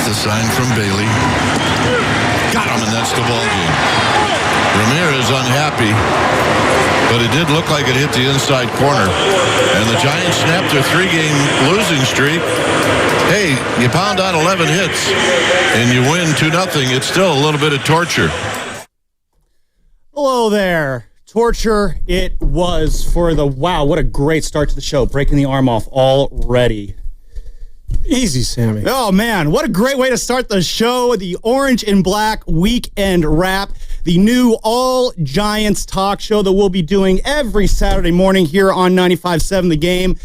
the sign from Bailey. Got him, and that's the ball game. Ramirez unhappy, but it did look like it hit the inside corner. And the Giants snapped their 3-game losing streak. Hey, you pound out 11 hits, and you win 2-0. It's still a little bit of torture. Hello there. Torture it was for the, wow, what a great start to the show. Breaking the arm off already. Easy, Sammy. Oh, man, what a great way to start the show. The Orange and Black Weekend Wrap, the new All Giants talk show that we'll be doing every Saturday morning here on 95.7 The Game.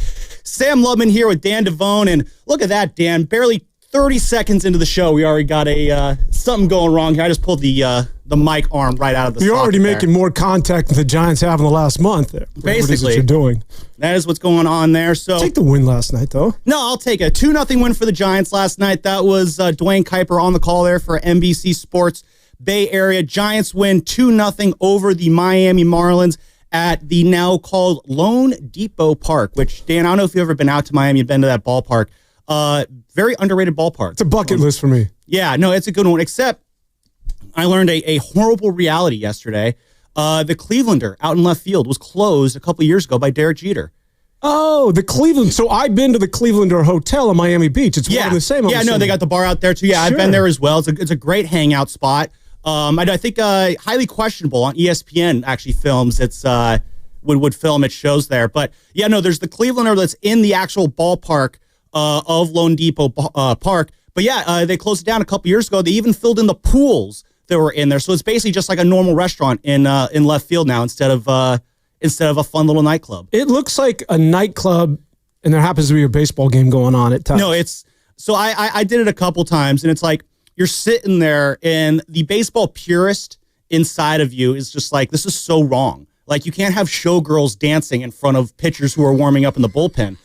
Sam Lubman here with Dan Devone, and look at that, Dan. Barely 30 seconds into the show, we already got a something going wrong here. I just pulled the mic arm right out of the socket. You're already there. making more contact than the Giants have in the last month. There. Basically. What you're doing. That is what's going on there. So take the win last night, though. No, I'll take a 2-0 win for the Giants last night. That was Dwayne Kuiper on the call there for NBC Sports Bay Area. Giants win 2-0 over the Miami Marlins at the now called Lone Depot Park, which, Dan, I don't know if you've ever been out to Miami, been to that ballpark. Very underrated ballpark. It's a bucket list for me. Yeah, no, it's a good one, except I learned a horrible reality yesterday. The Clevelander out in left field was closed a couple years ago by Derek Jeter. Oh, the Cleveland. So I've been to the Clevelander Hotel in Miami Beach. It's one of the same. Yeah, no, they got the bar out there too. Yeah, Sure. I've been there as well. It's a great hangout spot. I think highly questionable on ESPN actually films. It's would film its shows there. But yeah, no, there's the Clevelander that's in the actual ballpark of Lone Depot Park. But yeah, they closed it down a couple years ago. They even filled in the pools that were in there. So it's basically just like a normal restaurant in left field now instead of a fun little nightclub. It looks like a nightclub, and there happens to be a baseball game going on at times. No, it's so I did it a couple times, and it's like you're sitting there, and the baseball purist inside of you is just like, this is so wrong. Like, you can't have showgirls dancing in front of pitchers who are warming up in the bullpen.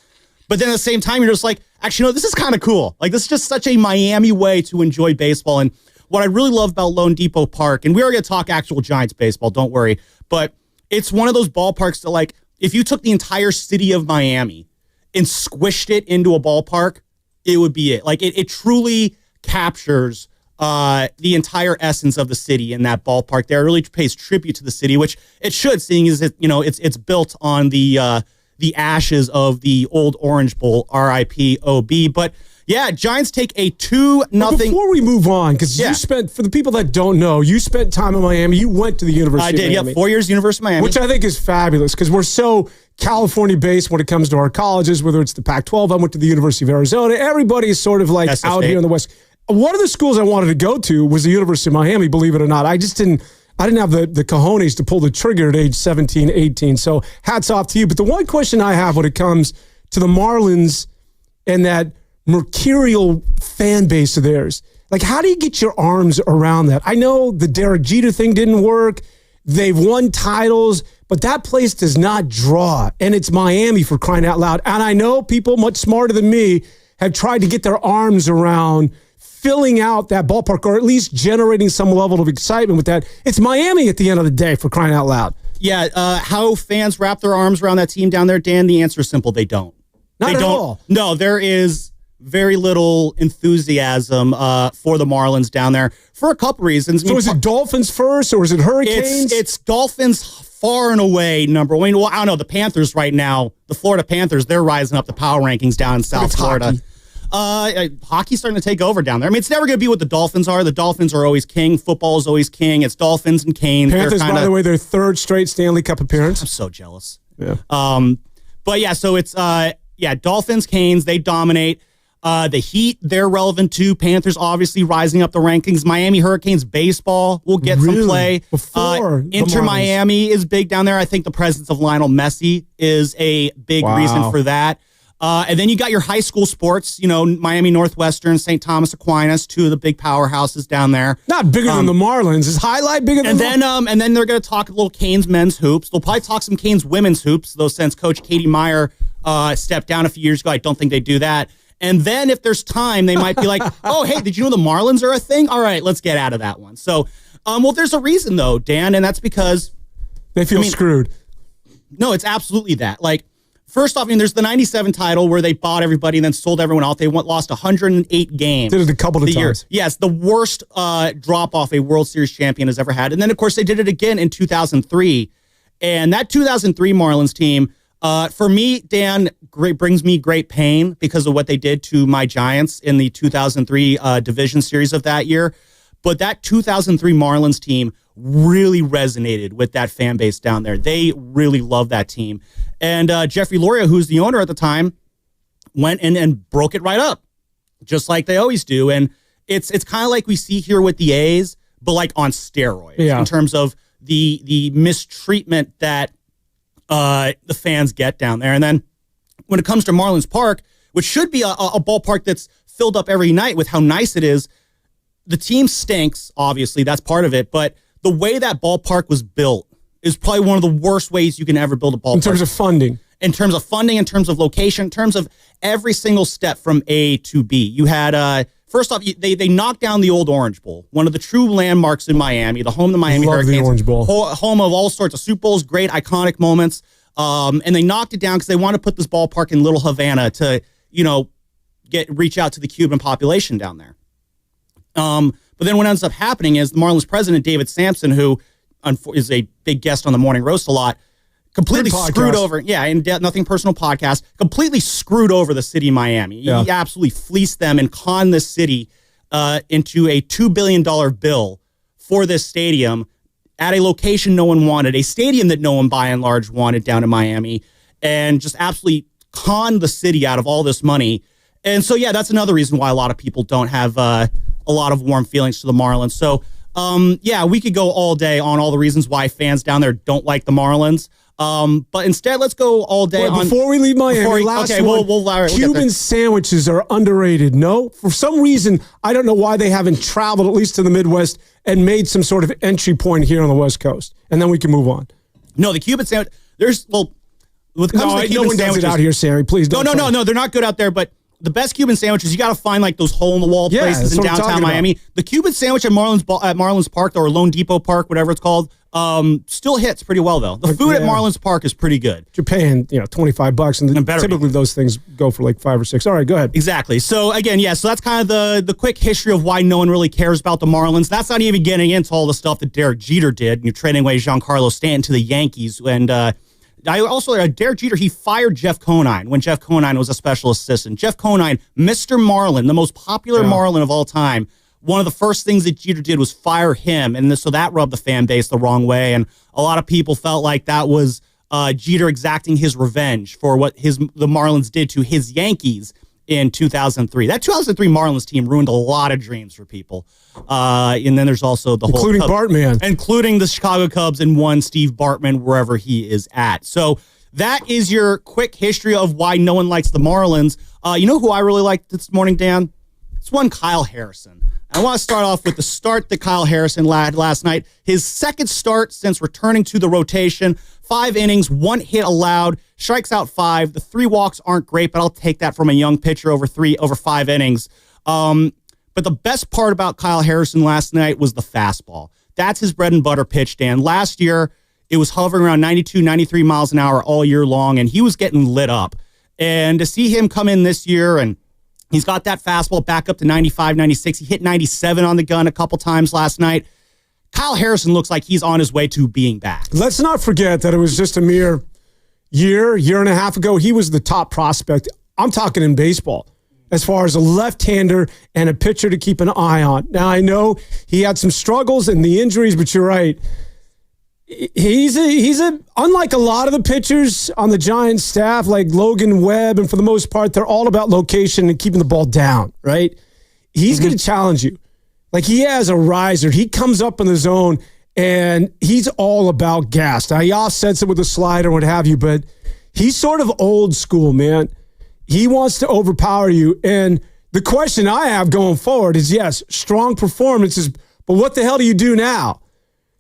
But then at the same time, you're just like, actually, no, this is kind of cool. Like, this is just such a Miami way to enjoy baseball. And what I really love about Lone Depot Park, and we are going to talk actual Giants baseball, don't worry, but it's one of those ballparks that, like, if you took the entire city of Miami and squished it into a ballpark, it would be it. Like, it truly captures the entire essence of the city in that ballpark there. It really pays tribute to the city, which it should, seeing as it's built on the ashes of the old Orange Bowl, RIP OB. But yeah, Giants take a 2-0. Before we move on, because you spent, for the people that don't know, you spent time in Miami. You went to the University of Miami. Yeah, 4 years, University of Miami. Which I think is fabulous, because we're so California-based when it comes to our colleges, whether it's the Pac-12. I went to the University of Arizona. Everybody is sort of like out here in the West. One of the schools I wanted to go to was the University of Miami, believe it or not. I didn't have the cojones to pull the trigger at age 17, 18. So hats off to you. But the one question I have when it comes to the Marlins and that mercurial fan base of theirs, like, how do you get your arms around that? I know the Derek Jeter thing didn't work. They've won titles, but that place does not draw. And it's Miami, for crying out loud. And I know people much smarter than me have tried to get their arms around filling out that ballpark, or at least generating some level of excitement with that. It's Miami at the end of the day, for crying out loud. Yeah, how fans wrap their arms around that team down there, Dan, the answer is simple. They don't. Not at all. No, there is very little enthusiasm for the Marlins down there for a couple reasons. So is it Dolphins first, or is it Hurricanes? It's Dolphins far and away number one. Well, I don't know. The Panthers right now, the Florida Panthers, they're rising up the power rankings down in South Florida. Hockey's starting to take over down there. I mean, it's never going to be what the Dolphins are. The Dolphins are always king. Football is always king. It's Dolphins and Canes. Panthers, by the way, their third straight Stanley Cup appearance. I'm so jealous. Yeah. But yeah, so it's Dolphins, Canes, they dominate. The Heat, they're relevant too. Panthers obviously rising up the rankings. Miami Hurricanes baseball will get some play. Inter Miami is big down there. I think the presence of Lionel Messi is a big reason for that. And then you got your high school sports, Miami Northwestern, St. Thomas Aquinas, two of the big powerhouses down there. Not bigger than the Marlins. Is Highlight bigger than And then they're going to talk a little Canes men's hoops. They'll probably talk some Canes women's hoops, though since Coach Katie Meyer stepped down a few years ago, I don't think they do that. And then if there's time, they might be like, oh, hey, did you know the Marlins are a thing? All right, let's get out of that one. So, there's a reason, though, Dan, and that's because they feel screwed. No, it's absolutely that. Like, First off, I mean, there's the 97 title where they bought everybody and then sold everyone out. They lost 108 games. Did it a couple of times. Yes, the worst drop-off a World Series champion has ever had. And then, of course, they did it again in 2003. And that 2003 Marlins team, for me, Dan, brings me great pain because of what they did to my Giants in the 2003 division series of that year. But that 2003 Marlins team really resonated with that fan base down there. They really love that team. And Jeffrey Loria, who's the owner at the time, went in and broke it right up, just like they always do. And it's kind of like we see here with the A's, but like on steroids in terms of the mistreatment that the fans get down there. And then when it comes to Marlins Park, which should be a ballpark that's filled up every night with how nice it is, the team stinks, obviously, that's part of it, but the way that ballpark was built is probably one of the worst ways you can ever build a ballpark. In terms of funding. In terms of funding, in terms of location, in terms of every single step from A to B. You had, first off, they knocked down the old Orange Bowl, one of the true landmarks in Miami, the home of the Miami Hurricanes. The Orange Bowl. Home of all sorts of Super Bowls, great, iconic moments. And they knocked it down because they want to put this ballpark in Little Havana to, reach out to the Cuban population down there. But then what ends up happening is the Marlins president, David Sampson, who is a big guest on the Morning Roast a lot, completely screwed over. Yeah, and Nothing Personal podcast, completely screwed over the city of Miami. Yeah. He absolutely fleeced them and conned the city into a $2 billion bill for this stadium at a location no one wanted, a stadium that no one by and large wanted down in Miami, and just absolutely conned the city out of all this money. And so, yeah, that's another reason why a lot of people don't have a lot of warm feelings to the Marlins. So, we could go all day on all the reasons why fans down there don't like the Marlins. But instead, let's go all day on... Before we leave Miami, we'll Cuban sandwiches are underrated, no? For some reason, I don't know why they haven't traveled, at least to the Midwest, and made some sort of entry point here on the West Coast. And then we can move on. No, the Cuban sandwich... no one does it out here, Sammy. Please don't. No, they're not good out there, but... The best Cuban sandwiches, you got to find like those hole-in-the-wall places in downtown Miami. The Cuban sandwich at Marlins Park or Lone Depot Park, whatever it's called, still hits pretty well, though. The food at Marlins Park is pretty good. You're paying, $25, and typically those things go for like $5 or $6. All right, go ahead. Exactly. So again, so that's kind of the quick history of why no one really cares about the Marlins. That's not even getting into all the stuff that Derek Jeter did. You're trading away Giancarlo Stanton to the Yankees, and Derek Jeter, he fired Jeff Conine when Jeff Conine was a special assistant. Jeff Conine, Mr. Marlin, the most popular Marlin of all time. One of the first things that Jeter did was fire him, and so that rubbed the fan base the wrong way. And a lot of people felt like that was Jeter exacting his revenge for what the Marlins did to his Yankees in 2003. That 2003 Marlins team ruined a lot of dreams for people. And then there's also including Bartman. Including the Chicago Cubs and one Steve Bartman wherever he is at. So that is your quick history of why no one likes the Marlins. You know who I really liked this morning, Dan? It's one Kyle Harrison. I want to start off with the start that Kyle Harrison had last night. His second start since returning to the rotation. 5 innings, 1 hit allowed, strikes out 5. The 3 walks aren't great, but I'll take that from a young pitcher over 5 innings. But the best part about Kyle Harrison last night was the fastball. That's his bread and butter pitch, Dan. Last year, it was hovering around 92, 93 miles an hour all year long, and he was getting lit up. And to see him come in this year, and he's got that fastball back up to 95, 96. He hit 97 on the gun a couple times last night. Kyle Harrison looks like he's on his way to being back. Let's not forget that it was just a mere year and a half ago. He was the top prospect. I'm talking in baseball as far as a left-hander and a pitcher to keep an eye on. Now, I know he had some struggles and the injuries, but you're right. He's unlike a lot of the pitchers on the Giants staff, like Logan Webb, and for the most part, they're all about location and keeping the ball down, right? He's going to challenge you. Like, he has a riser. He comes up in the zone, and he's all about gas. Now, he offsets it with a slider, what have you, but he's sort of old school, man. He wants to overpower you. And the question I have going forward is, yes, strong performances, but what the hell do you do now?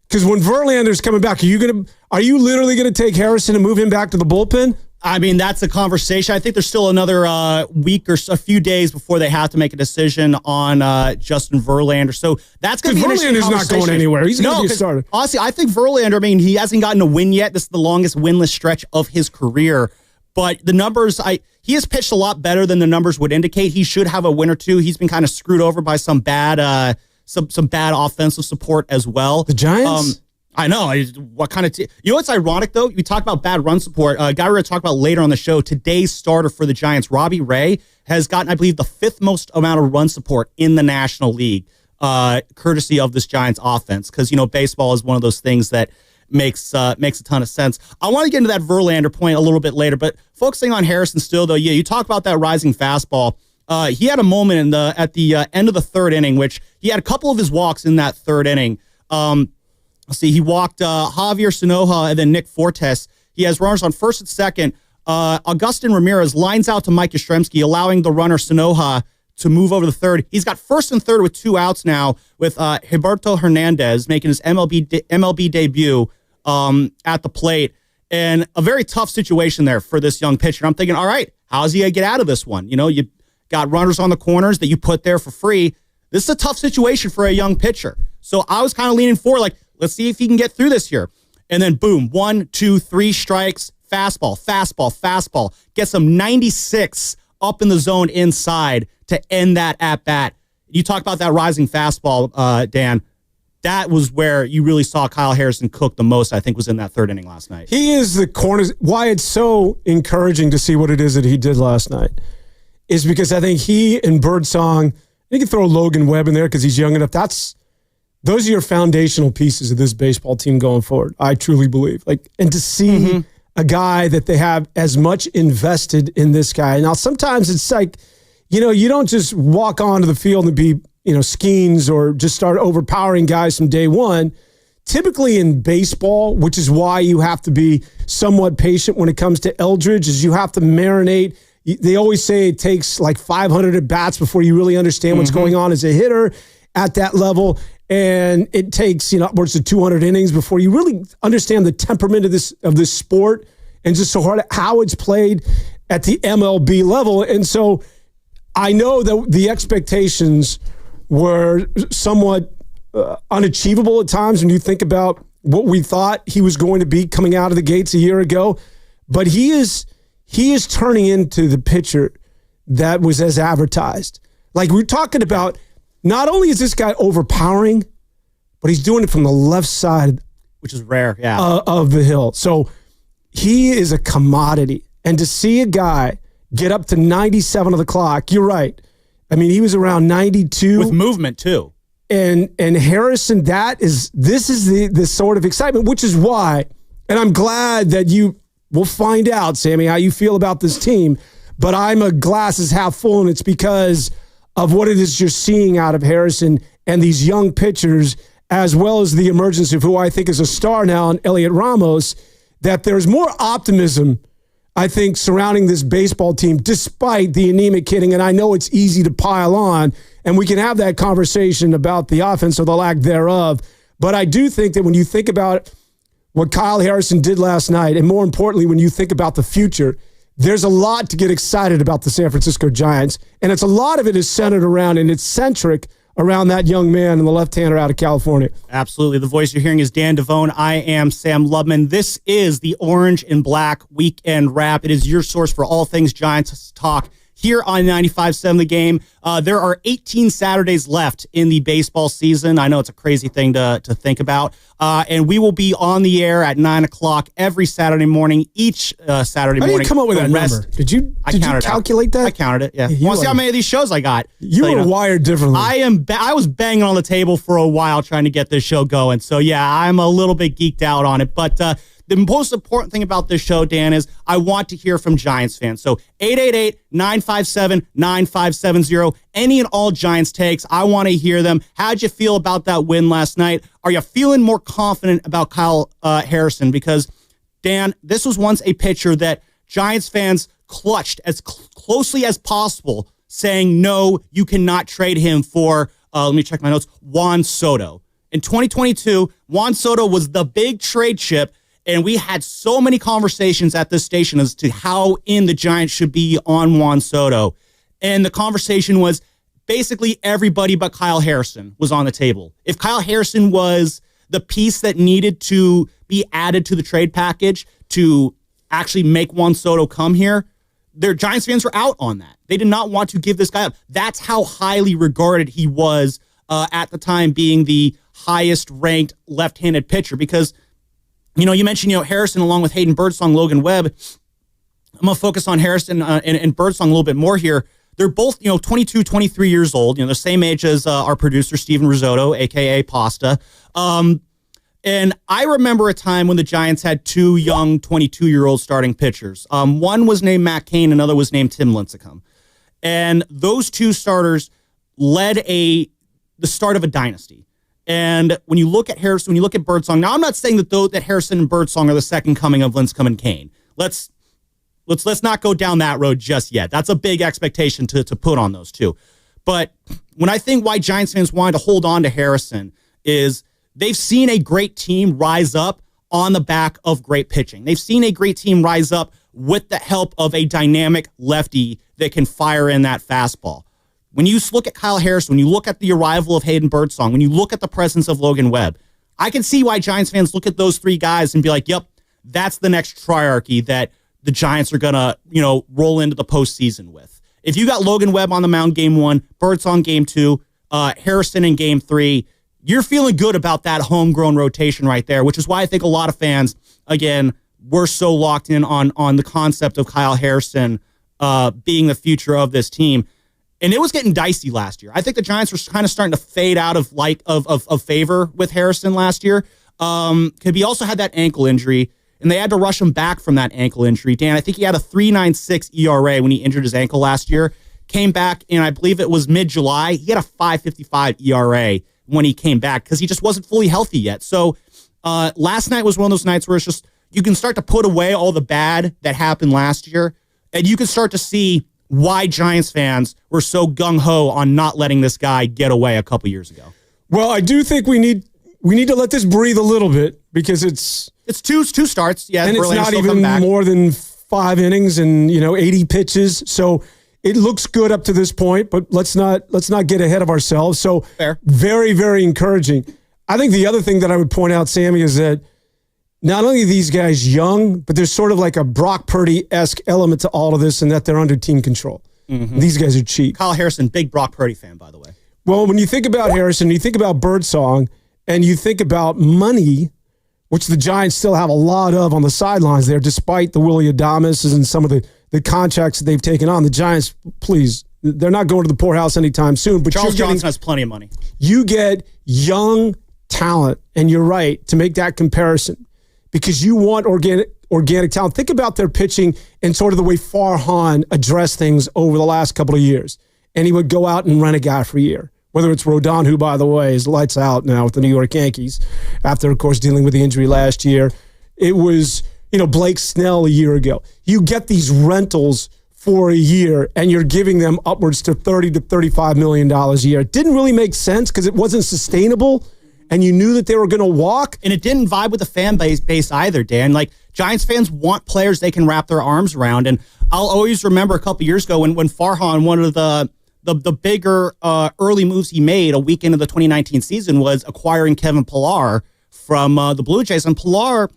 Because when Verlander's coming back, are you literally going to take Harrison and move him back to the bullpen? I mean, that's a conversation. I think there's still another week or a few days before they have to make a decision on Justin Verlander. So that's going to be an interesting conversation. Verlander's not going anywhere. He's going to be a starter. Honestly, I think Verlander, he hasn't gotten a win yet. This is the longest winless stretch of his career. But the numbers, he has pitched a lot better than the numbers would indicate. He should have a win or two. He's been kind of screwed over by some bad some bad offensive support as well. The Giants? I know. What kind of you know what's ironic, though? We talk about bad run support. A guy we're going to talk about later on the show, today's starter for the Giants, Robbie Ray, has gotten, I believe, the 5th most amount of run support in the National League, courtesy of this Giants offense. Because, baseball is one of those things that makes a ton of sense. I want to get into that Verlander point a little bit later, but focusing on Harrison still, though, yeah, you talk about that rising fastball. He had a moment at the end of the 3rd inning, which he had a couple of his walks in that 3rd inning. Let's see, he walked Javier Sonoja and then Nick Fortes. He has runners on first and second. Augustin Ramirez lines out to Mike Yastrzemski, allowing the runner Sonoja to move over the third. He's got first and third with 2 outs now, with Gilberto Hernandez making his MLB debut at the plate. And a very tough situation there for this young pitcher. I'm thinking, all right, how's he going to get out of this one? You got runners on the corners that you put there for free. This is a tough situation for a young pitcher. So I was kind of leaning forward, like, let's see if he can get through this here. And then boom, 1, 2, 3 strikes, fastball. Gets him 96 up in the zone inside to end that at-bat. You talk about that rising fastball, Dan. That was where you really saw Kyle Harrison cook the most, I think, was in that 3rd inning last night. He is the corner. Why it's so encouraging to see what it is that he did last night is because I think he and Birdsong, you can throw Logan Webb in there because he's young enough. Those are your foundational pieces of this baseball team going forward, I truly believe. And to see a guy that they have as much invested in this guy. Now, sometimes it's like, you don't just walk onto the field and be, schemes or just start overpowering guys from day one. Typically in baseball, which is why you have to be somewhat patient when it comes to Eldridge, is you have to marinate. They always say it takes like 500 at-bats before you really understand what's going on as a hitter at that level. And it takes, upwards of 200 innings before you really understand the temperament of this sport and just how it's played at the MLB level. And so I know that the expectations were somewhat unachievable at times when you think about what we thought he was going to be coming out of the gates a year ago. But he is turning into the pitcher that was as advertised. Like we're talking about, not only is this guy overpowering, but he's doing it from the left side, which is rare, of the hill. So he is a commodity. And to see a guy get up to 97 of the clock, you're right. I mean, he was around 92. With movement, too. And Harrison, this is the sort of excitement, which is why, and I'm glad that we'll find out, Sammy, how you feel about this team, but I'm a glass is half full, and it's because of what it is you're seeing out of Harrison and these young pitchers, as well as the emergence of who I think is a star now in Elliot Ramos, that there's more optimism, I think, surrounding this baseball team, despite the anemic hitting. And I know it's easy to pile on, and we can have that conversation about the offense or the lack thereof. But I do think that when you think about what Kyle Harrison did last night, and more importantly, when you think about the future, there's a lot to get excited about the San Francisco Giants. And a lot of it is centered around, and it's centric around that young man and the left-hander out of California. Absolutely. The voice you're hearing is Dan Devone. I am Sam Lubman. This is the Orange and Black Weekend Wrap. It is your source for all things Giants talk here on 95.7 The Game. There are 18 Saturdays left in the baseball season. I know it's a crazy thing to think about. And we will be on the air at 9 o'clock every Saturday morning, each Saturday morning. How did you come up with that number? Did you calculate that? I counted it, yeah. Want to see how many of these shows I got? You were wired differently. I was banging on the table for a while trying to get this show going. So, yeah, I'm a little bit geeked out on it. But the most important thing about this show, Dan, is I want to hear from Giants fans. So 888-957-9570. Any and all Giants takes. I want to hear them. How'd you feel about that win last night? Are you feeling more confident about Kyle Harrison? Because, Dan, this was once a pitcher that Giants fans clutched as closely as possible, saying, no, you cannot trade him for, let me check my notes, Juan Soto. In 2022, Juan Soto was the big trade chip. And we had so many conversations at this station as to how in the Giants should be on Juan Soto. And the conversation was basically everybody but Kyle Harrison was on the table. If Kyle Harrison was the piece that needed to be added to the trade package to actually make Juan Soto come here, their Giants fans were out on that. They did not want to give this guy up. That's how highly regarded he was at the time, being the highest ranked left-handed pitcher. Because, you mentioned, Harrison along with Hayden Birdsong, Logan Webb. I'm going to focus on Harrison and Birdsong a little bit more here. They're both, 22, 23 years old, the same age as our producer, Steven Risotto, a.k.a. Pasta. And I remember a time when the Giants had two young 22-year-old starting pitchers. One was named Matt Cain, another was named Tim Lincecum. And those two starters led the start of a dynasty. And when you look at Harrison, when you look at Birdsong, now I'm not saying that Harrison and Birdsong are the second coming of Lincecum and Cain. Let's not go down that road just yet. That's a big expectation to put on those two. But when I think why Giants fans wanted to hold on to Harrison is they've seen a great team rise up on the back of great pitching. They've seen a great team rise up with the help of a dynamic lefty that can fire in that fastball. When you look at Kyle Harrison, when you look at the arrival of Hayden Birdsong, when you look at the presence of Logan Webb, I can see why Giants fans look at those three guys and be like, yep, that's the next triarchy that the Giants are going to, roll into the postseason with. If you got Logan Webb on the mound game 1, Birdsong game 2, Harrison in game 3, you're feeling good about that homegrown rotation right there, which is why I think a lot of fans, again, were so locked in on the concept of Kyle Harrison being the future of this team. And it was getting dicey last year. I think the Giants were kind of starting to fade out of favor with Harrison last year. Because he also had that ankle injury, and they had to rush him back from that ankle injury. Dan, I think he had a 3.96 ERA when he injured his ankle last year. Came back, and I believe it was mid-July. He had a 5.55 ERA when he came back because he just wasn't fully healthy yet. So last night was one of those nights where it's just you can start to put away all the bad that happened last year, and you can start to see why Giants fans were so gung-ho on not letting this guy get away a couple years ago. Well, I do think we need to let this breathe a little bit because it's two starts, yeah, and it's not even more than 5 innings and 80 pitches. So it looks good up to this point, but let's not get ahead of ourselves. So fair. Very, very encouraging. I think the other thing that I would point out, Sammy, is that not only are these guys young, but there's sort of like a Brock Purdy-esque element to all of this, in that they're under team control. Mm-hmm. These guys are cheap. Kyle Harrison, big Brock Purdy fan, by the way. Well, when you think about Harrison, you think about Birdsong, and you think about money, which the Giants still have a lot of on the sidelines there, despite the Willie Adames and some of the contracts that they've taken on. The Giants, please, they're not going to the poorhouse anytime soon. But Charles Johnson has plenty of money. You get young talent, and you're right to make that comparison because you want organic talent. Think about their pitching and sort of the way Farhan addressed things over the last couple of years. And he would go out and rent a guy for a year. Whether it's Rodon, who, by the way, is lights out now with the New York Yankees after, of course, dealing with the injury last year. It was, Blake Snell a year ago. You get these rentals for a year, and you're giving them upwards to $30 to $35 million a year. It didn't really make sense because it wasn't sustainable, and you knew that they were going to walk. And it didn't vibe with the fan base either, Dan. Like, Giants fans want players they can wrap their arms around. And I'll always remember a couple years ago when Farhan, one of the bigger early moves he made a week into the 2019 season was acquiring Kevin Pillar from the Blue Jays. And Pillar,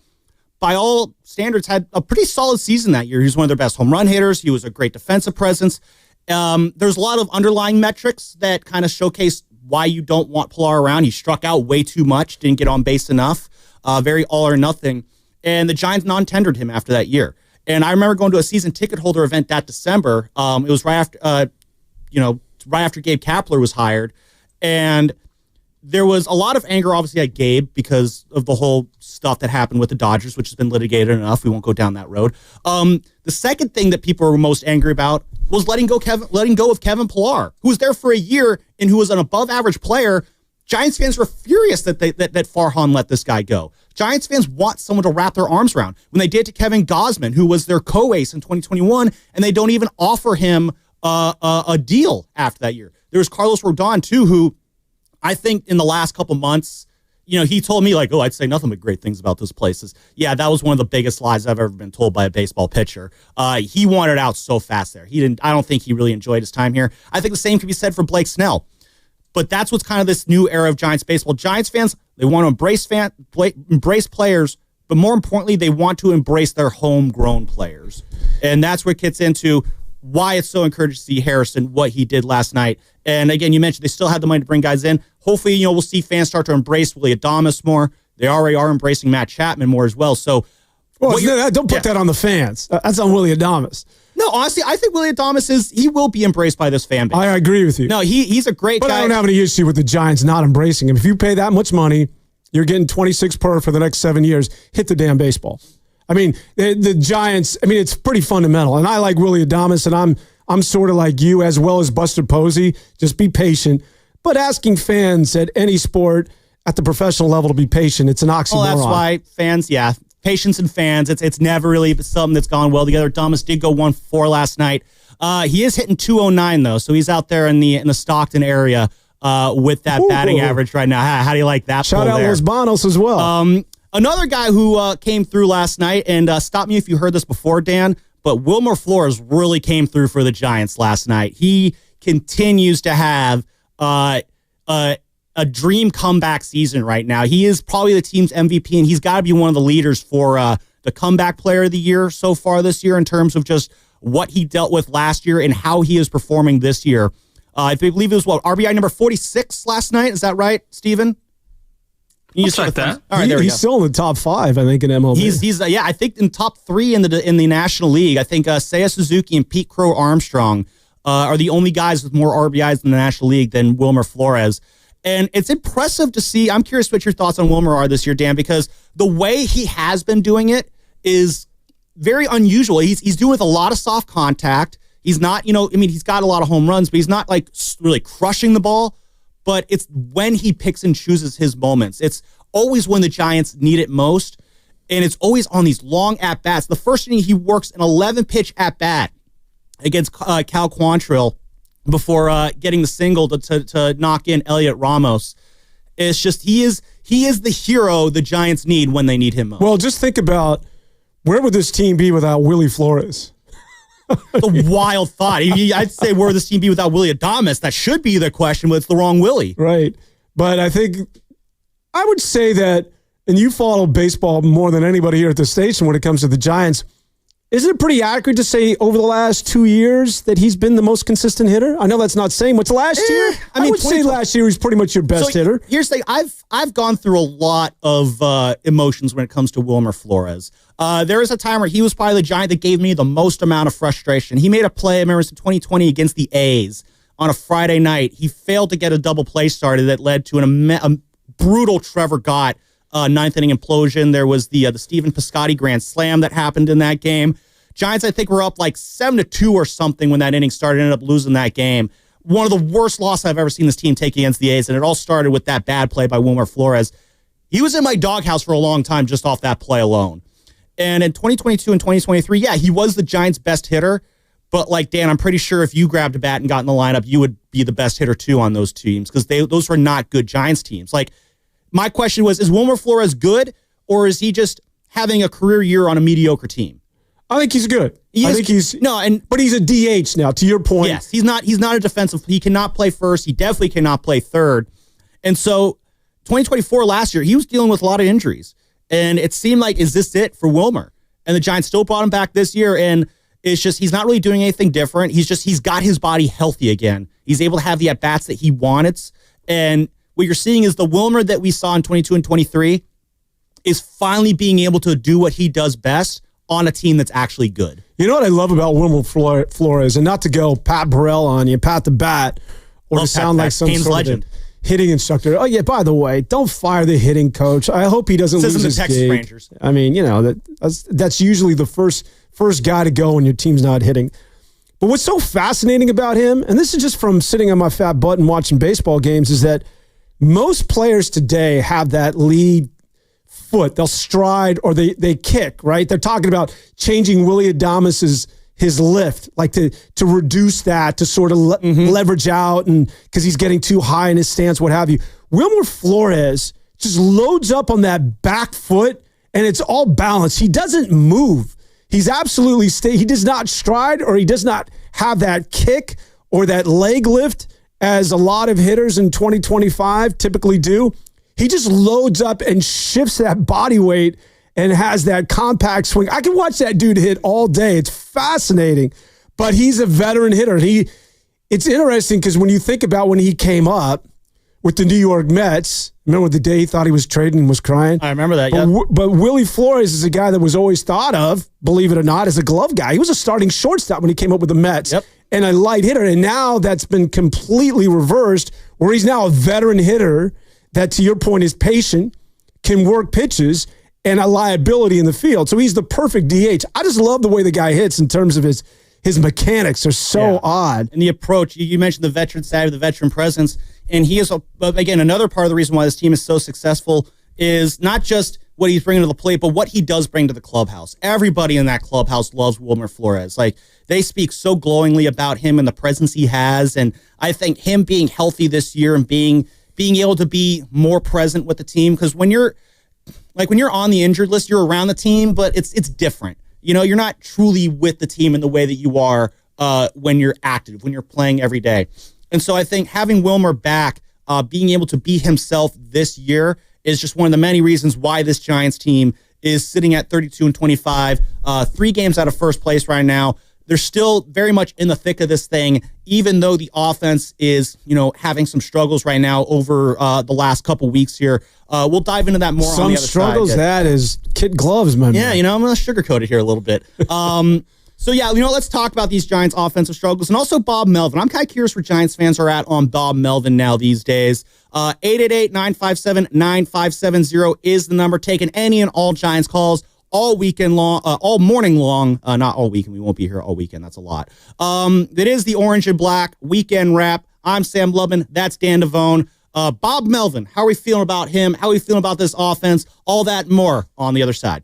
by all standards, had a pretty solid season that year. He was one of their best home run hitters. He was a great defensive presence. There's a lot of underlying metrics that kind of showcase why you don't want Pillar around. He struck out way too much, didn't get on base enough, very all or nothing. And the Giants non-tendered him after that year. And I remember going to a season ticket holder event that December. It was right after... right after Gabe Kapler was hired. And there was a lot of anger, obviously, at Gabe because of the whole stuff that happened with the Dodgers, which has been litigated enough. We won't go down that road. The second thing that people were most angry about was letting go of Kevin Pillar, who was there for a year and who was an above-average player. Giants fans were furious that Farhan let this guy go. Giants fans want someone to wrap their arms around. When they did to Kevin Gausman, who was their co-ace in 2021, and they don't even offer him a deal after that year. There was Carlos Rodon, too, who I think in the last couple months, he told me, like, I'd say nothing but great things about those places. Yeah, that was one of the biggest lies I've ever been told by a baseball pitcher. He wanted out so fast there. I don't think he really enjoyed his time here. I think the same can be said for Blake Snell. But that's what's kind of this new era of Giants baseball. Giants fans, they want to embrace players but more importantly, they want to embrace their homegrown players. And that's what gets into why it's so encouraging to see Harrison, what he did last night. And again, you mentioned they still had the money to bring guys in. Hopefully, we'll see fans start to embrace Willie Adames more. They already are embracing Matt Chapman more as well. So, don't put that on the fans. That's on Willie Adames. No, honestly, I think Willie Adames he will be embraced by this fan base. I agree with you. No, he's a great guy. But I don't have any issue with the Giants not embracing him. If you pay that much money, you're getting 26 per for the next 7 years. Hit the damn baseball. I mean, the Giants. I mean, it's pretty fundamental. And I like Willie Adames, and I'm sort of like you as well as Buster Posey. Just be patient. But asking fans at any sport at the professional level to be patient, it's an oxymoron. Well, that's why fans, patience and fans, it's never really something that's gone well together. Adames did go 1-4 last night. He is hitting 209 though, so he's out there in the Stockton area with that batting average right now. How do you like that? Shout out Los Banos as well. Another guy who came through last night, and stop me if you heard this before, Dan, but Wilmer Flores really came through for the Giants last night. He continues to have a dream comeback season right now. He is probably the team's MVP, and he's got to be one of the leaders for the comeback player of the year so far this year in terms of just what he dealt with last year and how he is performing this year. I believe it was, RBI number 46 last night. Is that right, Steven? I'll check that. All right, there we go. He's still in the top 5, I think, in MLB. He's I think in top 3 in the National League. I think Seiya Suzuki and Pete Crow Armstrong are the only guys with more RBIs in the National League than Wilmer Flores. And it's impressive to see. I'm curious what your thoughts on Wilmer are this year, Dan, because the way he has been doing it is very unusual. He's doing it with a lot of soft contact. He's not, he's got a lot of home runs, but he's not like really crushing the ball. But it's when he picks and chooses his moments. It's always when the Giants need it most. And it's always on these long at-bats. The first inning, he works an 11-pitch at-bat against Cal Quantrill before getting the single to knock in Elliot Ramos. It's just he is the hero the Giants need when they need him most. Well, just think about where would this team be without Willie Flores? The wild thought. I'd say where would this team be without Willie Adames? That should be the question, but it's the wrong Willie. Right. But I think I would say that, and you follow baseball more than anybody here at the station when it comes to the Giants, isn't it pretty accurate to say over the last 2 years that he's been the most consistent hitter? I know that's not saying much. Last year, I would say last year he's pretty much your best hitter. Here's the thing. I've gone through a lot of emotions when it comes to Wilmer Flores. There was a time where he was probably the Giant that gave me the most amount of frustration. He made a play, I remember, in 2020 against the A's on a Friday night. He failed to get a double play started that led to a brutal Trevor Gott ninth inning implosion. There was the Stephen Piscotty grand slam that happened in that game. Giants, I think, were up like 7-2 or something when that inning started. Ended up losing that game. One of the worst losses I've ever seen this team take against the A's, and it all started with that bad play by Wilmer Flores. He was in my doghouse for a long time just off that play alone. And in 2022 and 2023, he was the Giants' best hitter. But like Dan, I'm pretty sure if you grabbed a bat and got in the lineup, you would be the best hitter too on those teams because those were not good Giants teams. Like, my question was, is Wilmer Flores good, or is he just having a career year on a mediocre team? I think he's good. But he's a DH now, to your point. Yes, he's not a defensive. He cannot play first. He definitely cannot play third. And so 2024 last year, he was dealing with a lot of injuries. And it seemed like, is this it for Wilmer? And the Giants still brought him back this year, and it's just he's not really doing anything different. He's got his body healthy again. He's able to have the at-bats that he wants. And what you're seeing is the Wilmer that we saw in 22 and 23 is finally being able to do what he does best on a team that's actually good. You know what I love about Wilmer Flores, and not to go Pat Burrell on you, Pat the Bat, or to sound like some sort legend. Of hitting instructor. Oh, yeah, by the way, don't fire the hitting coach. I hope he doesn't lose his Texas gig. Rangers. I mean, that's usually the first guy to go when your team's not hitting. But what's so fascinating about him, and this is just from sitting on my fat butt and watching baseball games, is that most players today have that lead foot. They'll stride or they kick, right? They're talking about changing Willie Adames' his lift, like to reduce that, to sort of leverage out, and because he's getting too high in his stance, what have you. Wilmer Flores just loads up on that back foot, and it's all balanced. He doesn't move. He's absolutely he does not stride, or he does not have that kick or that leg lift as a lot of hitters in 2025 typically do. He just loads up and shifts that body weight, and has that compact swing. I can watch that dude hit all day. It's fascinating, but he's a veteran hitter. It's interesting because when you think about when he came up with the New York Mets, remember the day he thought he was trading and was crying? I remember that, But Willie Flores is a guy that was always thought of, believe it or not, as a glove guy. He was a starting shortstop when he came up with the Mets and a light hitter. And now that's been completely reversed, where he's now a veteran hitter that, to your point, is patient, can work pitches, and a liability in the field. So he's the perfect DH. I just love the way the guy hits in terms of his mechanics are so odd. And the approach, you mentioned the veteran side, the veteran presence, and he is, again, another part of the reason why this team is so successful is not just what he's bringing to the plate, but what he does bring to the clubhouse. Everybody in that clubhouse loves Wilmer Flores. Like, they speak so glowingly about him and the presence he has, and I think him being healthy this year and being able to be more present with the team, because when you're on the injured list, you're around the team, but it's different. You know, you're not truly with the team in the way that you are when you're active, when you're playing every day. And so I think having Wilmer back, being able to be himself this year is just one of the many reasons why this Giants team is sitting at 32-25, 3 games out of first place right now. They're still very much in the thick of this thing, even though the offense is, having some struggles right now over the last couple weeks here. We'll dive into that more on the other side. Some struggles, that is kid gloves, man. Yeah, I'm going to sugarcoat it here a little bit. So, let's talk about these Giants offensive struggles and also Bob Melvin. I'm kind of curious where Giants fans are at on Bob Melvin now these days. 888-957-9570 is the number. Taking any and all Giants calls all weekend long, all morning long, not all weekend. We won't be here all weekend. That's a lot. It is the Orange and Black Weekend Wrap. I'm Sam Lubman. That's Dan Devone. Bob Melvin, how are we feeling about him? How are we feeling about this offense? All that and more on the other side.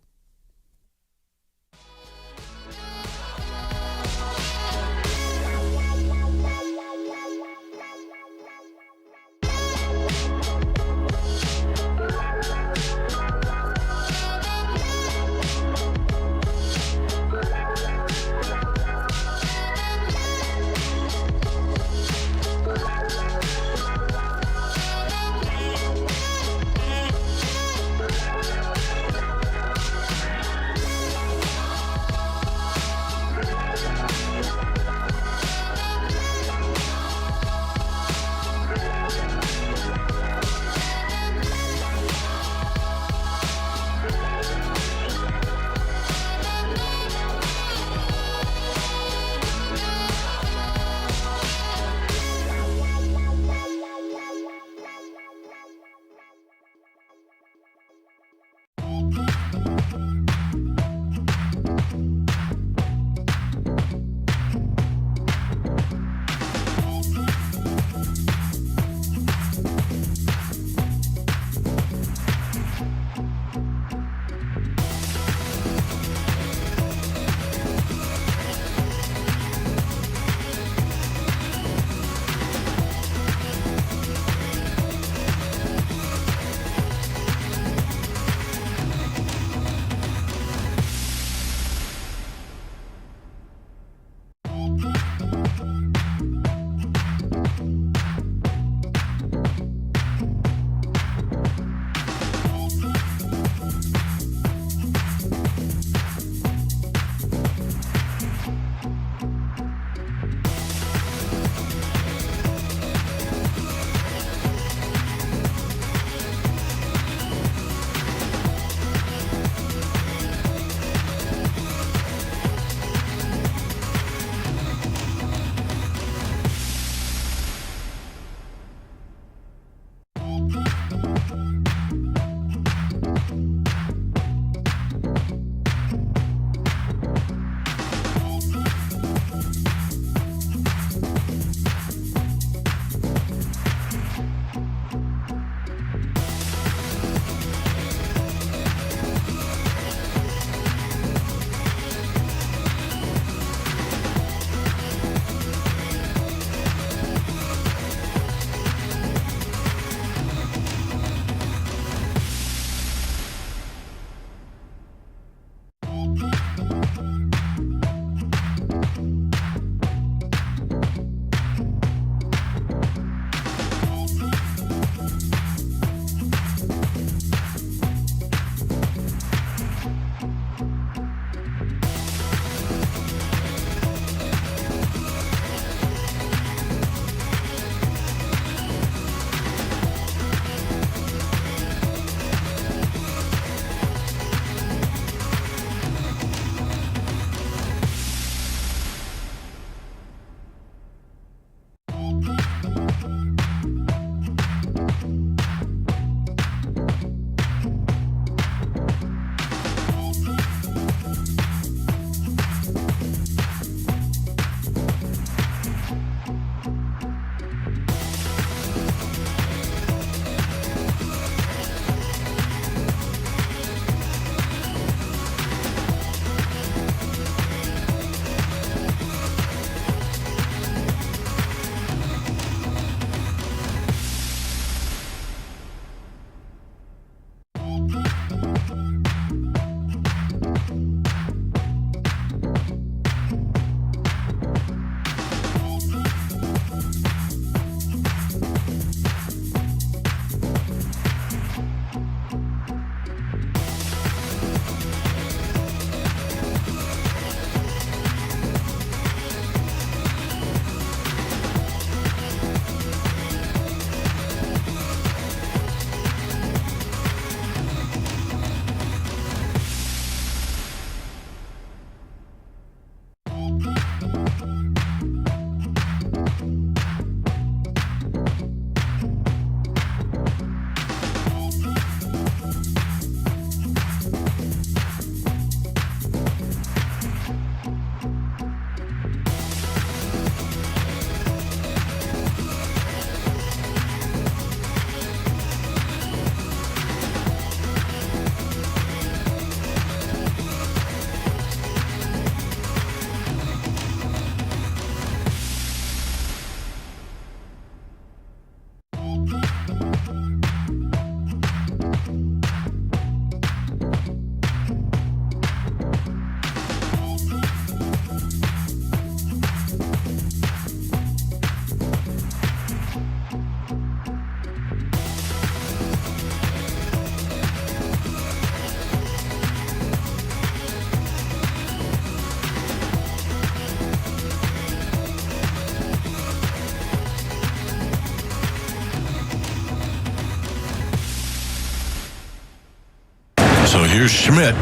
So here's Schmidt.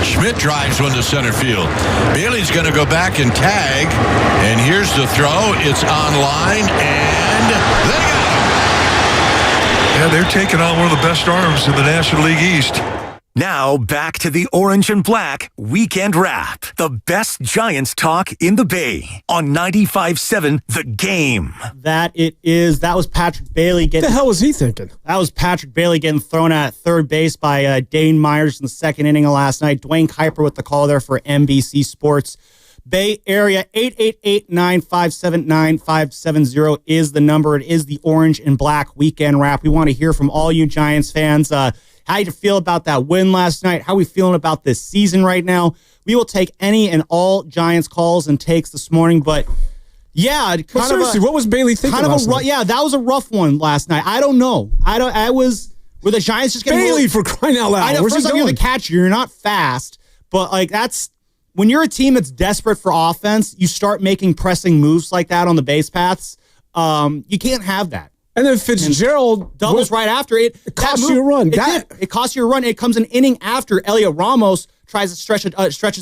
Schmidt drives one to center field. Bailey's going to go back and tag. And here's the throw. It's on line, and they got him. Yeah, they're taking on one of the best arms in the National League East. Now back to the Orange and Black Weekend Wrap. The best Giants talk in the Bay on 95.7 The Game. That it is. That was Patrick Bailey getting. What the hell was he thinking? That was Patrick Bailey getting thrown at third base by Dane Myers in the second inning of last night. Dwayne Kuiper with the call there for NBC Sports. Bay Area, 888-957-9570 is the number. It is the Orange and Black Weekend Wrap. We want to hear from all you Giants fans. How you feel about that win last night? How we feeling about this season right now? We will take any and all Giants calls and takes this morning. But yeah, seriously, what was Bailey thinking? Yeah, that was a rough one last night. I don't know. Were the Giants just getting Bailey for crying out loud? I know. First off, you're the catcher. You're not fast, but that's when you're a team that's desperate for offense. You start making pressing moves like that on the base paths. You can't have that. And then Fitzgerald doubles right after it. It costs you a run. It costs you a run. It comes an inning after Elliot Ramos tries to stretches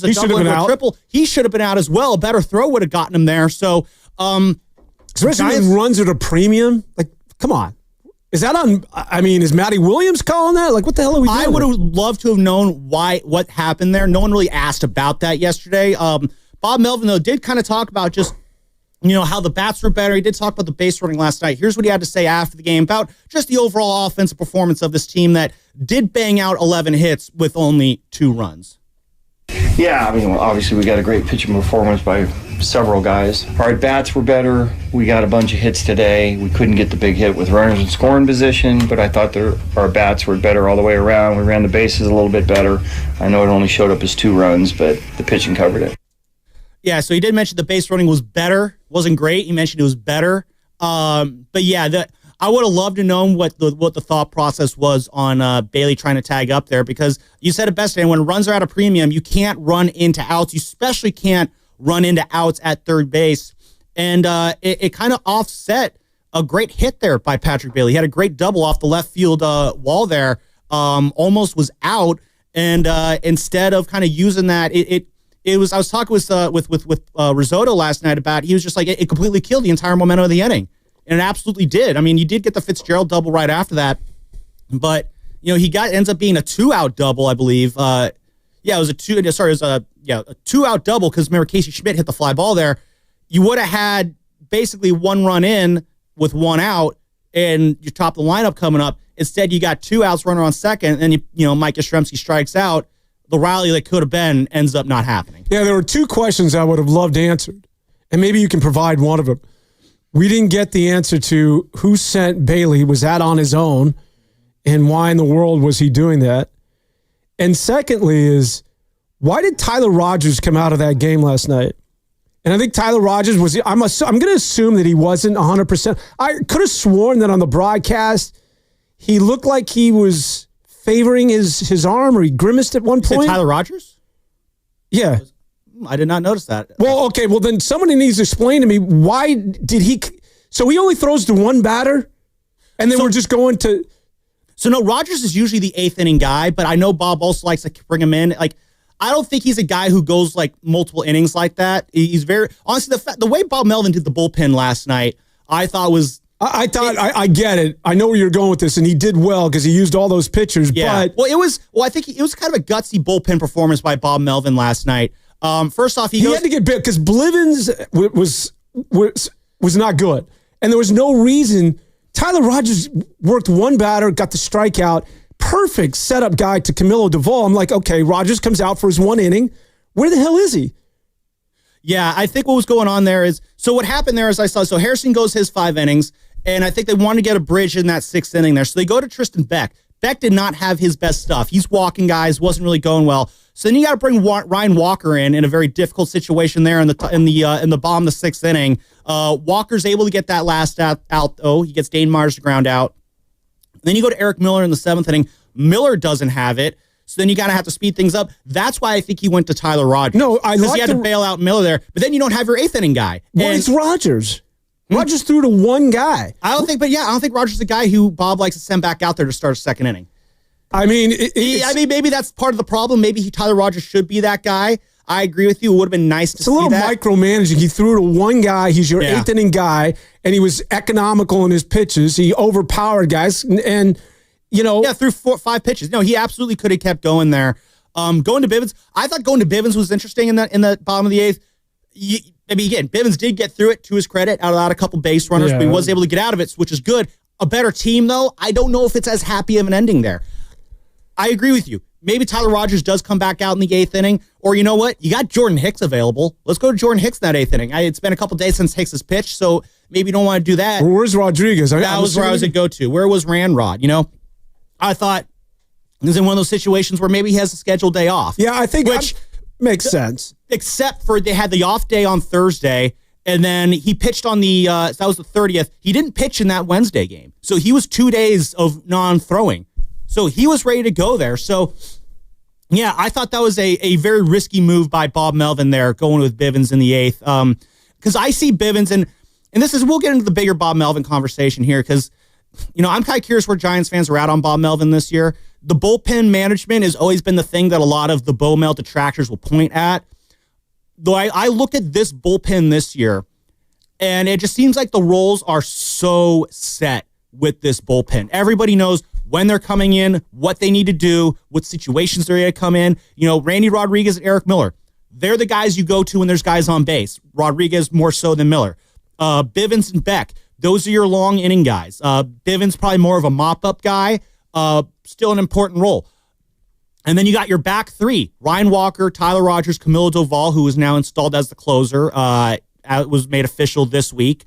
a double into a triple. He should have been out as well. A better throw would have gotten him there. So, especially when runs at a premium. Like, come on. Is that on? I mean, is Matty Williams calling that? Like, what the hell are we doing? I would have loved to have known what happened there. No one really asked about that yesterday. Bob Melvin, though, did kind of talk about just how the bats were better. He did talk about the base running last night. Here's what he had to say after the game about just the overall offensive performance of this team that did bang out 11 hits with only 2 runs. Yeah, I mean, obviously we got a great pitching performance by several guys. Our at-bats were better. We got a bunch of hits today. We couldn't get the big hit with runners in scoring position, but I thought our bats were better all the way around. We ran the bases a little bit better. I know it only showed up as 2 runs, but the pitching covered it. Yeah, so he did mention the base running was better. Wasn't great. He mentioned it was better. But yeah, I would have loved to know what the thought process was on Bailey trying to tag up there, because you said it best, and when runs are at a premium, you can't run into outs. You especially can't run into outs at third base. And it kind of offset a great hit there by Patrick Bailey. He had a great double off the left field wall there. Almost was out, and instead of kind of using that, it was. I was talking with Risotto last night about. He was just like it completely killed the entire momentum of the inning, and it absolutely did. I mean, you did get the Fitzgerald double right after that, but he ends up being a 2-out double, I believe. It was a 2-out double because remember Casey Schmidt hit the fly ball there. You would have had basically 1 run in with 1 out, and you top the lineup coming up. Instead, you got 2 outs, runner on second, and Mike Yastrzemski strikes out. The rally that could have been ends up not happening. Yeah, there were 2 questions I would have loved answered, and maybe you can provide one of them. We didn't get the answer to who sent Bailey. Was that on his own? And why in the world was he doing that? And secondly is, why did Tyler Rogers come out of that game last night? And I think Tyler Rogers was, I'm going to assume that he wasn't 100%. I could have sworn that on the broadcast, he looked like he was favoring his arm, or he grimaced at one point. Tyler Rogers? Yeah. I did not notice that. Well, okay. Well, then somebody needs to explain to me, why did he... So he only throws to 1 batter, and then we're just going to... So no, Rogers is usually the 8th inning guy, but I know Bob also likes to bring him in. Like, I don't think he's a guy who goes like multiple innings like that. He's very... Honestly, the way Bob Melvin did the bullpen last night, I thought was... I get it. I know where you're going with this, and he did well because he used all those pitchers. Yeah. But I think it was kind of a gutsy bullpen performance by Bob Melvin last night. First off, he had to get bit because Blivens was not good, and there was no reason. Tyler Rogers worked 1 batter, got the strikeout, perfect setup guy to Camilo Duvall. I'm like, okay, Rogers comes out for his 1 inning. Where the hell is he? Yeah, I think what was going on there is, so what happened there is so Harrison goes his 5 innings. And I think they wanted to get a bridge in that 6th inning there. So they go to Tristan Beck. Beck did not have his best stuff. He's walking guys, wasn't really going well. So then you got to bring Ryan Walker in a very difficult situation there in the bottom of the 6th inning. Walker's able to get that last out though. He gets Dane Myers to ground out. Then you go to Eric Miller in the 7th inning. Miller doesn't have it. So then you got to have to speed things up. That's why I think he went to Tyler Rogers. No, because he had to bail out Miller there. But then you don't have your 8th inning guy. Well, it's Rogers. Rogers threw to 1 guy. I don't think Rogers is the guy who Bob likes to send back out there to start a 2nd inning. I mean, maybe that's part of the problem. Maybe Tyler Rogers should be that guy. I agree with you. It would have been nice to see that. It's a little micromanaging. He threw to one guy. He's your eighth inning guy, and he was economical in his pitches. He overpowered guys, and threw 4-5 pitches. No, he absolutely could have kept going there. Going to Bivens, I thought going to Bivens was interesting in the bottom of the eighth. Again, Bivens did get through it to his credit, out a couple base runners, but he was able to get out of it, which is good. A better team, though, I don't know if it's as happy of an ending there. I agree with you. Maybe Tyler Rogers does come back out in the eighth inning, or you know what? You got Jordan Hicks available. Let's go to Jordan Hicks in that eighth inning. It's been a couple days since Hicks has pitched, so maybe you don't want to do that. Where's Rodriguez? That was where I was going to go to. Where was Ranrod? I thought he was in one of those situations where maybe he has a scheduled day off. Yeah, I think which makes sense. Except for they had the off day on Thursday, and then he pitched on that was the 30th. He didn't pitch in that Wednesday game. So he was 2 days of non-throwing. So he was ready to go there. So, yeah, I thought that was a very risky move by Bob Melvin there, going with Bivens in the eighth. Because I see Bivens, and we'll get into the bigger Bob Melvin conversation here, because, I'm kind of curious where Giants fans are at on Bob Melvin this year. The bullpen management has always been the thing that a lot of the Bo Mel detractors will point at. Though I look at this bullpen this year, and it just seems like the roles are so set with this bullpen. Everybody knows when they're coming in, what they need to do, what situations they're going to come in. Randy Rodriguez and Eric Miller, they're the guys you go to when there's guys on base. Rodriguez more so than Miller. Bivens and Beck, those are your long inning guys. Bivens probably more of a mop-up guy, still an important role. And then you got your back three, Ryan Walker, Tyler Rogers, Camilo Doval, who is now installed as the closer. It was made official this week.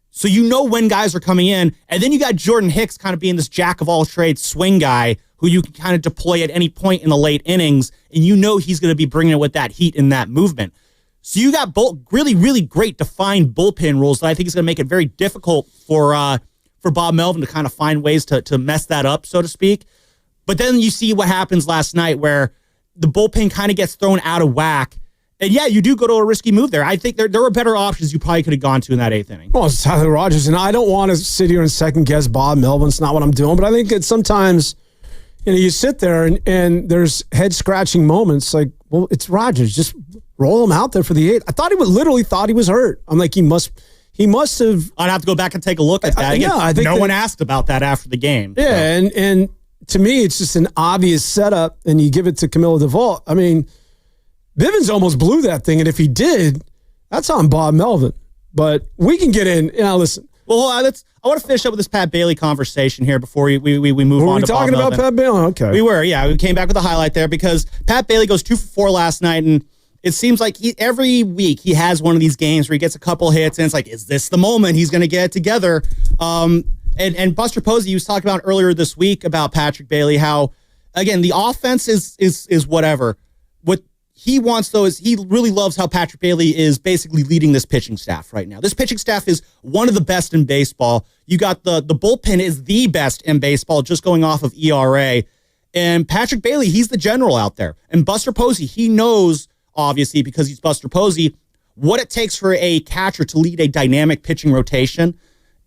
So when guys are coming in, and then you got Jordan Hicks kind of being this jack-of-all-trades swing guy who you can kind of deploy at any point in the late innings, and he's going to be bringing it with that heat and that movement. So you got both really, really great defined bullpen rules that I think is going to make it very difficult for Bob Melvin to kind of find ways to mess that up, so to speak. But then you see what happens last night where the bullpen kind of gets thrown out of whack. And yeah, you do go to a risky move there. I think there were better options you probably could have gone to in that eighth inning. Well, it's Tyler Rogers, and I don't want to sit here and second guess Bob Melvin. It's not what I'm doing, but I think that sometimes you sit there and there's head scratching moments. Like, well, it's Rogers. Just roll him out there for the eighth. I thought he was hurt. I'm like, he must have. I'd have to go back and take a look at that. I think no one asked about that after the game. Yeah, so. and to me, it's just an obvious setup, and you give it to Camilo Doval. I mean, Bivens almost blew that thing, and if he did, that's on Bob Melvin. But we can get in. Listen. Well, I want to finish up with this Pat Bailey conversation here before we move on to Bob Melvin. Were we talking about Pat Bailey? Okay. We were, yeah. We came back with a highlight there because Pat Bailey goes 2 for 4 last night, and it seems like every week he has one of these games where he gets a couple hits, and it's like, is this the moment he's going to get it together? And Buster Posey was talking about earlier this week about Patrick Bailey, how, again, the offense is whatever. What he wants, though, is he really loves how Patrick Bailey is basically leading this pitching staff right now. This pitching staff is one of the best in baseball. You got the bullpen is the best in baseball, just going off of ERA. And Patrick Bailey, he's the general out there. And Buster Posey, he knows, obviously, because he's Buster Posey, what it takes for a catcher to lead a dynamic pitching rotation.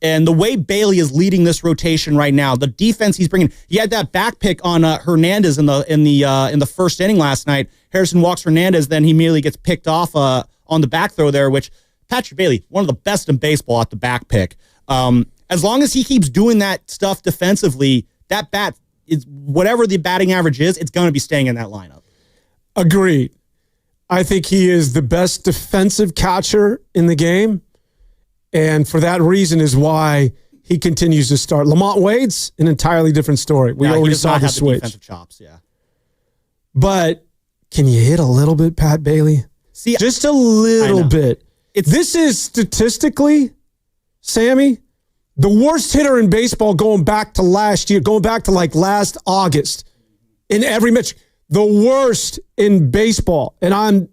And the way Bailey is leading this rotation right now, the defense he's bringing, he had that back pick on Hernandez in the first inning last night. Harrison walks Hernandez, then he immediately gets picked off on the back throw there, which Patrick Bailey, one of the best in baseball at the back pick. As long as he keeps doing that stuff defensively, that bat is whatever the batting average is, it's going to be staying in that lineup. Agreed. I think he is the best defensive catcher in the game. And for that reason is why he continues to start. Lamont Wade's an entirely different story. We already saw the switch. Defensive chops, yeah. But can you hit a little bit, Pat Bailey? See, just a little bit. This is statistically, Sammy, the worst hitter in baseball going back to last year, going back to like last August in every match. The worst in baseball. And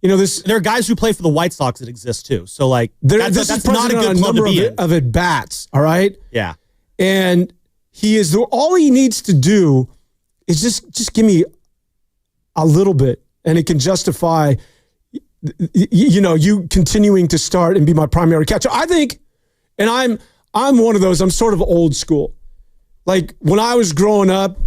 there are guys who play for the White Sox that exist too. So like that's not a good club to be in. Of at bats, all right? Yeah. And all he needs to do is just give me a little bit, and it can justify you continuing to start and be my primary catcher. I think, and I'm one of those, I'm sort of old school. Like when I was growing up,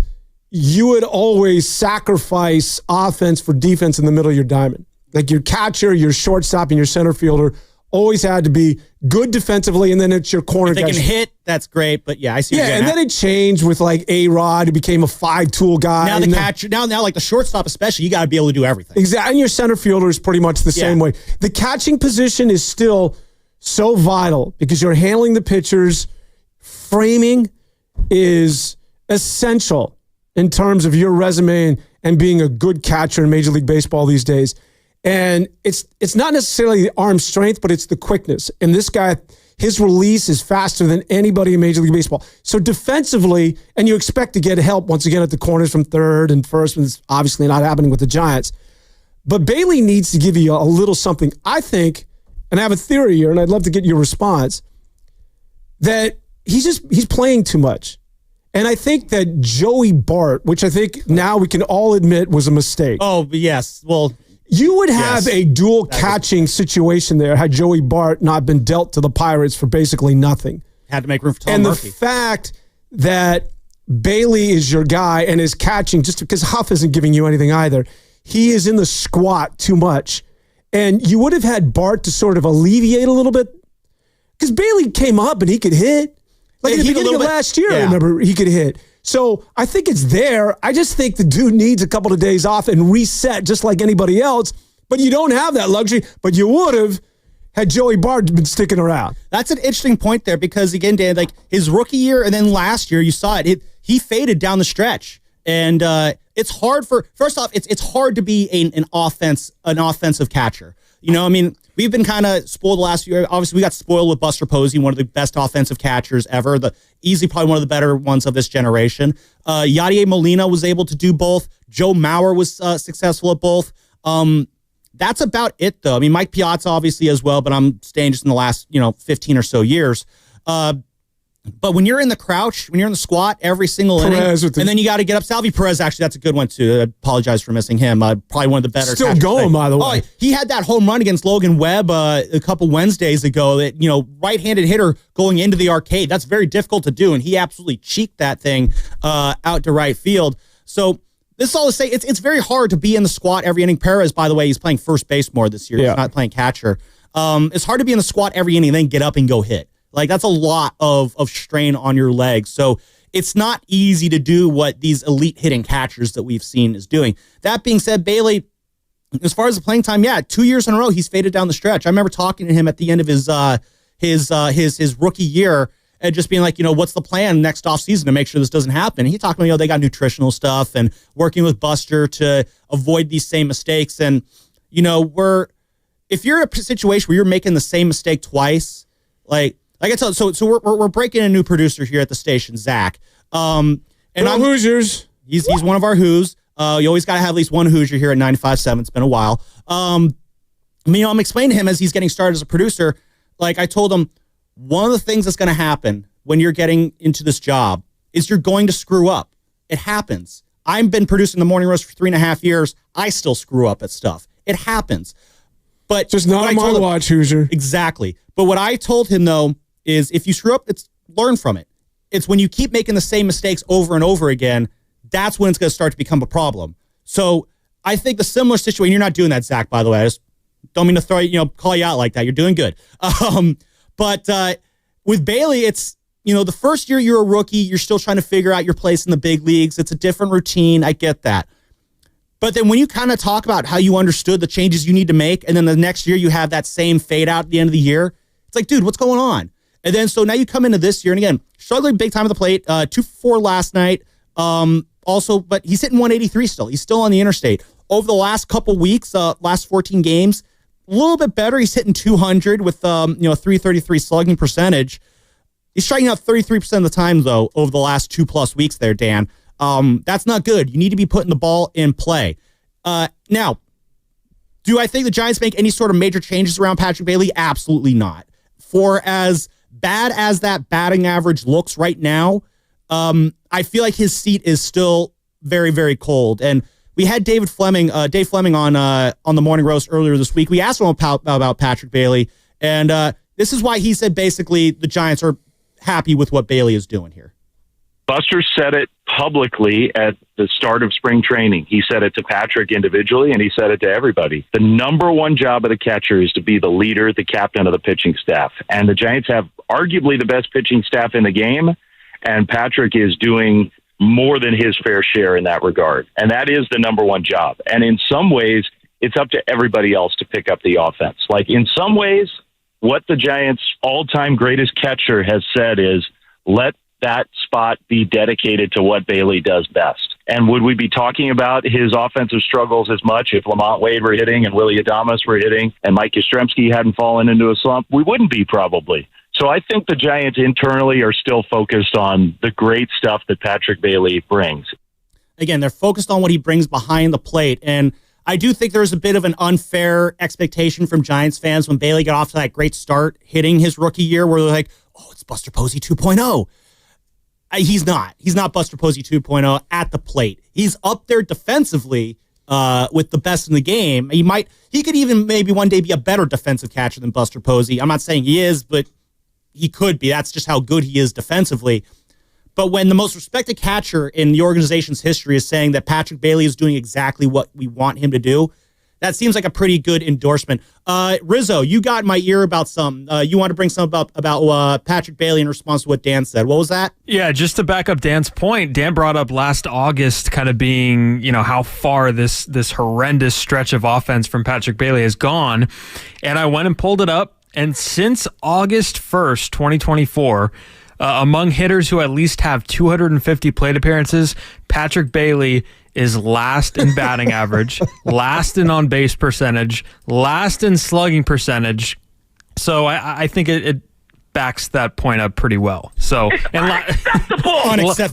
you would always sacrifice offense for defense in the middle of your diamond. Like your catcher, your shortstop, and your center fielder always had to be good defensively, and then it's your corner guys. If they can hit, that's great, but yeah, I see. Yeah, and then it changed with like A-Rod, who became a 5-tool guy. Now the catcher, now like the shortstop especially, you got to be able to do everything. Exactly, and your center fielder is pretty much the same way. The catching position is still so vital because you're handling the pitchers. Framing is essential in terms of your resume and being a good catcher in Major League Baseball these days. And it's not necessarily the arm strength, but it's the quickness. And this guy, his release is faster than anybody in Major League Baseball. So defensively, and you expect to get help once again at the corners from third and first, and it's obviously not happening with the Giants. But Bailey needs to give you a little something. I think, and I have a theory here, and I'd love to get your response, that he's playing too much. And I think that Joey Bart, which I think now we can all admit was a mistake. Oh, yes. Well, you would have a dual catching situation there had Joey Bart not been dealt to the Pirates for basically nothing. Had to make room for Tom Murphy. And the fact that Bailey is your guy and is catching, just because Huff isn't giving you anything either, he is in the squat too much. And you would have had Bart to sort of alleviate a little bit, because Bailey came up and he could hit. Like at the beginning of last year, I remember he could hit. So I think it's there. I just think the dude needs a couple of days off and reset just like anybody else. But you don't have that luxury. But you would have had Joey Bart been sticking around. That's an interesting point there because, again, Dan, like his rookie year and then last year, you saw it. He faded down the stretch. And it's hard first off, it's hard to be an offensive catcher. You know, I mean, we've been kind of spoiled the last few years. Obviously, we got spoiled with Buster Posey, one of the best offensive catchers ever. Easily probably one of the better ones of this generation. Yadier Molina was able to do both. Joe Mauer was successful at both. That's about it, though. I mean, Mike Piazza obviously as well, but I'm staying just in the last 15 or so years. But when you're in the crouch, when you're in the squat every single inning, and then you got to get up. Salvi Perez, actually, that's a good one, too. I apologize for missing him. Probably one of the better. Still going, by the way. He had that home run against Logan Webb a couple Wednesdays ago that, right-handed hitter going into the arcade. That's very difficult to do, and he absolutely cheeked that thing out to right field. So this is all to say, it's very hard to be in the squat every inning. Perez, by the way, he's playing first base more this year. Yeah. He's not playing catcher. It's hard to be in the squat every inning and then get up and go hit. Like, that's a lot of strain on your legs. So it's not easy to do what these elite hitting catchers that we've seen is doing. That being said, Bailey, as far as the playing time, 2 years in a row, he's faded down the stretch. I remember talking to him at the end of his rookie year and just being like, what's the plan next offseason to make sure this doesn't happen? And he talked about, they got nutritional stuff and working with Buster to avoid these same mistakes. And, if you're in a situation where you're making the same mistake twice, like I tell, so we're breaking a new producer here at the station, Zach. And I'm Hoosiers. He's one of our Who's. You always got to have at least one Hoosier here at 95.7. It's been a while. I'm explaining to him as he's getting started as a producer. Like I told him, one of the things that's going to happen when you're getting into this job is you're going to screw up. It happens. I've been producing the Morning Roast for 3.5 years. I still screw up at stuff. It happens. But just not on my watch, Hoosier. Exactly. But what I told him, though, is if you screw up, learn from it. It's when you keep making the same mistakes over and over again, that's when it's going to start to become a problem. So I think the similar situation, you're not doing that, Zach, by the way. I just don't mean to call you out like that. You're doing good. But with Bailey, it's, the first year you're a rookie, you're still trying to figure out your place in the big leagues. It's a different routine. I get that. But then when you kind of talk about how you understood the changes you need to make, and then the next year you have that same fade out at the end of the year, it's like, dude, what's going on? And then so now you come into this year, and again, struggling big time at the plate, 2-for-4 last night. Also, but he's hitting 183 still. He's still on the interstate. Over the last couple weeks, last 14 games, a little bit better. He's hitting 200 with 333 slugging percentage. He's striking out 33% of the time, though, over the last 2+ weeks there, Dan. That's not good. You need to be putting the ball in play. Now, do I think the Giants make any sort of major changes around Patrick Bailey? Absolutely not. For as bad as that batting average looks right now, I feel like his seat is still very, very cold. And we had Dave Fleming on the Morning Roast earlier this week. We asked him about Patrick Bailey, and this is why he said basically the Giants are happy with what Bailey is doing here. Buster said it publicly at the start of spring training. He said it to Patrick individually, and he said it to everybody. The number one job of the catcher is to be the leader, the captain of the pitching staff. And the Giants have arguably the best pitching staff in the game, and Patrick is doing more than his fair share in that regard. And that is the number one job. And in some ways, it's up to everybody else to pick up the offense. Like, in some ways, what the Giants' all-time greatest catcher has said is, let that spot be dedicated to what Bailey does best. And would we be talking about his offensive struggles as much if Lamont Wade were hitting and Willie Adames were hitting and Mike Yastrzemski hadn't fallen into a slump? We wouldn't be, probably. So I think the Giants internally are still focused on the great stuff that Patrick Bailey brings. Again, they're focused on what he brings behind the plate. And I do think there's a bit of an unfair expectation from Giants fans when Bailey got off to that great start hitting his rookie year where they're like, oh, it's Buster Posey 2.0. He's not. He's not Buster Posey 2.0 at the plate. He's up there defensively with the best in the game. He could even maybe one day be a better defensive catcher than Buster Posey. I'm not saying he is, but he could be. That's just how good he is defensively. But when the most respected catcher in the organization's history is saying that Patrick Bailey is doing exactly what we want him to do, that seems like a pretty good endorsement. Rizzo, you got my ear about something. You want to bring something about Patrick Bailey in response to what Dan said. What was that? Yeah, just to back up Dan's point, Dan brought up last August kind of being, how far this horrendous stretch of offense from Patrick Bailey has gone. And I went and pulled it up. And since August 1st, 2024, among hitters who at least have 250 plate appearances, Patrick Bailey is last in batting average, last in on-base percentage, last in slugging percentage. So I think it backs that point up pretty well. So and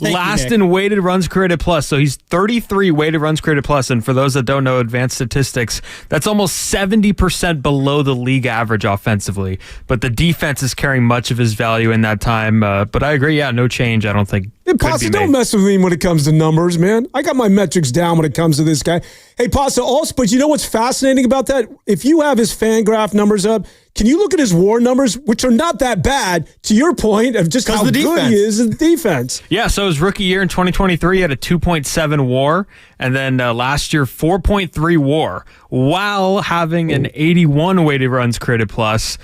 last in weighted runs created plus. So he's 33 weighted runs created plus. And for those that don't know advanced statistics, that's almost 70% below the league average offensively. But the defense is carrying much of his value in that time. But I agree, no change. I don't think. Pasta, don't mess with me when it comes to numbers, man. I got my metrics down when it comes to this guy. Hey, Pasta, also, but you know what's fascinating about that? If you have his FanGraph numbers up, can you look at his WAR numbers, which are not that bad, to your point of just how good he is in defense? Yeah, so his rookie year in 2023 had a 2.7 WAR, and then last year 4.3 WAR, while having an 81 weighted runs created plus.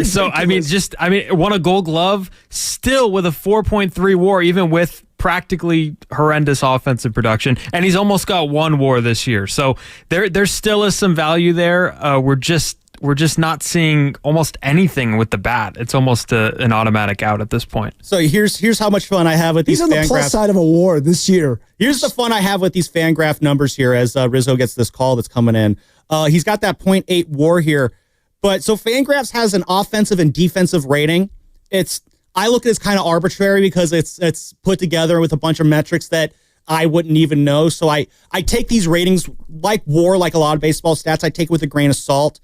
So won a Gold Glove, still with a 4.3 WAR, even with practically horrendous offensive production, and he's almost got 1 WAR this year. So there still is some value there. We're just not seeing almost anything with the bat. It's almost an automatic out at this point. So here's how much fun I have with these. He's on the plus side of a WAR this year. Here's the fun I have with these FanGraph numbers here as Rizzo gets this call that's coming in. He's got that 0.8 WAR here, but so FanGraphs has an offensive and defensive rating. I look at it as kind of arbitrary because it's put together with a bunch of metrics that I wouldn't even know. So I take these ratings like WAR, like a lot of baseball stats, I take it with a grain of salt.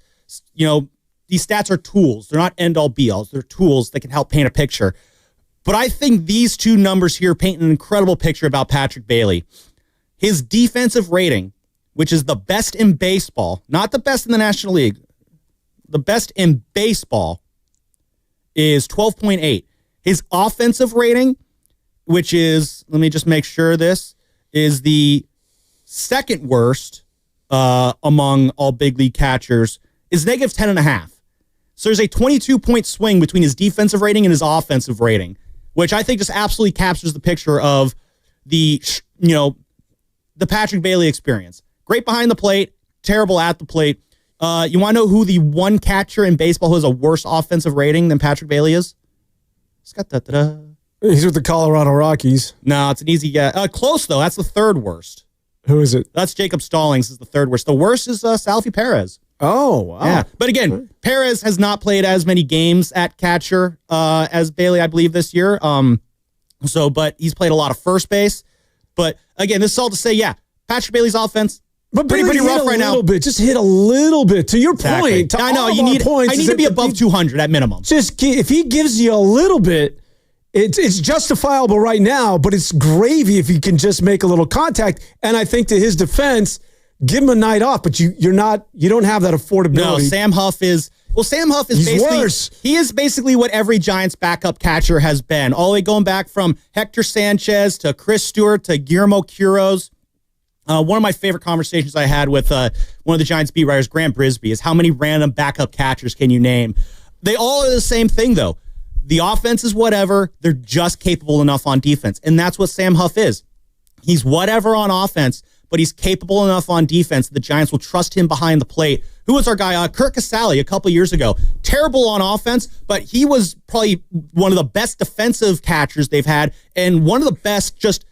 These stats are tools. They're not end-all be-alls. They're tools that can help paint a picture. But I think these two numbers here paint an incredible picture about Patrick Bailey. His defensive rating, which is the best in baseball, not the best in the National League, the best in baseball, is 12.8. His offensive rating, which is, let me just make sure this, is the second worst among all big league catchers, is negative 10.5. So there's a 22-point swing between his defensive rating and his offensive rating, which I think just absolutely captures the picture of the Patrick Bailey experience. Great behind the plate, terrible at the plate. You want to know who the one catcher in baseball who has a worse offensive rating than Patrick Bailey is? He's with the Colorado Rockies. No, it's an easy guess. Close, though. That's the third worst. Who is it? That's Jacob Stallings is the third worst. The worst is Salvi Perez. Oh, wow. Yeah. But again, Perez has not played as many games at catcher as Bailey, I believe, this year. But he's played a lot of first base. But again, this is all to say, Patrick Bailey's offense, but pretty rough right now. Just hit a little bit. To your point, I know I need to be above 200 at minimum. Just if he gives you a little bit, it's justifiable right now. But it's gravy if he can just make a little contact. And I think to his defense, give him a night off. But you don't have that affordability. No, Sam Huff is Well, Sam Huff is he is basically what every Giants backup catcher has been. All the way going back from Hector Sanchez to Chris Stewart to Guillermo Quiroz. One of my favorite conversations I had with one of the Giants beat writers, Grant Brisbee, is how many random backup catchers can you name? They all are the same thing, though. The offense is whatever. They're just capable enough on defense. And that's what Sam Huff is. He's whatever on offense, but he's capable enough on defense that the Giants will trust him behind the plate. Who was our guy? Kurt Casale a couple years ago. Terrible on offense, but he was probably one of the best defensive catchers they've had and one of the best just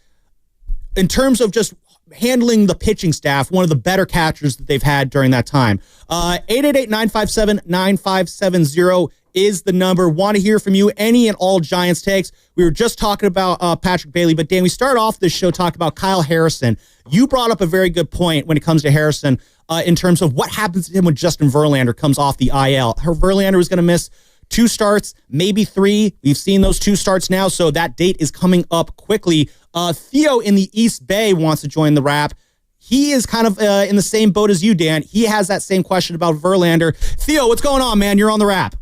in terms of just handling the pitching staff, one of the better catchers that they've had during that time. 888-957-9570 is the number. Want to hear from you, any and all Giants takes. We were just talking about Patrick Bailey, but Dan, we started off this show talking about Kyle Harrison. You brought up a very good point when it comes to Harrison in terms of what happens to him when Justin Verlander comes off the IL. Verlander was going to miss 2 starts, maybe 3. We've seen those 2 starts now, so that date is coming up quickly. Theo in the East Bay wants to join the wrap. He is kind of in the same boat as you, Dan. He has that same question about Verlander. Theo, what's going on, man? You're on the wrap.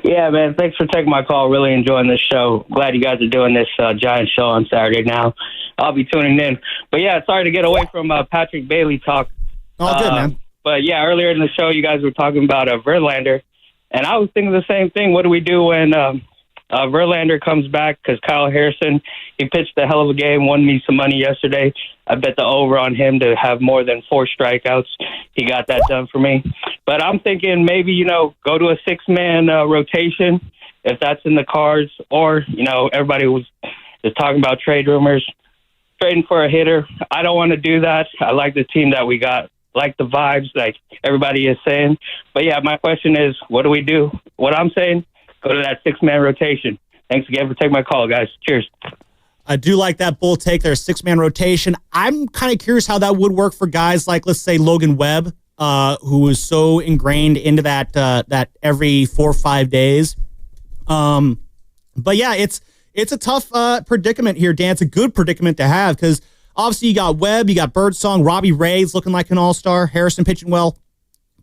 Yeah, man. Thanks for taking my call. Really enjoying this show. Glad you guys are doing this Giants show on Saturday now. I'll be tuning in. But, yeah, sorry to get away from Patrick Bailey talk. All good, man. But, yeah, earlier in the show, you guys were talking about Verlander. And I was thinking the same thing. What do we do when Verlander comes back? Because Kyle Harrison, he pitched a hell of a game, won me some money yesterday. I bet the over on him to have more than 4 strikeouts. He got that done for me. But I'm thinking maybe, go to a 6-man rotation if that's in the cards. Or, everybody was just talking about trade rumors, trading for a hitter. I don't want to do that. I like the team that we got. Like the vibes, like everybody is saying. But, yeah, my question is, what do we do? What I'm saying, go to that 6-man rotation. Thanks again for taking my call, guys. Cheers. I do like that bull take there, 6-man rotation. I'm kind of curious how that would work for guys like, let's say, Logan Webb, who is so ingrained into that every 4 or 5 days. But, yeah, it's a tough predicament here, Dan. It's a good predicament to have because obviously you got Webb, you got Birdsong, Robbie Ray's looking like an all-star, Harrison pitching well.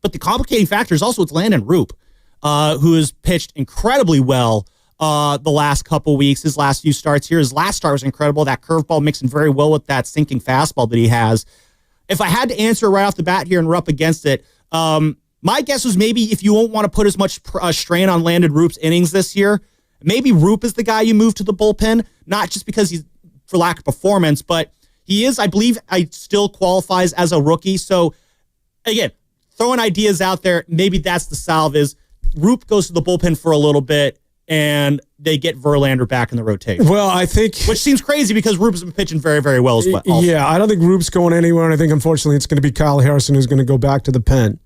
But the complicating factor is also it's Landon Roop, who has pitched incredibly well the last couple weeks, his last few starts here. His last start was incredible. That curveball mixing very well with that sinking fastball that he has. If I had to answer right off the bat here and we're up against it, my guess was maybe if you won't want to put as much strain on Landon Roop's innings this year, maybe Roop is the guy you move to the bullpen, not just because he's for lack of performance, but he is, I believe, still qualifies as a rookie. So, again, throwing ideas out there, maybe that's the salve is Roop goes to the bullpen for a little bit, and they get Verlander back in the rotation. Well, I think... Which seems crazy because Roop's been pitching very, very well as well. Also. Yeah, I don't think Roop's going anywhere, and I think, unfortunately, it's going to be Kyle Harrison who's going to go back to the pen.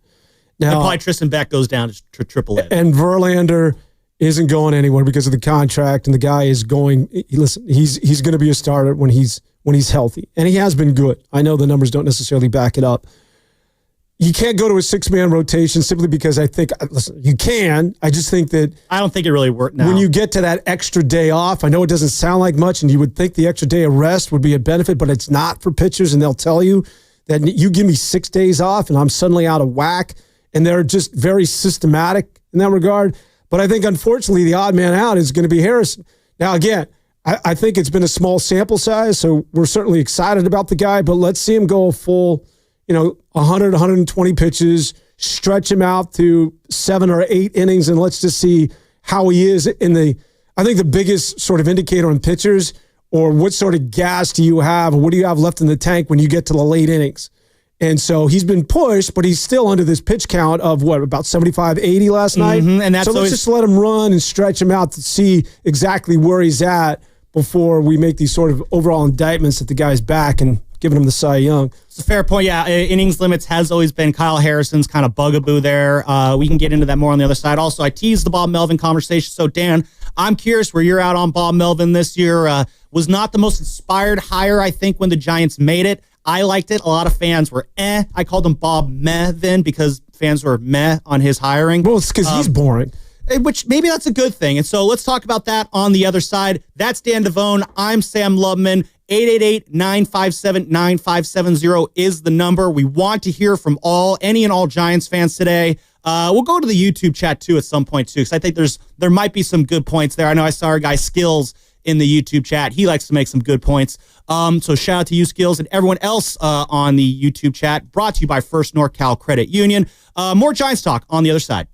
Now, and probably Tristan Beck goes down to Triple A. And Verlander isn't going anywhere because of the contract, and the guy is going... Listen, he's going to be a starter when he's healthy, and he has been good. I know the numbers don't necessarily back it up. You can't go to a 6-man rotation simply because I think, listen, you can. I just think that... I don't think it really worked now. When you get to that extra day off, I know it doesn't sound like much, and you would think the extra day of rest would be a benefit, but it's not for pitchers, and they'll tell you that you give me 6 days off, and I'm suddenly out of whack, and they're just very systematic in that regard. But I think, unfortunately, the odd man out is going to be Harrison. Now, again, I think it's been a small sample size, so we're certainly excited about the guy, but let's see him go a full... 100, 120 pitches, stretch him out to 7 or 8 innings, and let's just see how he is I think the biggest sort of indicator on pitchers, or what sort of gas do you have, or what do you have left in the tank when you get to the late innings? And so he's been pushed, but he's still under this pitch count of about 75, 80 last night. And that's so let's just let him run and stretch him out to see exactly where he's at before we make these sort of overall indictments that the guy's back and giving him the Cy Young. It's a fair point. Yeah, innings limits has always been Kyle Harrison's kind of bugaboo there. We can get into that more on the other side. Also, I teased the Bob Melvin conversation. So, Dan, I'm curious where you're out on Bob Melvin this year. Was not the most inspired hire, I think, when the Giants made it. I liked it. A lot of fans were I called him Bob Melvin because fans were meh on his hiring. Well, it's because he's boring. Which maybe that's a good thing. And so let's talk about that on the other side. That's Dan Devone. I'm Sam Lubman. 888-957-9570 is the number. We want to hear from any and all Giants fans today. We'll go to the YouTube chat too at some point too, because I think there might be some good points there. I know I saw our guy Skills in the YouTube chat. He likes to make some good points. So shout out to you, Skills, and everyone else on the YouTube chat. Brought to you by First NorCal Credit Union. More Giants talk on the other side.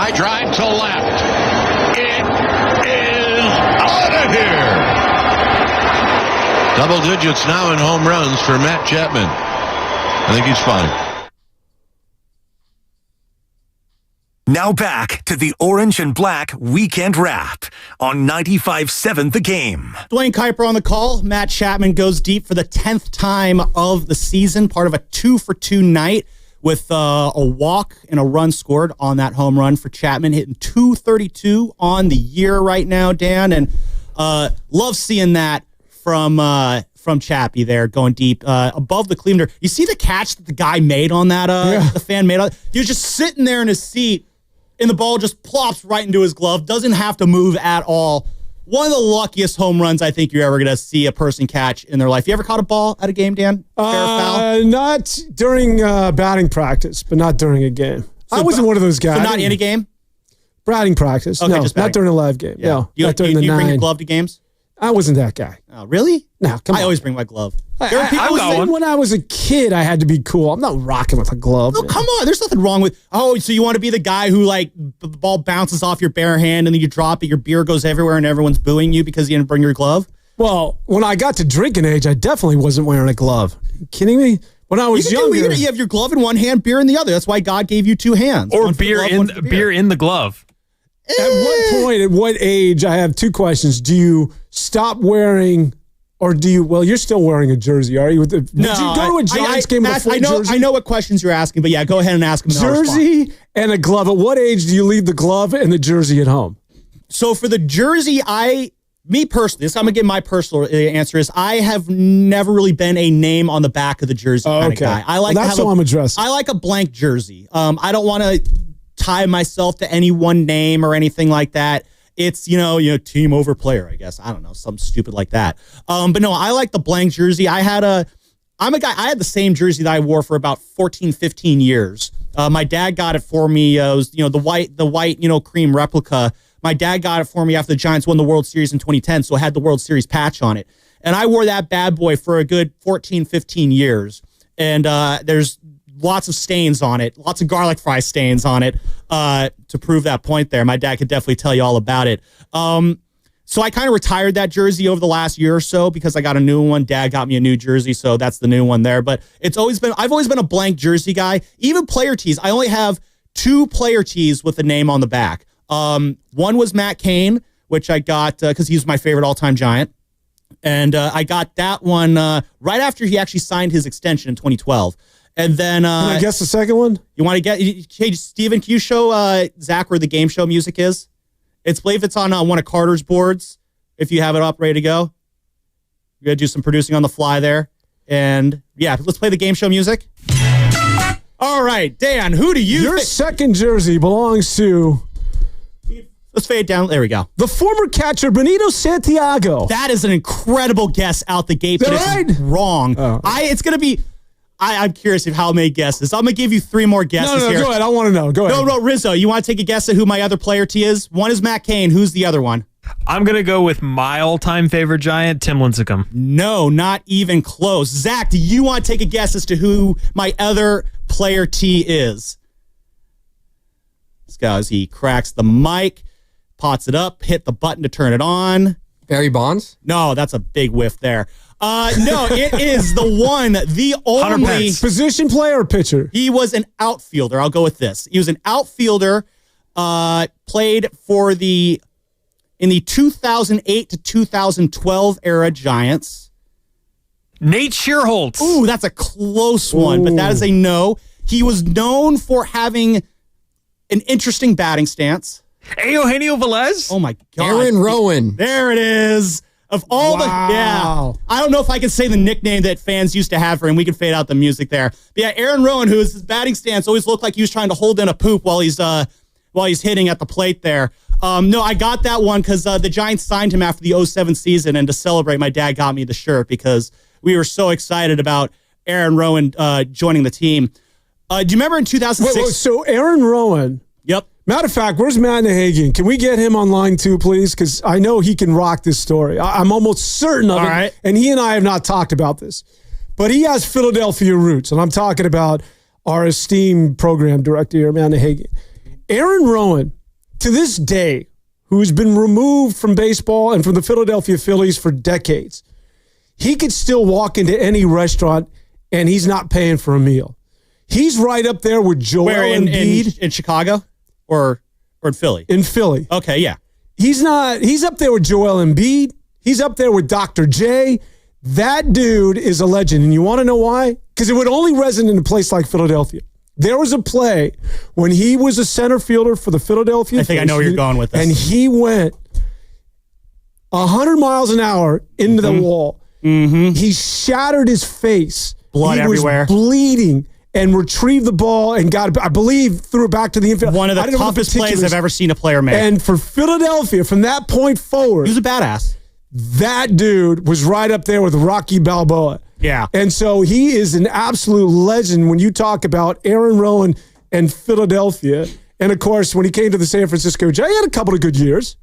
High drive to left. It is out of here. Double digits now in home runs for Matt Chapman. I think he's fine. Now back to the Orange and Black Weekend Wrap on 95.7 The Game. Dwayne Kuiper on the call. Matt Chapman goes deep for the 10th time of the season, part of a 2-for-2 night with a walk and a run scored on that home run for Chapman, hitting .232 on the year right now, Dan. And love seeing that from Chappie there, going deep above the Cleveland. You see the catch that the guy made on that, the fan made on it? He was just sitting there in his seat, and the ball just plops right into his glove, doesn't have to move at all. One of the luckiest home runs I think you're ever going to see a person catch in their life. You ever caught a ball at a game, Dan? Fair foul? Not during batting practice, but not during a game. I wasn't one of those guys. So not in a game? Batting practice. Okay, no, just batting. not during a live game. Yeah. No, You not during the bring your 9. glove to games? I wasn't that guy. Oh, really? No, come on. I always bring my glove. When I was a kid, I had to be cool. I'm not rocking with a glove. No, come on. There's nothing wrong with. Oh, so you want to be the guy who the ball bounces off your bare hand and then you drop it, your beer goes everywhere, and everyone's booing you because you didn't bring your glove? Well, when I got to drinking age, I definitely wasn't wearing a glove. Are you kidding me? When I was younger, you have your glove in one hand, beer in the other. That's why God gave you 2 hands. Or beer in the glove. At what point, at what age? I have 2 questions. Do you stop wearing? Or do you? Well, you're still wearing a jersey, are you? Would you go to a Giants game with a full jersey? I know what questions you're asking, but yeah, go ahead and ask them. Jersey and a glove. At what age do you leave the glove and the jersey at home? So for the jersey, me personally, this I'm gonna give my personal answer is I have never really been a name on the back of the jersey kind of guy. I like that's what I'm addressing. I like a blank jersey. I don't want to tie myself to any one name or anything like that. It's, team over player, I guess. I don't know, something stupid like that. But no, I like the blank jersey. I had the same jersey that I wore for about 14, 15 years. My dad got it for me. It was, the white, cream replica. My dad got it for me after the Giants won the World Series in 2010, so it had the World Series patch on it. And I wore that bad boy for a good 14, 15 years. And there's lots of stains on it, lots of garlic fry stains on it to prove that point there. My dad could definitely tell you all about it. So I kind of retired that jersey over the last year or so because I got a new one. Dad got me a new jersey, so that's the new one there. But I've always been a blank jersey guy. Even player tees. I only have 2 player tees with a name on the back. One was Matt Cain, which I got because he's my favorite all-time Giant. And I got that one right after he actually signed his extension in 2012. And then... Can I guess the second one? You want to get... Hey, Steven, can you show Zach where the game show music is? I believe it's on one of Carter's boards, if you have it up, ready to go. We're going to do some producing on the fly there. And, yeah, let's play the game show music. All right, Dan, who do you... Your second jersey belongs to... Let's fade down. There we go. The former catcher, Benito Santiago. That is an incredible guess out the gate, but it's wrong. Oh. It's going to be... I'm curious of how many guesses. I'm going to give you 3 more guesses here. Go ahead. I want to know. Go ahead. No, Rizzo, you want to take a guess at who my other player T is? One is Matt Cain. Who's the other one? I'm going to go with my all-time favorite Giant, Tim Lincecum. No, not even close. Zach, do you want to take a guess as to who my other player T is? This guy, as he cracks the mic, pots it up, hit the button to turn it on. Barry Bonds? No, that's a big whiff there. No, it is the one, the only... Position player or pitcher? He was an outfielder. I'll go with this. He was an outfielder, played in the 2008 to 2012 era Giants. Nate Shearholtz. Ooh, that's a close one, but that is a no. He was known for having an interesting batting stance. Eugenio Velez? Oh, my God. Aaron Rowan. There it is. Of all I don't know if I can say the nickname that fans used to have for him. We can fade out the music there. But yeah, Aaron Rowan, who his batting stance always looked like he was trying to hold in a poop while he's hitting at the plate there. No, I got that one because the Giants signed him after the 2007 season, and to celebrate, my dad got me the shirt because we were so excited about Aaron Rowan joining the team. Do you remember in 2006? Wait, so Aaron Rowan. Yep. Matter of fact, where's Matt Nahagian? Can we get him on line 2, please? Because I know he can rock this story. I'm almost certain of it. Right. And he and I have not talked about this. But he has Philadelphia roots. And I'm talking about our esteemed program director here, Matt Nahagian. Aaron Rowan, to this day, who's been removed from baseball and from the Philadelphia Phillies for decades, he could still walk into any restaurant and he's not paying for a meal. He's right up there with Joel Embiid. In Chicago or in Philly? In Philly. Okay, yeah. He's up there with Joel Embiid. He's up there with Dr. J. That dude is a legend. And you want to know why? Because it would only resonate in a place like Philadelphia. There was a play when he was a center fielder for the Philadelphia Phillies. I know where you're going with this. And he went 100 miles an hour into the wall. Mm-hmm. He shattered his face. Blood everywhere. He was bleeding and retrieved the ball and I believe, threw it back to the infield. One of the toughest plays I've ever seen a player make. And for Philadelphia, from that point forward, he was a badass. That dude was right up there with Rocky Balboa. Yeah. And so he is an absolute legend when you talk about Aaron Rowan and Philadelphia. And, of course, when he came to the San Francisco Giants, he had a couple of good years.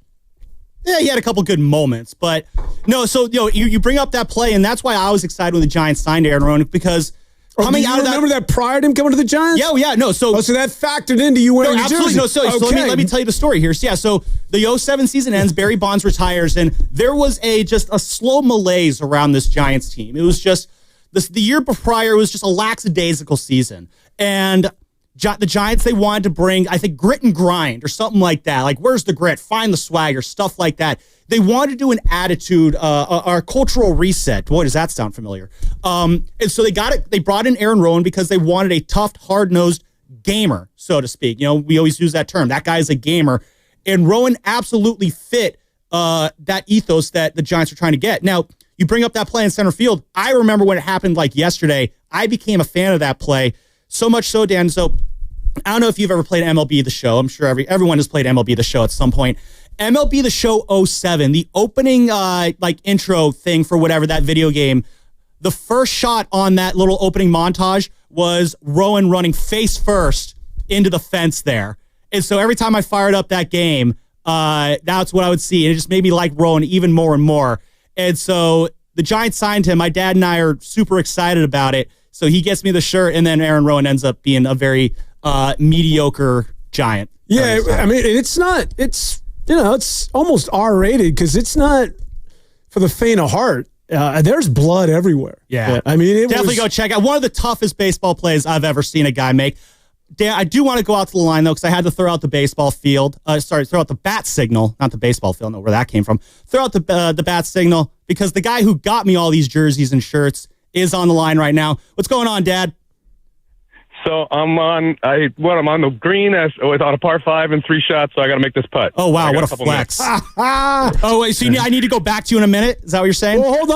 Yeah, he had a couple good moments. But, no, so you bring up that play, and that's why I was excited when the Giants signed Aaron Rowan, because coming out of that... remember that prior to him coming to the Giants? Yeah, no. So that factored into you wearing a absolutely, jersey. No, so let me tell you the story here. So, so the 07 season ends, Barry Bonds retires, and there was just a slow malaise around this Giants team. It was just... the year prior, it was just a lackadaisical season. And the Giants, they wanted to bring, I think, grit and grind or something like that. Like, where's the grit? Find the swagger, stuff like that. They wanted to do an attitude, our cultural reset. Boy, does that sound familiar. And so they brought in Aaron Rowan because they wanted a tough, hard-nosed gamer, so to speak. You know, we always use that term. That guy's a gamer. And Rowan absolutely fit that ethos that the Giants were trying to get. Now, you bring up that play in center field. I remember when it happened like yesterday. I became a fan of that play. So much so, Dan. So I don't know if you've ever played MLB The Show. I'm sure everyone has played MLB The Show at some point. MLB The Show 07, the opening intro thing for whatever that video game, the first shot on that little opening montage was Rowan running face first into the fence there. And so every time I fired up that game, that's what I would see. And it just made me like Rowan even more and more. And so the Giants signed him. My dad and I are super excited about it. So he gets me the shirt, and then Aaron Rowan ends up being a very mediocre Giant. Yeah, I mean, it's almost R-rated because it's not for the faint of heart. There's blood everywhere. Yeah. I mean, definitely go check out one of the toughest baseball plays I've ever seen a guy make. Dan, I do want to go out to the line, though, because I had to throw out the baseball field. Throw out the bat signal, not the baseball field. I don't know where that came from. Throw out the bat signal because the guy who got me all these jerseys and shirts is on the line right now. What's going on, Dad? So I'm on the green without a par 5 and 3 shots, so I got to make this putt. Oh, wow, what a flex. Oh, wait, so I need to go back to you in a minute? Is that what you're saying? Well, hold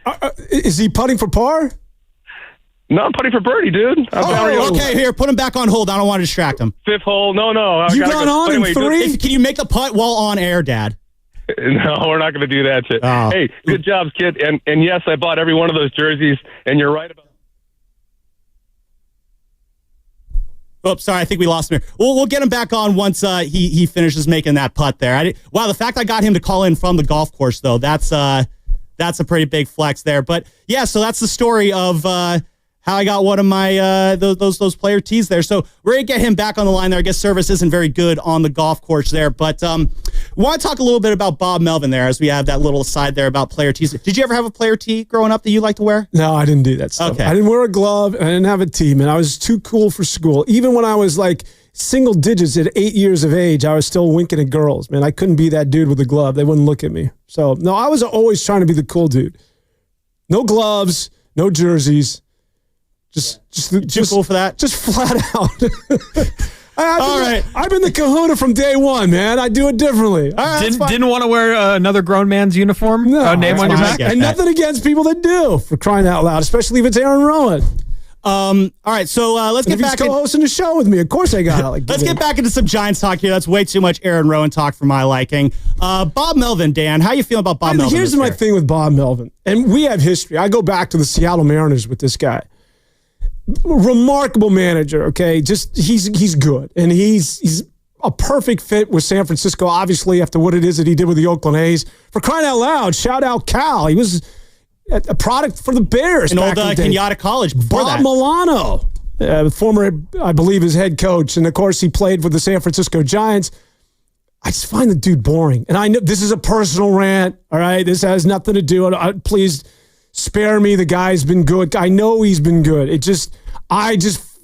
on. Is he putting for par? No, I'm putting for birdie, dude. Okay, here, put him back on hold. I don't want to distract him. 5th hole. No. You got on in 3? Can you make the putt while on air, Dad? No, we're not going to do that shit. Oh. Hey, good job, kid. And yes, I bought every one of those jerseys, and you're right about. Oops, sorry, I think we lost him here. We'll get him back on once he finishes making that putt there. Wow, the fact I got him to call in from the golf course, though, that's a pretty big flex there. But yeah, so that's the story of how I got one of my those player tees there. So we're gonna get him back on the line there. I guess service isn't very good on the golf course there, but we want to talk a little bit about Bob Melvin there as we have that little aside there about player tees. Did you ever have a player tee growing up that you like to wear? No, I didn't do that stuff. Okay. I didn't wear a glove. I didn't have a tee, man. I was too cool for school. Even when I was like single digits at 8 years of age, I was still winking at girls, man. I couldn't be that dude with a glove. They wouldn't look at me. So no, I was always trying to be the cool dude. No gloves, no jerseys. Just too cool for that? Just flat out. All right. I've been the kahuna from day one, man. I do it differently. All right, didn't want to wear another grown man's uniform? No, name on your back? And nothing against people that do, for crying out loud, especially if it's Aaron Rowan. All right, so let's get back. He's co-hosting the show with me. Of course I got it. Let's get back into some Giants talk here. That's way too much Aaron Rowan talk for my liking. Bob Melvin, Dan, how you feeling about Bob Melvin? Here's my thing with Bob Melvin, and we have history. I go back to the Seattle Mariners with this guy. Remarkable manager, okay? Just he's good, and he's a perfect fit with San Francisco, obviously, after what it is that he did with the Oakland A's. For crying out loud, shout out Cal. He was a product for the Bears. An old Kenyatta College before Bob that. Milano. former, I believe, his head coach. And, of course, he played for the San Francisco Giants. I just find the dude boring. And I know this is a personal rant, all right? This has nothing to do. Please spare me. The guy's been good. I know he's been good.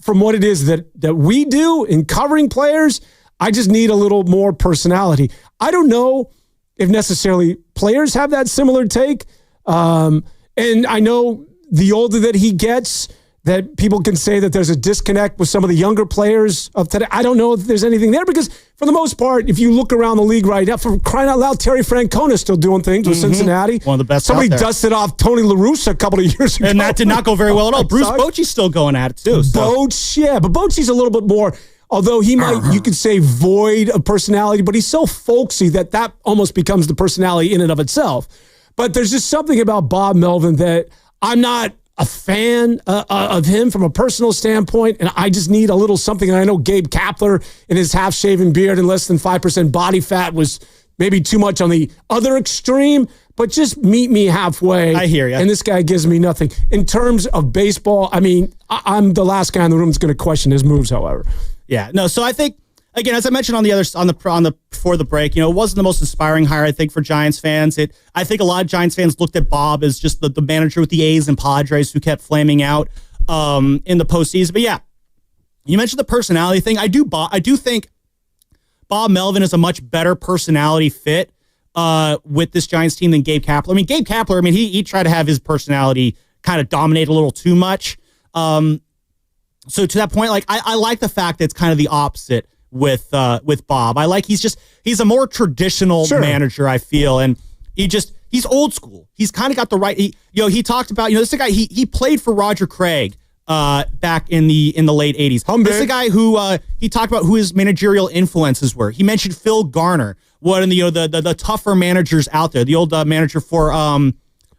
From what it is that we do in covering players, I just need a little more personality. I don't know if necessarily players have that similar take. And I know the older that he gets, that people can say that there's a disconnect with some of the younger players of today. I don't know if there's anything there because for the most part, if you look around the league right now, for crying out loud, Terry Francona is still doing things with Cincinnati. One of the best. Somebody dusted off Tony La Russa a couple of years ago. And that did not go very well at all. Bruce Bochy's still going at it too. Boch, yeah. But Bochy's a little bit more, although he might, you could say, void of personality, but he's so folksy that almost becomes the personality in and of itself. But there's just something about Bob Melvin that I'm not a fan of him from a personal standpoint, and I just need a little something. And I know Gabe Kapler in his half-shaven beard and less than 5% body fat was maybe too much on the other extreme, but just meet me halfway. I hear you. And this guy gives me nothing. In terms of baseball, I mean, I'm the last guy in the room that's going to question his moves, however. Yeah, no, so I think, again, as I mentioned before the break, it wasn't the most inspiring hire, I think, for Giants fans. I think a lot of Giants fans looked at Bob as just the manager with the A's and Padres who kept flaming out in the postseason. But yeah, you mentioned the personality thing. I do think Bob Melvin is a much better personality fit with this Giants team than Gabe Kapler. I mean, Gabe Kapler, he tried to have his personality kind of dominate a little too much. So to that point, like I like the fact that it's kind of the opposite with Bob. I like he's a more traditional manager, I feel, and he's old school. He's kind of got the right. He talked about this is a guy he played for Roger Craig back in the late 80s. This is a guy who he talked about who his managerial influences were. He mentioned Phil Garner, one of the tougher managers out there. The old manager for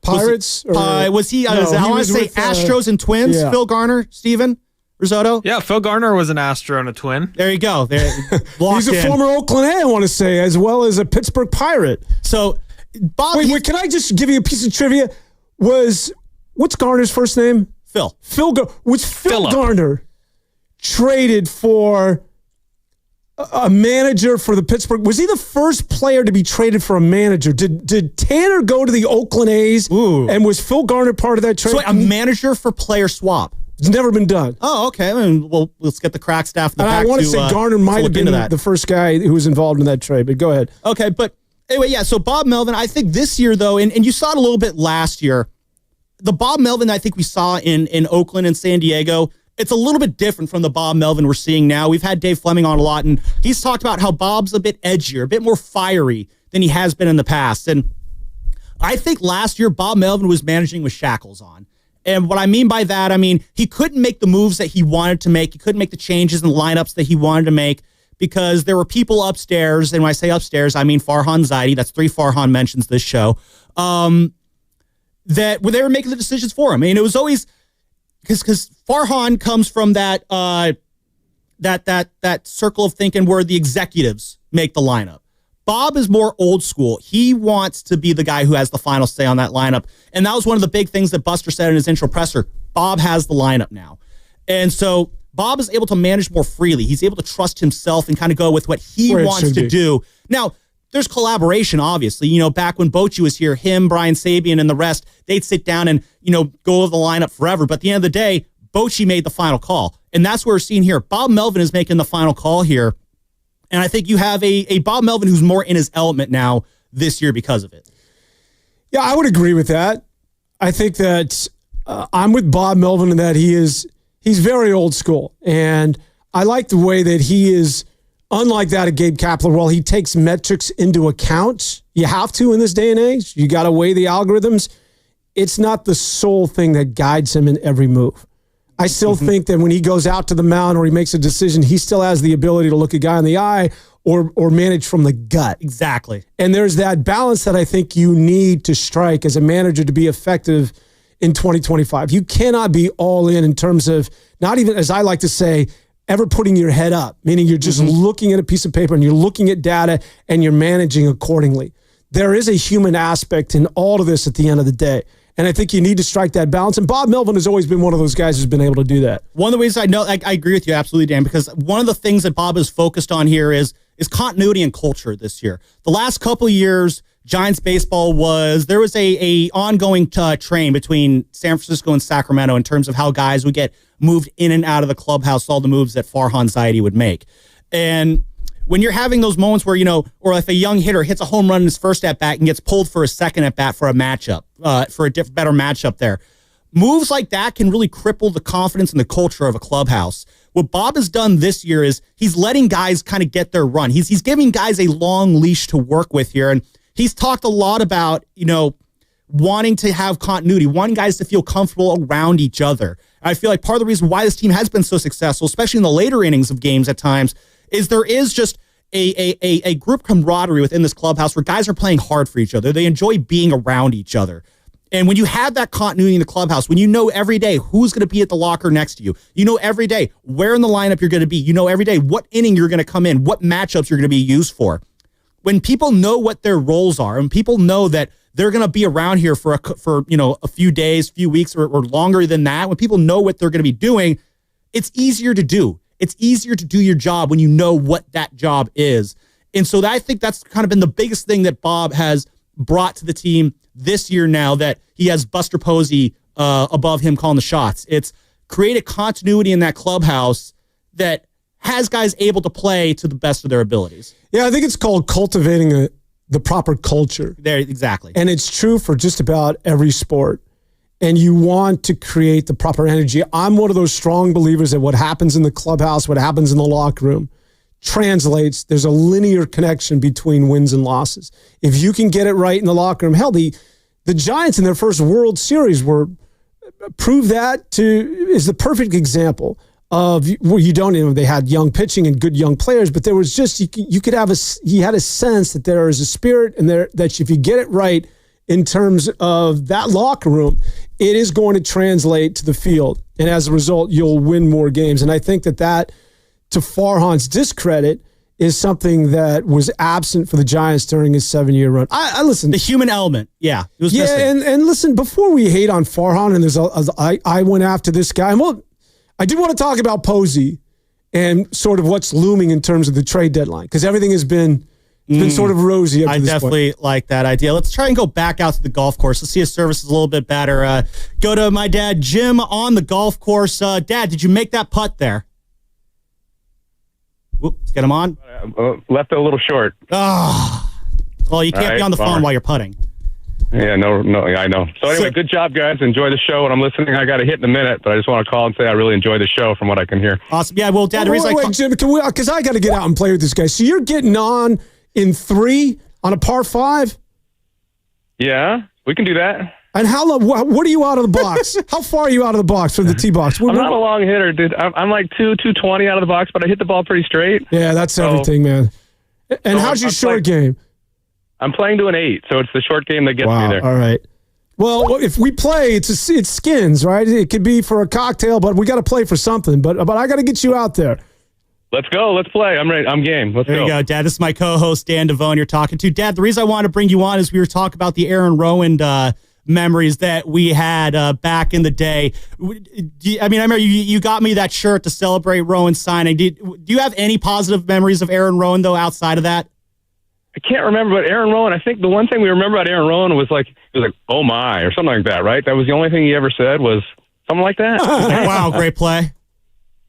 Pirates. I want to say Astros and Twins. Yeah. Phil Garner, Steven Risotto? Yeah, Phil Garner was an Astro and a Twin. There you go. He's a former Oakland A, I want to say, as well as a Pittsburgh Pirate. So, Bob... Wait, can I just give you a piece of trivia? What's Garner's first name? Phil. Was Phil Garner traded for a manager for the Pittsburgh? Was he the first player to be traded for a manager? Did Tanner go to the Oakland A's? Ooh. And was Phil Garner part of that trade? So a manager for player swap? It's never been done. Oh, okay. Let's get the crack staff of the pack. I want to say Garner might have been the first guy who was involved in that trade, but go ahead. Okay, but anyway, yeah, so Bob Melvin, I think this year, though, and you saw it a little bit last year, the Bob Melvin I think we saw in Oakland and San Diego, it's a little bit different from the Bob Melvin we're seeing now. We've had Dave Fleming on a lot, and he's talked about how Bob's a bit edgier, a bit more fiery than he has been in the past. And I think last year, Bob Melvin was managing with shackles on. And what I mean by that, he couldn't make the moves that he wanted to make. He couldn't make the changes in the lineups that he wanted to make because there were people upstairs, and when I say upstairs, I mean Farhan Zaidi, that's 3 Farhan mentions this show, that they were making the decisions for him. It was always because Farhan comes from that circle of thinking where the executives make the lineup. Bob is more old school. He wants to be the guy who has the final say on that lineup. And that was one of the big things that Buster said in his intro presser. Bob has the lineup now. And so Bob is able to manage more freely. He's able to trust himself and kind of go with what he wants to do. Now, there's collaboration, obviously. Back when Bochy was here, him, Brian Sabian, and the rest, they'd sit down and, go over the lineup forever. But at the end of the day, Bochy made the final call. And that's what we're seeing here. Bob Melvin is making the final call here. And I think you have a Bob Melvin who's more in his element now this year because of it. Yeah, I would agree with that. I think that I'm with Bob Melvin in that he's very old school. And I like the way that he is, unlike that of Gabe Kapler, while he takes metrics into account. You have to in this day and age. You got to weigh the algorithms. It's not the sole thing that guides him in every move. I still think that when he goes out to the mound or he makes a decision, he still has the ability to look a guy in the eye or manage from the gut. Exactly. And there's that balance that I think you need to strike as a manager to be effective in 2025. You cannot be all in terms of not even, as I like to say, ever putting your head up, meaning you're just looking at a piece of paper and you're looking at data and you're managing accordingly. There is a human aspect in all of this at the end of the day. And I think you need to strike that balance. And Bob Melvin has always been one of those guys who's been able to do that. One of the ways I know, I agree with you absolutely, Dan, because one of the things that Bob is focused on here is continuity and culture this year. The last couple of years, Giants baseball there was a ongoing train between San Francisco and Sacramento in terms of how guys would get moved in and out of the clubhouse, all the moves that Farhan Zaidi would make. And when you're having those moments where, or if a young hitter hits a home run in his first at-bat and gets pulled for a second at-bat for a matchup, for a better matchup there, moves like that can really cripple the confidence and the culture of a clubhouse. What Bob has done this year is he's letting guys kind of get their run. He's giving guys a long leash to work with here, and he's talked a lot about, wanting to have continuity, wanting guys to feel comfortable around each other. I feel like part of the reason why this team has been so successful, especially in the later innings of games at times, is there is just a group camaraderie within this clubhouse where guys are playing hard for each other. They enjoy being around each other. And when you have that continuity in the clubhouse, when you know every day who's going to be at the locker next to you, you know every day where in the lineup you're going to be, you know every day what inning you're going to come in, what matchups you're going to be used for. When people know what their roles are and people know that they're going to be around here for a few days, few weeks, or longer than that, when people know what they're going to be doing, it's easier to do. It's easier to do your job when you know what that job is. And so I think that's kind of been the biggest thing that Bob has brought to the team this year now that he has Buster Posey above him calling the shots. It's create a continuity in that clubhouse that has guys able to play to the best of their abilities. Yeah, I think it's called cultivating the proper culture. There, exactly. And it's true for just about every sport. And you want to create the proper energy. I'm one of those strong believers that what happens in the clubhouse, what happens in the locker room, translates. There's a linear connection between wins and losses. If you can get it right in the locker room, hell, the Giants in their first World Series proved that is the perfect example of where they had young pitching and good young players, but there was just you had a sense that there is a spirit and that if you get it right in terms of that locker room, it is going to translate to the field. And as a result, you'll win more games. And I think that to Farhan's discredit, is something that was absent for the Giants during his 7-year run. I listen. The human element. Yeah. It was missing. And listen, before we hate on Farhan, and I went after this guy. Well, I do want to talk about Posey and sort of what's looming in terms of the trade deadline, because everything has been sort of rosy up to this point. I definitely like that idea. Let's try and go back out to the golf course. Let's see if service is a little bit better. Go to my dad, Jim, on the golf course. Dad, did you make that putt there? Let's get him on. Left it a little short. Oh, well, you can't be on the phone while you're putting. Yeah, no, I know. So anyway, good job, guys. Enjoy the show. And I'm listening. I got to hit in a minute, but I just want to call and say I really enjoy the show from what I can hear. Awesome. Yeah, well, Dad, wait, Jim, because I got to get out and play with this guy. So you're getting on in 3 on a par 5? Yeah, we can do that. And how long? What are you out of the box? How far are you out of the box from the tee box? I'm not a long hitter, dude. I'm like 220 out of the box, but I hit the ball pretty straight. Yeah, that's everything, man. And how's your short game? I'm playing to an 8, so it's the short game that gets me there. All right. Well, if we play, it's skins, right? It could be for a cocktail, but we got to play for something. But I got to get you out there. Let's go. Let's play. I'm ready. I'm game. Let's go. There you go, Dad. This is my co-host, Dan Devone, you're talking to. Dad, the reason I wanted to bring you on is we were talking about the Aaron Rowan memories that we had back in the day. I remember you got me that shirt to celebrate Rowan's signing. Do you have any positive memories of Aaron Rowan, though, outside of that? I can't remember, but Aaron Rowan, I think the one thing we remember about Aaron Rowan was like, oh my, or something like that, right? That was the only ththing he ever said was something like that. Wow, great play.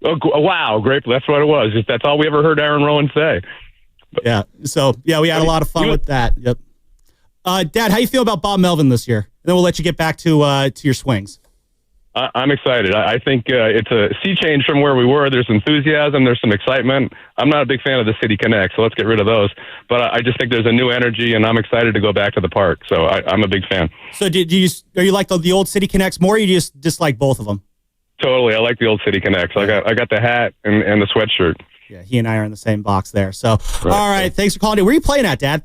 Oh, wow, great. That's what it was. That's all we ever heard Aaron Rowan say. Yeah. So, yeah, we had a lot of fun with that. Yep. Dad, how you feel about Bob Melvin this year? And then we'll let you get back to your swings. I'm excited. I think it's a sea change from where we were. There's enthusiasm. There's some excitement. I'm not a big fan of the City Connect, so let's get rid of those. But I just think there's a new energy, and I'm excited to go back to the park. So I'm a big fan. So are you like the old City Connects more, or you just dislike both of them? Totally. I like the old City Connects. I got the hat and the sweatshirt. Yeah, he and I are in the same box there. So, right. All right. Thanks for calling in. Where are you playing at, Dad?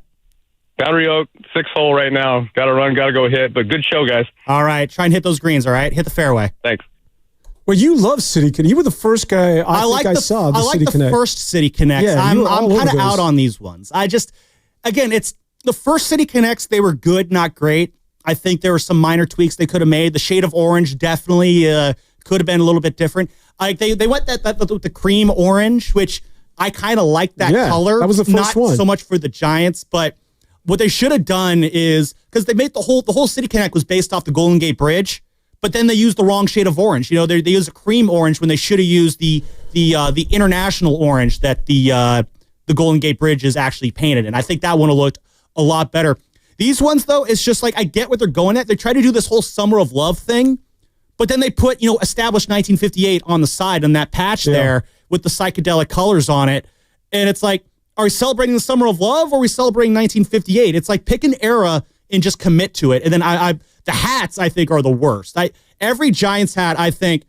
Boundary Oak, 6th hole right now. Got to run, got to go hit, but good show, guys. All right. Try and hit those greens, all right? Hit the fairway. Thanks. Well, you love City Connect. You were the first guy I saw. I like the first City Connects. Yeah, I'm kind of out on these ones. Again, it's the first City Connects. They were good, not great. I think there were some minor tweaks they could have made. The shade of orange definitely could have been a little bit different. Like they went that with the cream orange, which I kind of like that color. That was the first one. Not so much for the Giants, but what they should have done is, because they made the whole City Connect was based off the Golden Gate Bridge, but then they used the wrong shade of orange. You know, they used a cream orange when they should have used the international orange that the Golden Gate Bridge is actually painted. And I think that one would have looked a lot better. These ones, though, it's just like, I get what they're going at. They try to do this whole Summer of Love thing, but then they put, established 1958 on the side on that patch there with the psychedelic colors on it. And it's like, are we celebrating the Summer of Love or are we celebrating 1958? It's like, pick an era and just commit to it. And then the hats, I think, are the worst. Every Giants hat, I think,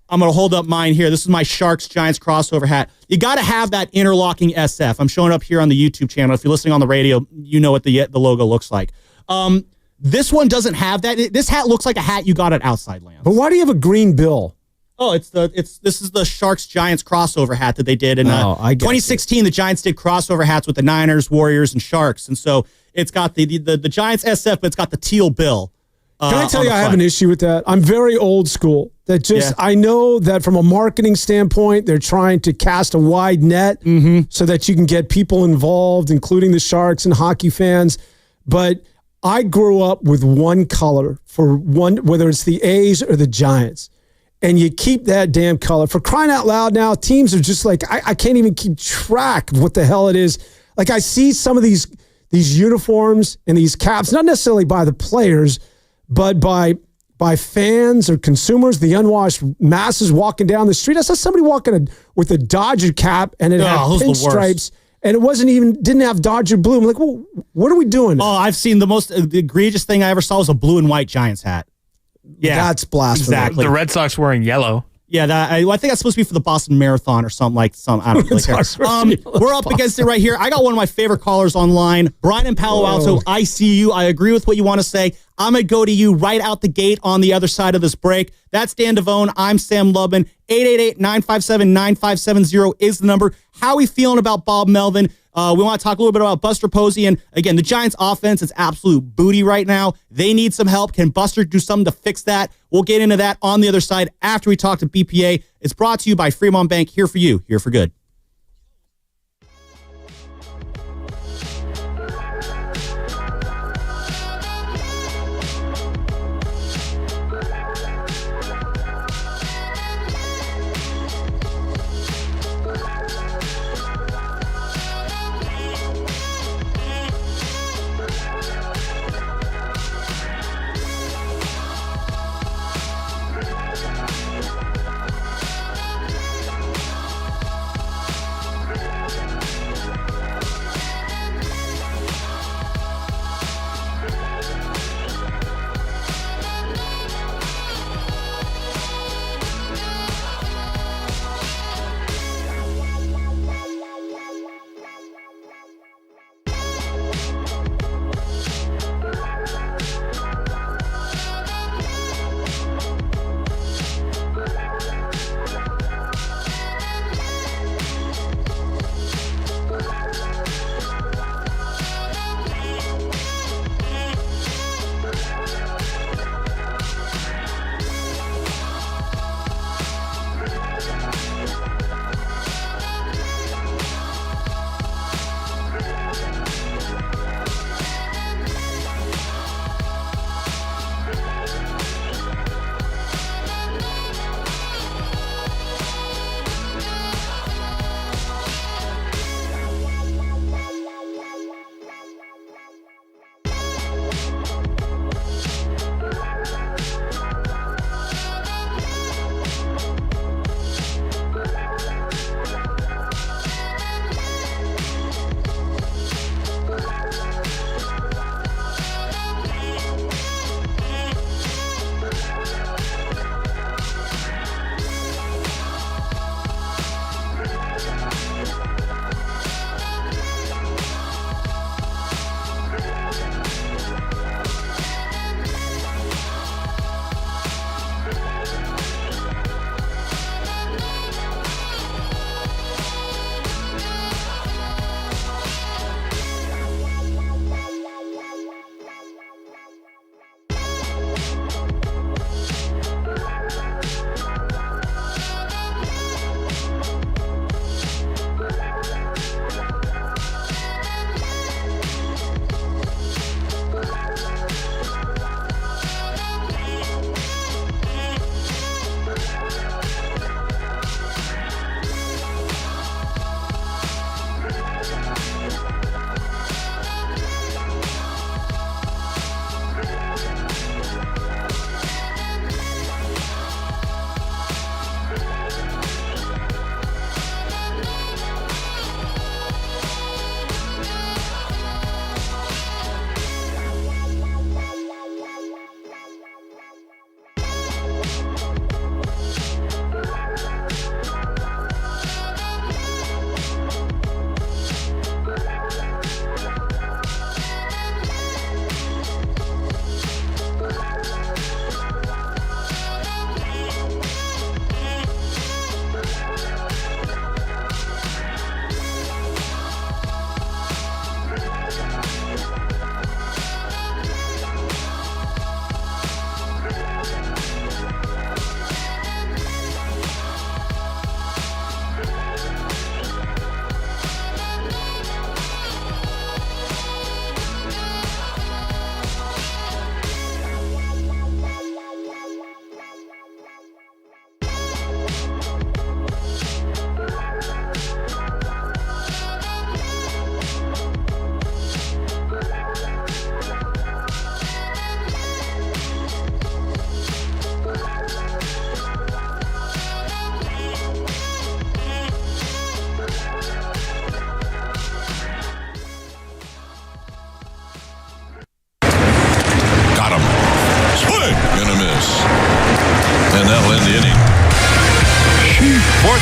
I'm going to hold up mine here. This is my Sharks Giants crossover hat. You got to have that interlocking SF. I'm showing up here on the YouTube channel. If you're listening on the radio, you know what the logo looks like. This one doesn't have that. This hat looks like a hat you got at Outside Lands. But why do you have a green bill? Oh, this is the Sharks Giants crossover hat that they did in 2016. The Giants did crossover hats with the Niners, Warriors, and Sharks, and so it's got the Giants SF, but it's got the teal bill. Can I tell you, I have an issue with that. I'm very old school. I know that from a marketing standpoint, they're trying to cast a wide net so that you can get people involved, including the Sharks and hockey fans. But I grew up with one color for one, whether it's the A's or the Giants. And you keep that damn color. For crying out loud now, teams are just like, I can't even keep track of what the hell it is. Like, I see some of these uniforms and these caps, not necessarily by the players, but by fans or consumers, the unwashed masses walking down the street. I saw somebody walking with a Dodger cap and it had pinstripes, and it didn't have Dodger blue. I'm like, well, what are we doing now? Oh, I've seen the egregious thing I ever saw was a blue and white Giants hat. Yeah, that's blasphemy. Exactly. The Red Sox wearing yellow. Yeah, I think that's supposed to be for the Boston Marathon or something I don't really care. We're up against it right here. I got one of my favorite callers online, Brian in Palo Alto. I see you. I agree with what you want to say. I'm going to go to you right out the gate on the other side of this break. That's Dan Devone. I'm Sam Lubman. 888-957-9570 is the number. How are we feeling about Bob Melvin? We want to talk a little bit about Buster Posey. And again, the Giants offense is absolute booty right now. They need some help. Can Buster do something to fix that? We'll get into that on the other side after we talk to BPA. It's brought to you by Fremont Bank. Here for you, here for good.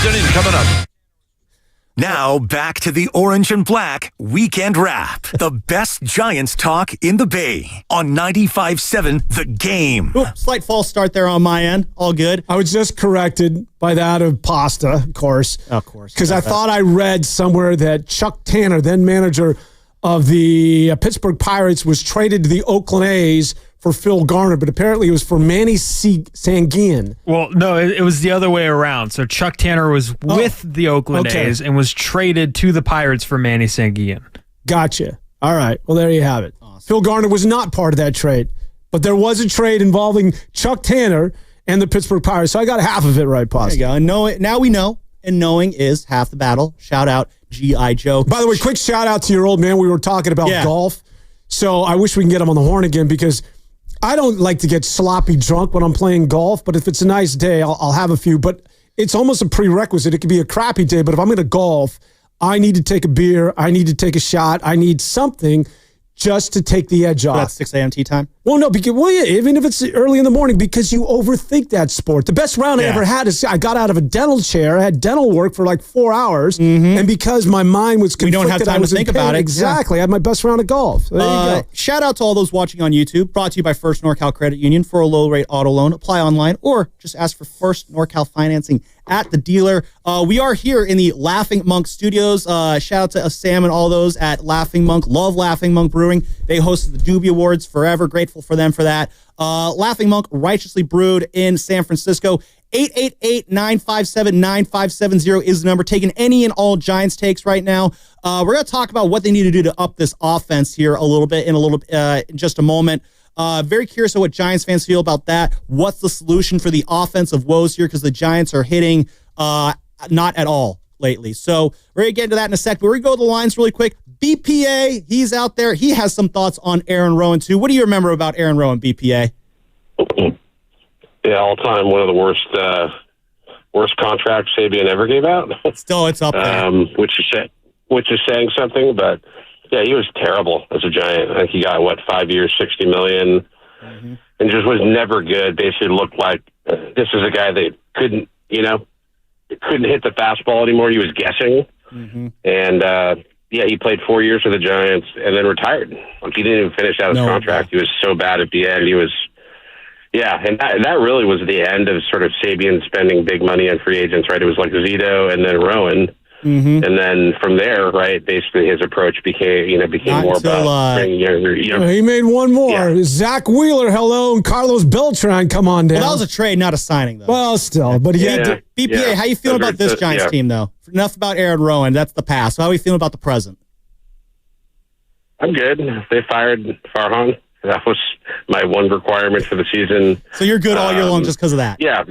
Fourth inning coming up. Now back to the Orange and Black Weekend Wrap. The best Giants talk in the Bay on 95.7 The Game. Ooh, slight false start there on my end. All good. I was just corrected by that of pasta, of course. Of course. Because I thought I read somewhere that Chuck Tanner, then manager of the Pittsburgh Pirates, was traded to the Oakland A's for Phil Garner, but apparently it was for Manny Sanguin. Well, no, it was the other way around. So Chuck Tanner was with the Oakland A's and was traded to the Pirates for Manny Sanguin. Gotcha. All right. Well, there you have it. Awesome. Phil Garner was not part of that trade, but there was a trade involving Chuck Tanner and the Pittsburgh Pirates. So I got half of it right, Pasta. There you go. And now we know, and knowing is half the battle. Shout out G.I. Joe. By the way, quick shout out to your old man. We were talking about golf. So I wish we can get him on the horn again, because I don't like to get sloppy drunk when I'm playing golf, but if it's a nice day, I'll have a few. But it's almost a prerequisite. It could be a crappy day, but if I'm going to golf, I need to take a beer. I need to take a shot. I need something just to take the edge off. That's 6 a.m. tee time? Well, no, because, even if it's early in the morning, because you overthink that sport. The best round I ever had is I got out of a dental chair. I had dental work for like 4 hours. And because my mind was conflicted, we don't have time to think about it. Exactly. I had my best round of golf. There you go. Shout out to all those watching on YouTube. Brought to you by First NorCal Credit Union. For a low-rate auto loan, apply online or just ask for First NorCal financing at the dealer. We are here in the Laughing Monk studios. Shout out to Sam and all those at Laughing Monk. Love Laughing Monk Brewing. They hosted the Doobie Awards forever. Grateful for them for that. Laughing Monk, righteously brewed in San Francisco. 888-957-9570 is the number. Taking any and all Giants takes right now. We're going to talk about what they need to do to up this offense here a little bit in just a moment. Very curious of what Giants fans feel about that. What's the solution for the offensive woes here? Because the Giants are hitting not at all lately. So we're going to get into that in a sec. But we're going to go to the lines really quick. BPA, he's out there. He has some thoughts on Aaron Rowan, too. What do you remember about Aaron Rowan, BPA? Yeah, all time one of the worst contracts Sabian ever gave out. Still, it's up there. Which is saying something, but yeah, he was terrible as a Giant. I think he got 5 years, $60 million, and just was never good. Basically, looked like this is a guy that couldn't hit the fastball anymore. He was guessing, and he played 4 years for the Giants and then retired. Like, he didn't even finish out his contract. He was so bad at the end. He was. Yeah, and that really was the end of sort of Sabian spending big money on free agents, right? It was like Zito and then Rowan. And then from there, right, basically his approach became more about bringing younger. He made one more. Yeah. Zach Wheeler, hello, and Carlos Beltran, come on down. Well, that was a trade, not a signing, though. Well, still, but BPA, how you feeling about this Giants team, though? Enough about Aaron Rowan. That's the past. So how are you feeling about the present? I'm good. They fired Farhan. That was my one requirement for the season. So you're good all year long just because of that? Yeah.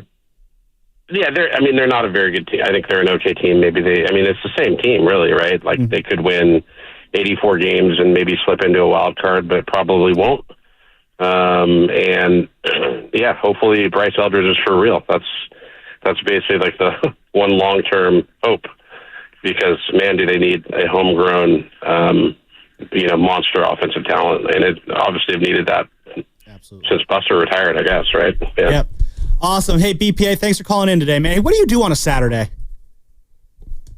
Yeah, they're not a very good team. I think they're an okay team. Maybe it's the same team, really, right? Like, they could win 84 games and maybe slip into a wild card, but probably won't. Hopefully Bryce Eldridge is for real. That's basically like the one long-term hope, because, man, do they need a homegrown monster offensive talent, and it obviously have needed that since Buster retired, I guess, right? Yeah. Yep. Awesome. Hey, BPA, thanks for calling in today, man. Hey, what do you do on a Saturday?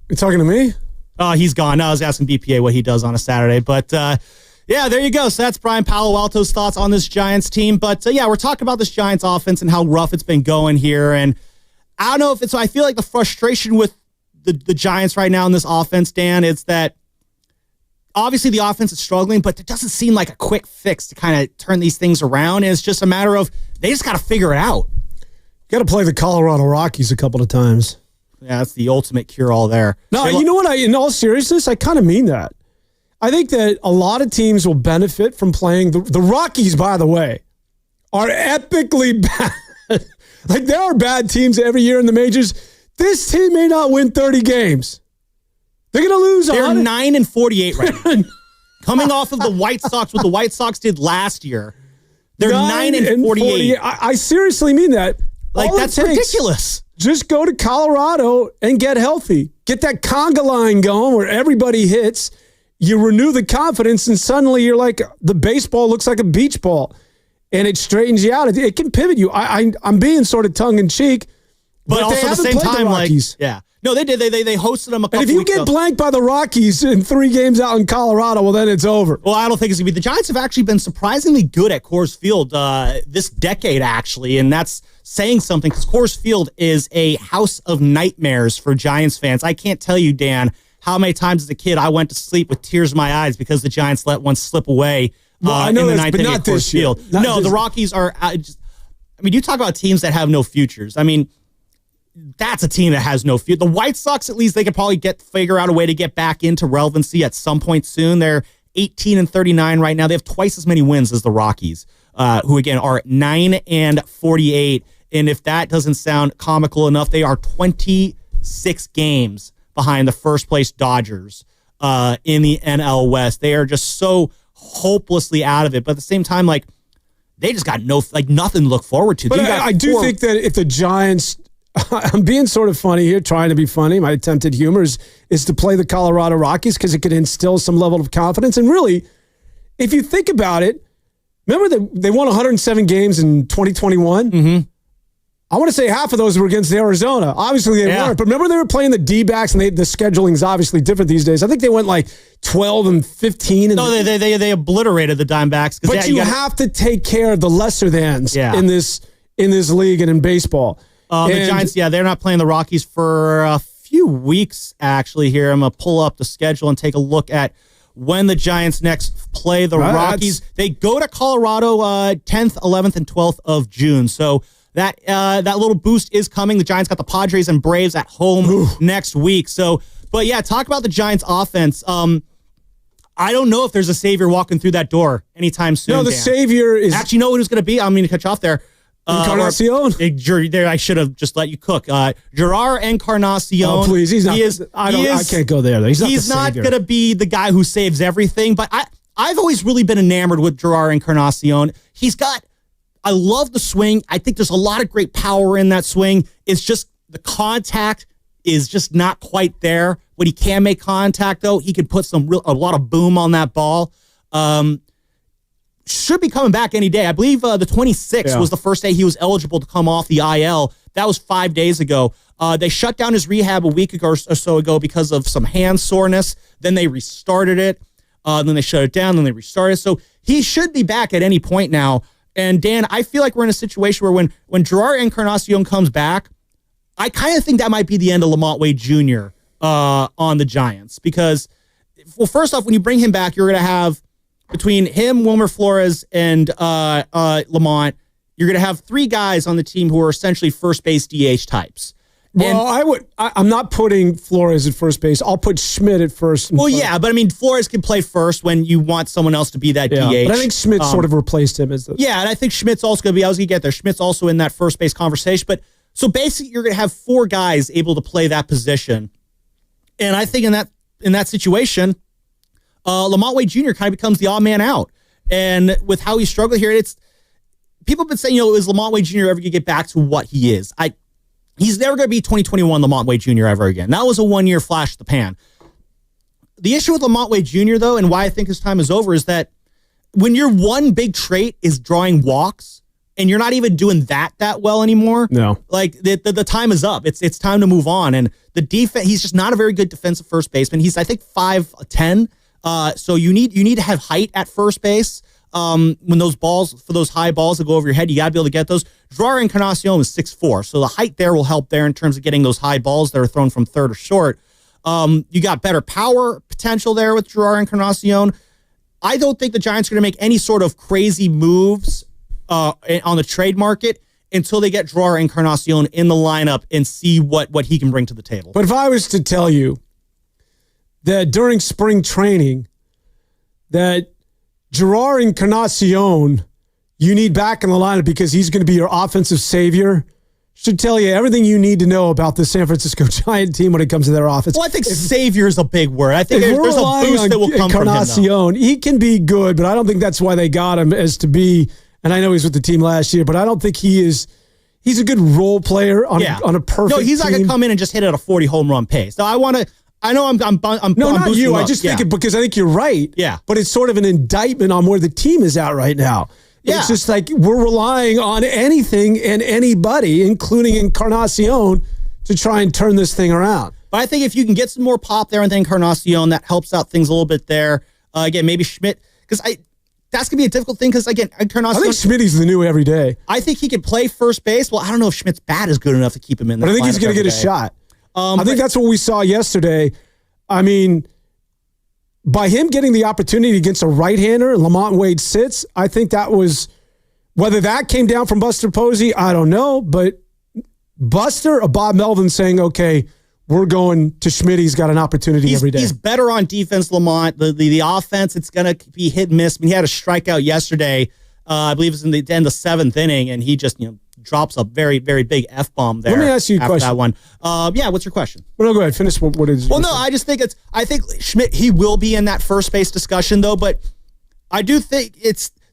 You talking to me? Oh, he's gone. No, I was asking BPA what he does on a Saturday, but there you go. So that's Brian Palo Alto's thoughts on this Giants team. But we're talking about this Giants offense and how rough it's been going here. And I don't know if I feel like the frustration with the Giants right now in this offense, Dan, it's that obviously the offense is struggling, but it doesn't seem like a quick fix to kind of turn these things around. And it's just a matter of they just got to figure it out. Got to play the Colorado Rockies a couple of times. Yeah, that's the ultimate cure-all there. No, you know what? In all seriousness, I kind of mean that. I think that a lot of teams will benefit from playing the Rockies, by the way, are epically bad. Like, there are bad teams every year in the majors. This team may not win 30 games. They're going to lose. They're 9-48 right now. Coming off of the White Sox, what the White Sox did last year. They're 9-48. I seriously mean that. Like, that's ridiculous. Just go to Colorado and get healthy. Get that conga line going where everybody hits. You renew the confidence, and suddenly you're like, the baseball looks like a beach ball, and it straightens you out. It can pivot you. I'm being sort of tongue-in-cheek, but also at the same time, No, they did. They hosted them a couple And if you weeks get ago. blanked by the Rockies in 3 games out in Colorado, well, then it's over. Well, I don't think it's going to be. The Giants have actually been surprisingly good at Coors Field this decade, actually, and that's saying something because Coors Field is a house of nightmares for Giants fans. I can't tell you, Dan, how many times as a kid I went to sleep with tears in my eyes because the Giants let one slip away I know in the this, ninth but inning not at Coors this year. Field. Not No, this- the Rockies are you talk about teams that have no futures. I mean, that's a team that has no future. The White Sox, at least, they could probably figure out a way to get back into relevancy at some point soon. They're 18-39 right now. They have twice as many wins as the Rockies, who again are 9-48. And if that doesn't sound comical enough, they are 26 games behind the first place Dodgers in the NL West. They are just so hopelessly out of it. But at the same time, like, they just got nothing to look forward to. But I do think that if the Giants, I'm being sort of funny here, trying to be funny. My attempted humor is to play the Colorado Rockies because it could instill some level of confidence. And really, if you think about it, remember that they won 107 games in 2021? Mm-hmm. I want to say half of those were against Arizona. Obviously, they weren't. But remember, they were playing the D-backs, and the schedulling is obviously different these days. I think they went like 12-15. No, they obliterated the Dimebacks. But you have to take care of the lesser thans in this league and in baseball. The Giants, they're not playing the Rockies for a few weeks, actually, here. I'm going to pull up the schedule and take a look at when the Giants next play the Rockies. They go to Colorado 10th, 11th, and 12th of June. So that little boost is coming. The Giants got the Padres and Braves at home next week. So, but yeah, talk about the Giants offense. I don't know if there's a savior walking through that door anytime soon. No, the savior is... Actually, you know who's going to be? I'm going to cut you off there. Encarnacion. I should have just let you cook. Gerard Encarnacion. Oh, please. He's not. I can't go there. He's not going to be the guy who saves everything, but I've always really been enamored with Gerard Encarnacion. I love the swing. I think there's a lot of great power in that swing. It's just the contact is just not quite there. When he can make contact, though, he can put a lot of boom on that ball. Should be coming back any day. I believe the 26th was the first day he was eligible to come off the IL. That was 5 days ago. They shut down his rehab a week ago or so ago because of some hand soreness. Then they restarted it. Then they shut it down. Then they restarted. So he should be back at any point now. And Dan, I feel like we're in a situation where when Gerard Encarnacion comes back, I kind of think that might be the end of Lamont Wade Jr. On the Giants. Because, well, first off, when you bring him back, you're going to have between him, Wilmer Flores, and Lamont, you're going to have 3 guys on the team who are essentially first base DH types. Well, I'm not putting Flores at first base. I'll put Schmidt at first. Well, yeah, but I mean, Flores can play first when you want someone else to be that DH. But I think Schmidt sort of replaced him as the... Yeah, and I think Schmidt's also going to be, I was going to get there. Schmidt's also in that first base conversation. But so basically, you're going to have 4 guys able to play that position. And I think in that situation, Lamont Wade Jr. kind of becomes the odd man out. And with how he struggled here, people have been saying, is Lamont Wade Jr. ever going to get back to what he is? He's never going to be 2021 Lamont Wade Jr. ever again. That was a 1-year flash in the pan. The issue with Lamont Wade Jr., though, and why I think his time is over, is that when your one big trait is drawing walks, and you're not even doing that well anymore, like the time is up. It's time to move on. And the defense, he's just not a very good defensive first baseman. He's, I think, 5'10". So you need to have height at first base. When those high balls that go over your head, you got to be able to get those. Gerard Encarnacion is 6'4", so the height there will help there in terms of getting those high balls that are thrown from third or short. You got better power potential there with Gerard Encarnacion. I don't think the Giants are going to make any sort of crazy moves on the trade market until they get Gerard Encarnacion in the lineup and see what he can bring to the table. But if I was to tell you that during spring training that Gerard Encarnacion you need back in the lineup because he's going to be your offensive savior, should tell you everything you need to know about the San Francisco Giant team when it comes to their offense. Well, I think savior is a big word. I think there's a boost that will come from him. He can be good, but I don't think that's why they got him as to be, and I know he's with the team last year, but I don't think he's a good role player on a perfect team. No, he's not going to come in and just hit at a 40 home run pace. So I know I'm not you. I just think it because I think you're right. Yeah. But it's sort of an indictment on where the team is at right now. Yeah. It's just like we're relying on anything and anybody, including Encarnacion, to to try and turn this thing around. But I think if you can get some more pop there and then Encarnacion, that helps out things a little bit there. Again, maybe Schmidt, because that's going to be a difficult thing because, again, Encarnacion. I think Schmidt's the new every day. I think he could play first base. Well, I don't know if Schmidt's bat is good enough to keep him in there. But I think he's going to get a shot. I think that's what we saw yesterday. I mean, by him getting the opportunity against a right-hander, Lamont Wade sits, I think that was, whether that came down from Buster Posey, I don't know, but Buster or Bob Melvin saying, okay, we're going to Schmidt. He's got an opportunity every day. He's better on defense, Lamont. The offense, it's going to be hit and miss. I mean, he had a strikeout yesterday. I believe it was in the end of the 7th inning, and he just drops a very, very big F-bomb there. Let me ask you a question. That one. Yeah, what's your question? Well, no, go ahead. Finish what is Well, no, I just think I think Schmidt, he will be in that first base discussion, though, but I do think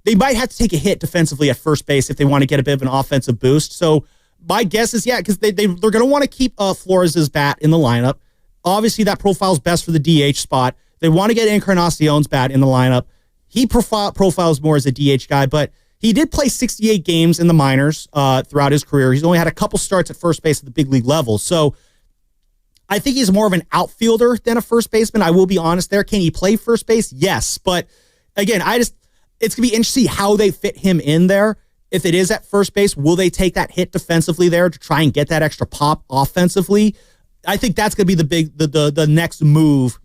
they might have to take a hit defensively at first base if they want to get a bit of an offensive boost. So my guess is, because they're going to want to keep Flores' bat in the lineup. Obviously, that profile's best for the DH spot. They want to get Encarnacion's bat in the lineup. He profiles more as a DH guy, but he did play 68 games in the minors throughout his career. He's only had a couple starts at first base at the big league level. So I think he's more of an outfielder than a first baseman. I will be honest there. Can he play first base? Yes. But again, it's going to be interesting how they fit him in there. If it is at first base, will they take that hit defensively there to try and get that extra pop offensively? I think that's going to be the next move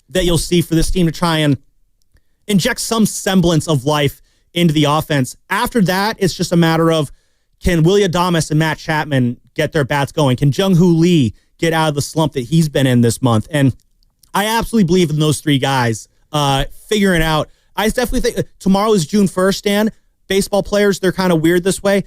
that you'll see for this team to try and inject some semblance of life into the offense. After that, it's just a matter of, can Willie Adames and Matt Chapman get their bats going? Can Jung-Hoo Lee get out of the slump that he's been in this month? And I absolutely believe in those three guys figuring out. I definitely think tomorrow is June 1st, Dan. Baseball players, they're kind of weird this way.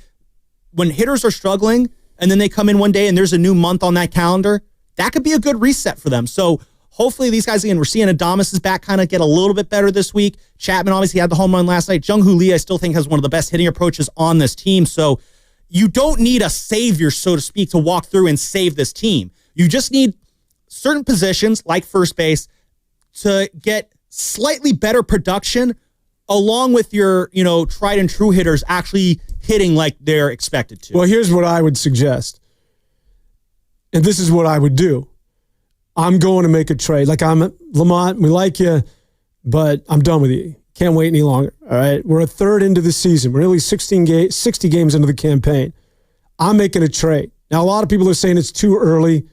When hitters are struggling and then they come in one day and there's a new month on that calendar, that could be a good reset for them. So hopefully these guys, again, we're seeing Adames' back kind of get a little bit better this week. Chapman obviously had the home run last night. Jung-Hoo Lee, I still think, has one of the best hitting approaches on this team. So you don't need a savior, so to speak, to walk through and save this team. You just need certain positions, like first base, to get slightly better production along with your, tried and true hitters actually hitting like they're expected to. Well, here's what I would suggest. And this is what I would do. I'm going to make a trade. Like, Lamont, we like you, but I'm done with you. Can't wait any longer. All right. We're a third into the season. We're nearly 60 games into the campaign. I'm making a trade. Now, a lot of people are saying it's too early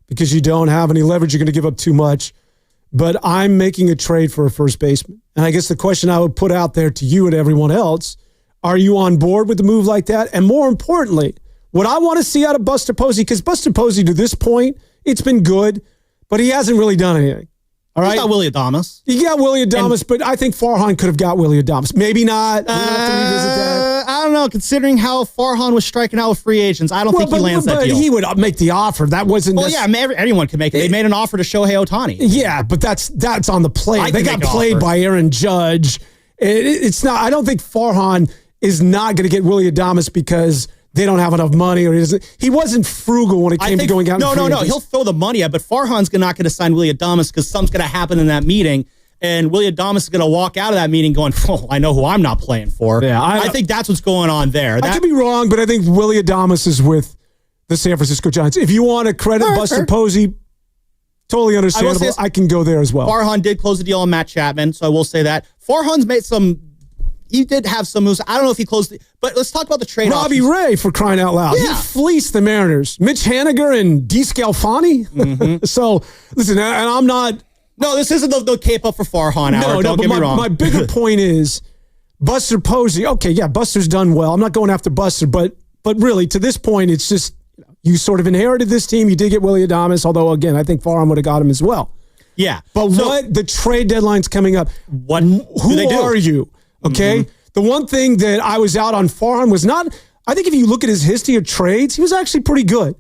because you don't have any leverage. You're going to give up too much. But I'm making a trade for a first baseman. And I guess the question I would put out there to you and everyone else, are you on board with the move like that? And more importantly, what I want to see out of Buster Posey, because Buster Posey to this point, it's been good, but he hasn't really done anything. All right? He got Willie Adames. He got Willie Adames, but I think Farhan could have got Willie Adames. Maybe not. We'll have to revisit that. I don't know. Considering how Farhan was striking out with free agents, I don't think he lands that deal. He would make the offer. That wasn't. Well, anyone could make it. They made an offer to Shohei Ohtani. Yeah, but that's on the play. They got played by Aaron Judge. It's not. I don't think Farhan is not going to get Willie Adames because they don't have enough money, or he wasn't frugal when it came to going out. No. He'll throw the money at, but Farhan's not going to sign Willie Adames because something's going to happen in that meeting. And Willie Adames is going to walk out of that meeting going, I know who I'm not playing for. Yeah, I think that's what's going on there. I could be wrong, but I think Willie Adames is with the San Francisco Giants. If you want to credit Buster Posey, totally understandable. I can go there as well. Farhan did close the deal on Matt Chapman, so I will say that. Farhan's made he did have some moves. I don't know if he closed it, but let's talk about the trade. Robbie Ray, for crying out loud. Yeah. He fleeced the Mariners. Mitch Haniger and DeScalfani. Mm-hmm. So, listen, and I'm not... No, this isn't the cape up for Farhan hour. Don't get me wrong. My bigger point is Buster Posey. Okay, yeah, Buster's done well. I'm not going after Buster, but really, to this point, it's just you sort of inherited this team. You did get Willie Adames, although, again, I think Farhan would have got him as well. Yeah. But the trade deadline's coming up. Who are you? Okay? Mm-hmm. The one thing that I was out on Farhan was not, I think if you look at his history of trades, he was actually pretty good.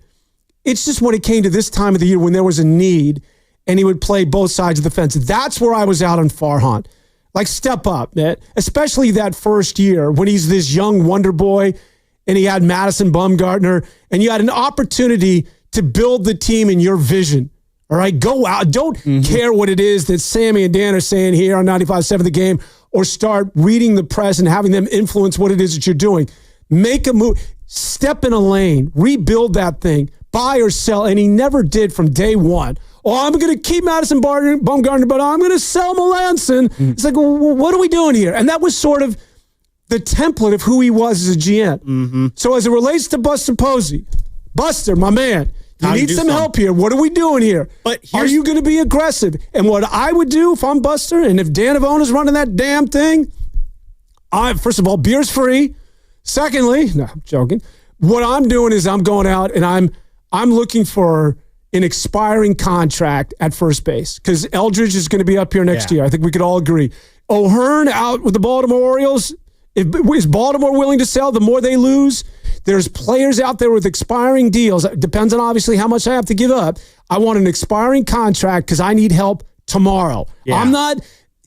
It's just when it came to this time of the year when there was a need and he would play both sides of the fence. That's where I was out on Farhan. Like, step up, man. Especially that first year when he's this young wonder boy and he had Madison Bumgarner and you had an opportunity to build the team in your vision. All right, go out. Don't care what it is that Sammy and Dan are saying here on 95.7 The Game, or start reading the press and having them influence what it is that you're doing. Make a move. Step in a lane. Rebuild that thing. buy or sell, and he never did from day one. Oh, I'm going to keep Madison Bumgarner, but I'm going to sell Melanson. It's like, well, what are we doing here? And that was sort of the template of who he was as a GM. So as it relates to Buster Posey, Buster, my man, you need some help here. What are we doing here? But are you going to be aggressive? And what I would do if I'm Buster and if Dan Avona's running that damn thing, first of all, beer's free. Secondly, no, I'm joking. What I'm doing is I'm going out and I'm looking for an expiring contract at first base because Eldridge is going to be up here next year. I think we could all agree. O'Hearn out with the Baltimore Orioles. Is Baltimore willing to sell? The more they lose, there's players out there with expiring deals. It depends on obviously how much I have to give up. I want an expiring contract because I need help tomorrow. I'm not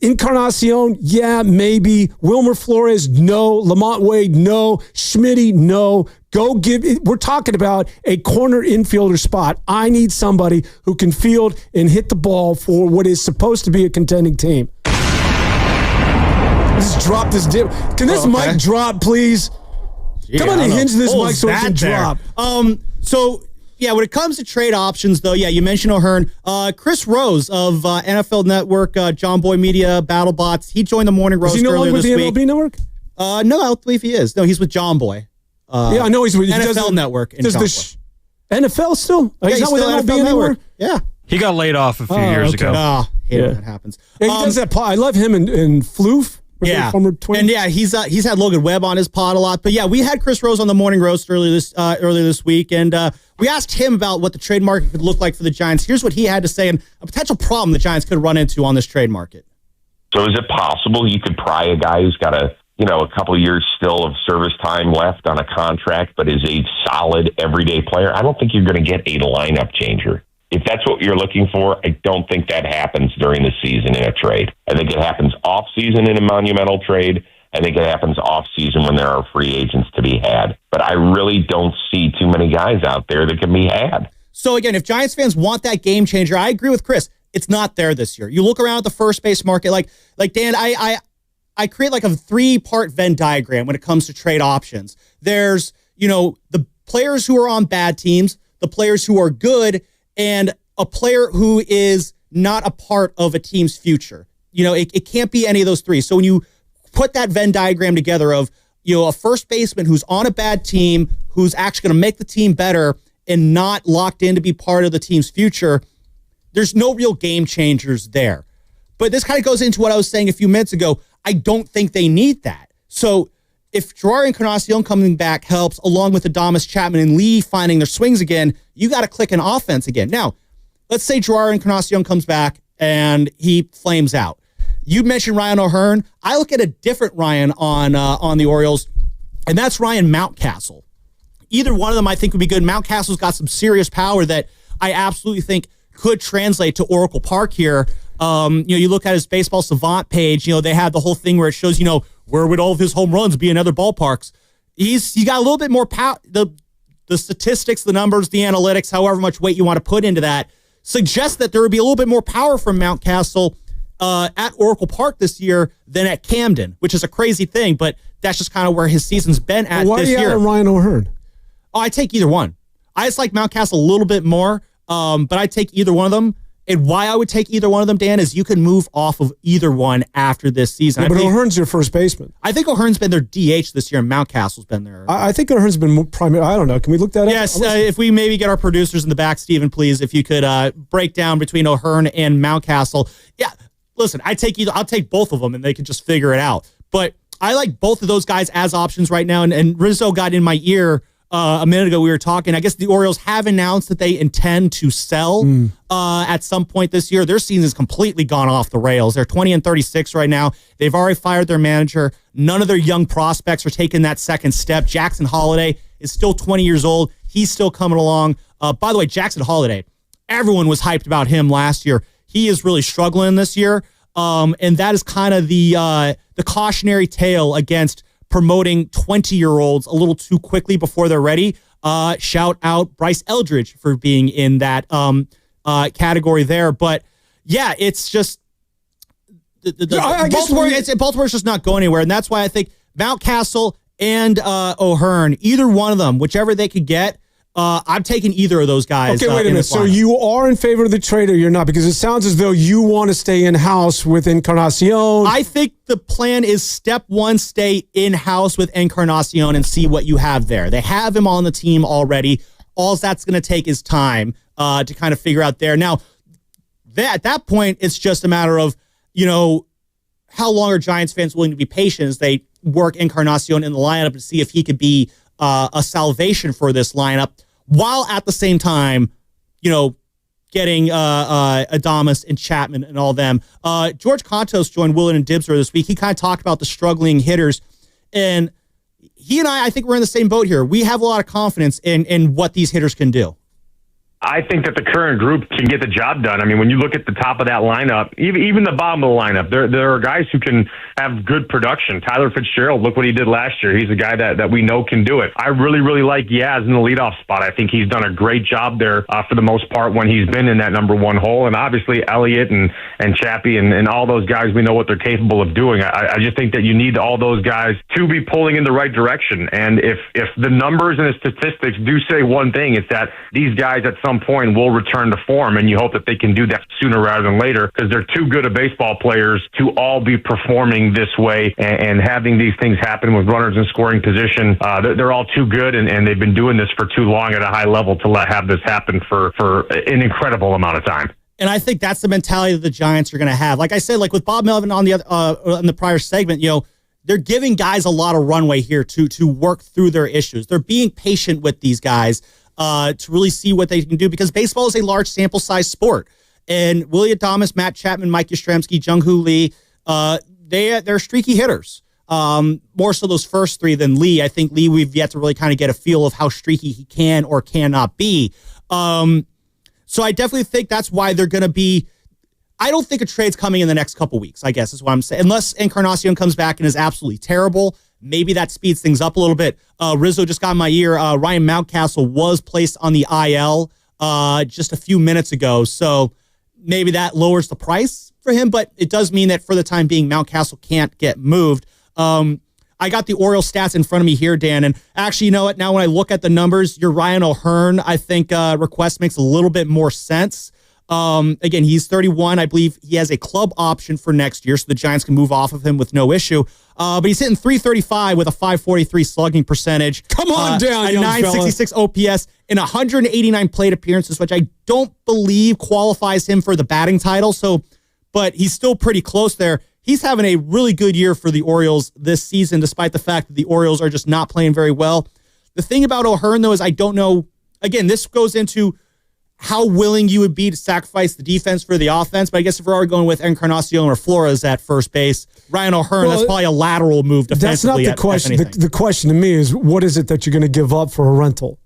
Encarnacion. Yeah, maybe. Wilmer Flores, no. Lamont Wade, no. Schmitty, no. We're talking about a corner infielder spot. I need somebody who can field and hit the ball for what is supposed to be a contending team. Just drop this dip. Can this mic drop, please? Come on and hinge this mic so it can drop. So, yeah, when it comes to trade options, though, you mentioned O'Hearn. Chris Rose of NFL Network, John Boy Media, BattleBots, he joined the Morning Roast earlier this week. Is he no longer with the MLB Network? No, I don't believe he is. No, he's with John Boy. I know he's with NFL Network. Does the NFL still? He's not with MLB anymore? Yeah. He got laid off a few years ago. Hate when that happens. He does that. I love him and Floof. Former twin. And he's had Logan Webb on his pod a lot. But we had Chris Rose on the Morning Roast earlier this week, and we asked him about what the trade market could look like for the Giants. Here's what he had to say, and a potential problem the Giants could run into on this trade market. So is it possible you could pry a guy who's got a couple of years still of service time left on a contract, but is a solid everyday player? I don't think you're going to get a lineup changer. If that's what you're looking for, I don't think that happens during the season in a trade. I think it happens off season in a monumental trade. I think it happens off season when there are free agents to be had. But I really don't see too many guys out there that can be had. So again, if Giants fans want that game changer, I agree with Chris. It's not there this year. You look around at the first base market, like Dan, I create like a 3-part Venn diagram when it comes to trade options. There's, the players who are on bad teams, the players who are good, and a player who is not a part of a team's future. It can't be any of those three. So when you put that Venn diagram together of, a first baseman who's on a bad team, who's actually going to make the team better and not locked in to be part of the team's future, there's no real game changers there. But this kind of goes into what I was saying a few minutes ago. I don't think they need that. So if Gerard Encarnacion coming back helps, along with Adames Chapman and Lee finding their swings again, you got to click an offense again. Now, let's say Gerard Encarnacion comes back and he flames out. You mentioned Ryan O'Hearn. I look at a different Ryan on the Orioles, and that's Ryan Mountcastle. Either one of them I think would be good. Mountcastle's got some serious power that I absolutely think could translate to Oracle Park here. You look at his Baseball Savant page, they have the whole thing where it shows, where would all of his home runs be in other ballparks? He's got a little bit more power. The statistics, the numbers, the analytics, however much weight you want to put into that, suggest that there would be a little bit more power from Mountcastle at Oracle Park this year than at Camden, which is a crazy thing, but that's just kind of where his season's been at this year. Why are you Ryan O'Hearn? Oh, I take either one. I just like Mountcastle a little bit more, but I take either one of them. And why I would take either one of them, Dan, is you can move off of either one after this season. Yeah, but O'Hearn's your first baseman. I think O'Hearn's been their DH this year, and Mountcastle's been there. I think O'Hearn's been primary. I don't know. Can we look that up? Yes, if we maybe get our producers in the back, Stephen, please, if you could break down between O'Hearn and Mountcastle. Yeah, listen, I'll take both of them, and they can just figure it out. But I like both of those guys as options right now, and Rizzo got in my ear a minute ago. We were talking. I guess the Orioles have announced that they intend to sell at some point this year. Their season has completely gone off the rails. They're 20-36 right now. They've already fired their manager. None of their young prospects are taking that second step. Jackson Holiday is still 20 years old. He's still coming along. By the way, Jackson Holiday, everyone was hyped about him last year. He is really struggling this year, and that is kind of the cautionary tale against promoting 20-year-olds a little too quickly before they're ready. Shout out Bryce Eldridge for being in that category there. But yeah, it's just Baltimore's just not going anywhere, and that's why I think Mountcastle and O'Hearn, either one of them, whichever they could get, I'm taking either of those guys. Okay, wait a minute. So you are in favor of the trade or you're not? Because it sounds as though you want to stay in-house with Encarnacion. I think the plan is step one, stay in-house with Encarnacion and see what you have there. They have him on the team already. All that's going to take is time to kind of figure out there. Now, at that point, it's just a matter of, how long are Giants fans willing to be patient as they work Encarnacion in the lineup to see if he could be a salvation for this lineup, while at the same time, getting Adames and Chapman and all them. George Contos joined Willard and Dibser this week. He kind of talked about the struggling hitters, and he and I think we're in the same boat here. We have a lot of confidence in what these hitters can do. I think that the current group can get the job done. I mean, when you look at the top of that lineup, even the bottom of the lineup, there are guys who can have good production. Tyler Fitzgerald, look what he did last year. He's a guy that we know can do it. I really, really like Yaz in the leadoff spot. I think he's done a great job there for the most part when he's been in that number one hole. And obviously Elliott and Chappie and all those guys, we know what they're capable of doing. I just think that you need all those guys to be pulling in the right direction. And if the numbers and the statistics do say one thing, it's that these guys at some point will return to form, and you hope that they can do that sooner rather than later because they're too good of baseball players to all be performing this way and having these things happen with runners in scoring position. They're all too good, and they've been doing this for too long at a high level to have this happen for an incredible amount of time. And I think that's the mentality that the Giants are going to have. Like I said, like with Bob Melvin on the prior segment, they're giving guys a lot of runway here to work through their issues. They're being patient with these guys to really see what they can do because baseball is a large sample size sport. And Willie Adames, Matt Chapman, Mike Yastrzemski, Jung-Hoo Lee, they're streaky hitters. More so those first three than Lee. I think Lee, we've yet to really kind of get a feel of how streaky he can or cannot be. So I definitely think that's why they're going to be. I don't think a trade's coming in the next couple weeks, I guess is what I'm saying. Unless Encarnacion comes back and is absolutely terrible. Maybe that speeds things up a little bit. Rizzo just got in my ear. Ryan Mountcastle was placed on the IL just a few minutes ago. So maybe that lowers the price for him, but it does mean that for the time being, Mountcastle can't get moved. I got the Orioles stats in front of me here, Dan, and actually, you know what? Now when I look at the numbers, your Ryan O'Hearn, I think request makes a little bit more sense. Again, he's 31. I believe he has a club option for next year, so the Giants can move off of him with no issue. But he's hitting .335 with a .543 slugging percentage. Come on down, a young .966 OPS in 189 plate appearances, which I don't believe qualifies him for the batting title. So, but he's still pretty close there. He's having a really good year for the Orioles this season, despite the fact that the Orioles are just not playing very well. The thing about O'Hearn, though, is I don't know. Again, this goes into how willing you would be to sacrifice the defense for the offense. But I guess if we're going with Encarnacion or Flores at first base, Ryan O'Hearn, that's probably a lateral move defensively. That's not the question. The question to me is, what is it that you're going to give up for a rental?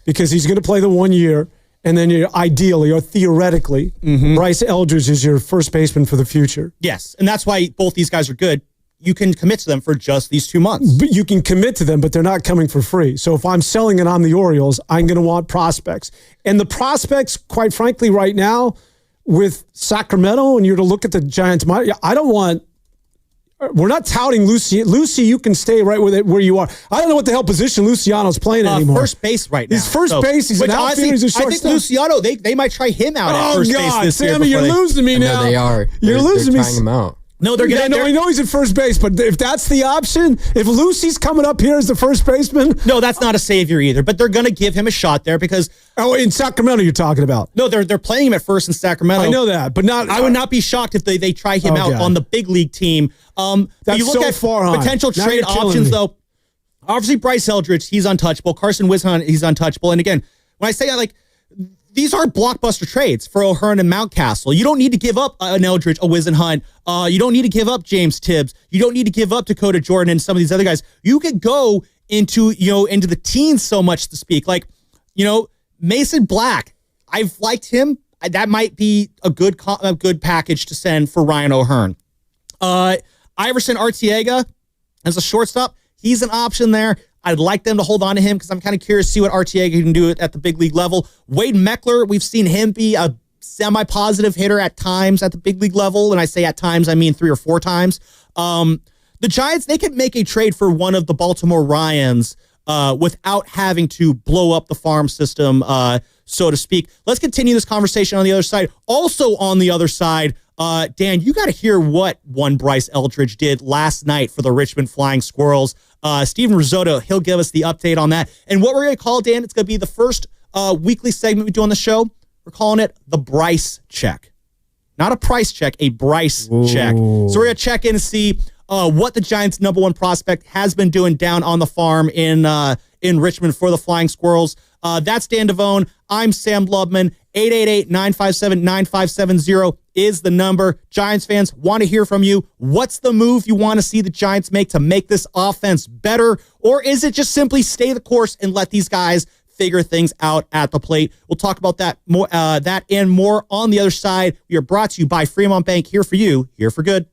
Because he's going to play the 1 year, and then you're ideally or theoretically, Bryce Eldridge is your first baseman for the future. Yes, and that's why both these guys are good. You can commit to them for just these 2 months. But you can commit to them, but they're not coming for free. So if I'm selling it on the Orioles, I'm going to want prospects. And the prospects, quite frankly, right now, with Sacramento, and you're to look at the Giants, I don't want. We're not touting Lucy. Lucy, you can stay right where you are. I don't know what the hell position Luciano's playing anymore. First base right now. He's first base. He's an outfielder. He's a shortstop. I think Luciano, they might try him out at first base this year. Sammy, you're losing me now. No, they are. You're losing me. They're trying him out. No, they're getting. I know he's at first base, but if that's the option, if Lucy's coming up here as the first baseman, no, that's not a savior either. But they're going to give him a shot there because in Sacramento you're talking about. No, they're playing him at first in Sacramento. I know that, but not. I would not be shocked if they try him out on the big league team. That's you look so at far on. Potential Now trade you're killing options me. though. Obviously, Bryce Eldridge, he's untouchable. Carson Whisenhunt, he's untouchable. And again, when I say that, like, these are blockbuster trades for O'Hearn and Mountcastle. You don't need to give up an Eldridge, a Whisenhunt. You don't need to give up James Tibbs. You don't need to give up Dakota Jordan and some of these other guys. You could go into the teens so much to speak. Like, Mason Black. I've liked him. That might be a good package to send for Ryan O'Hearn. Iverson Arteaga as a shortstop. He's an option there. I'd like them to hold on to him because I'm kind of curious to see what Arteaga can do at the big league level. Wade Meckler, we've seen him be a semi-positive hitter at times at the big league level. And I say at times, I mean 3 or 4 times. The Giants, they could make a trade for one of the Baltimore Ryans without having to blow up the farm system, so to speak. Let's continue this conversation on the other side. Also on the other side, Dan, you got to hear what one Bryce Eldridge did last night for the Richmond Flying Squirrels. Steven Risotto, he'll give us the update on that. And what we're going to call, Dan, it's going to be the first weekly segment we do on the show. We're calling it the Bryce Check. Not a price check, a Bryce check. So we're going to check in and see what the Giants' number one prospect has been doing down on the farm in Richmond for the Flying Squirrels. That's Dan Devone. I'm Sam Lubman. 888-957-9570 is the number. Giants fans want to hear from you. What's the move you want to see the Giants make to make this offense better? Or is it just simply stay the course and let these guys figure things out at the plate? We'll talk about that more, that and more on the other side. We are brought to you by Fremont Bank. Here for you, here for good.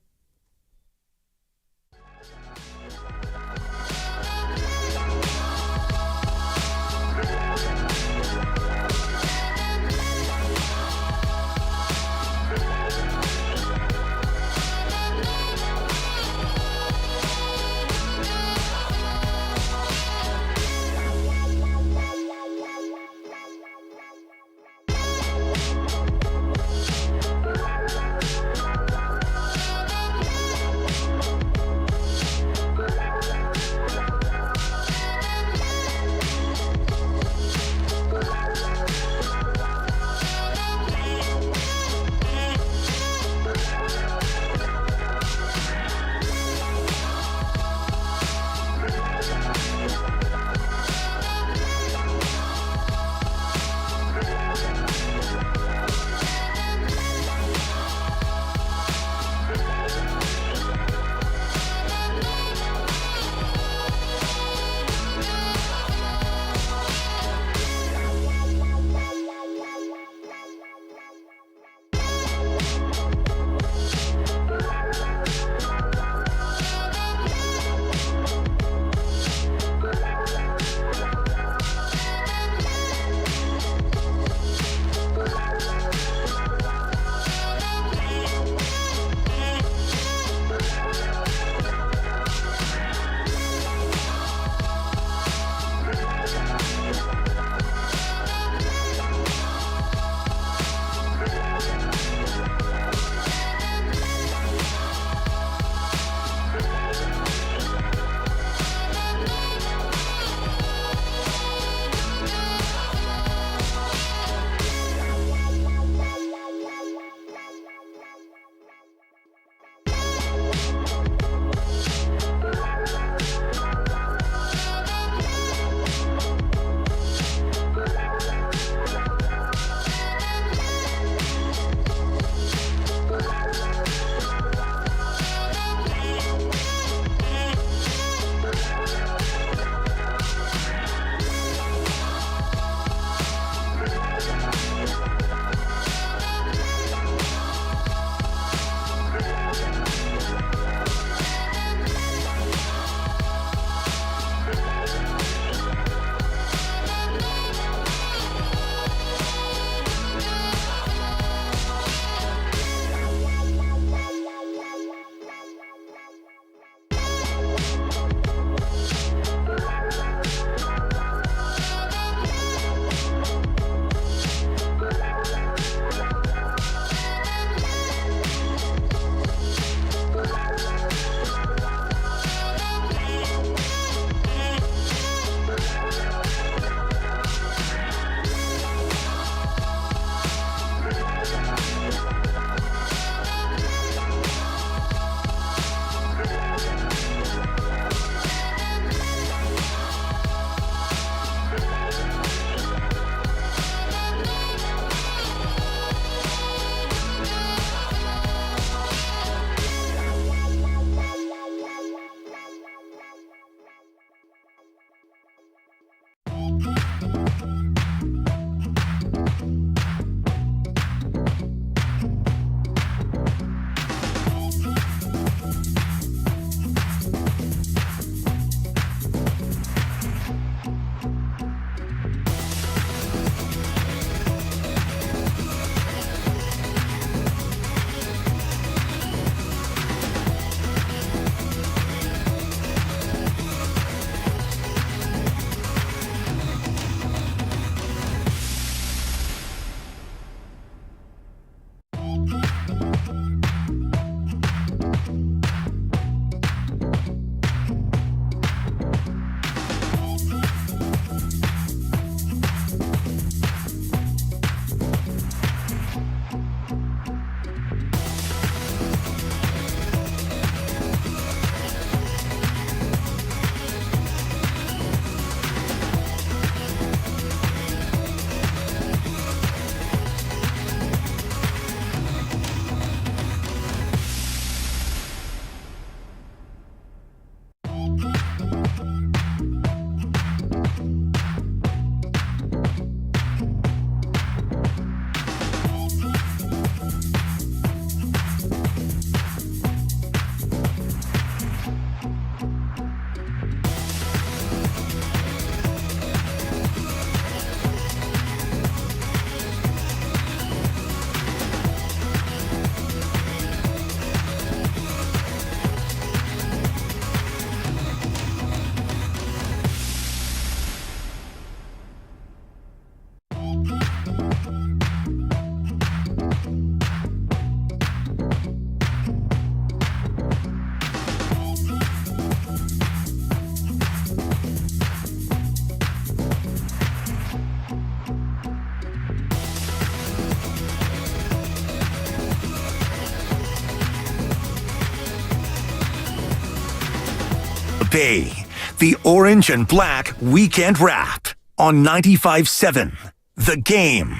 Bay. The Orange and Black Weekend Wrap on 95.7 The Game.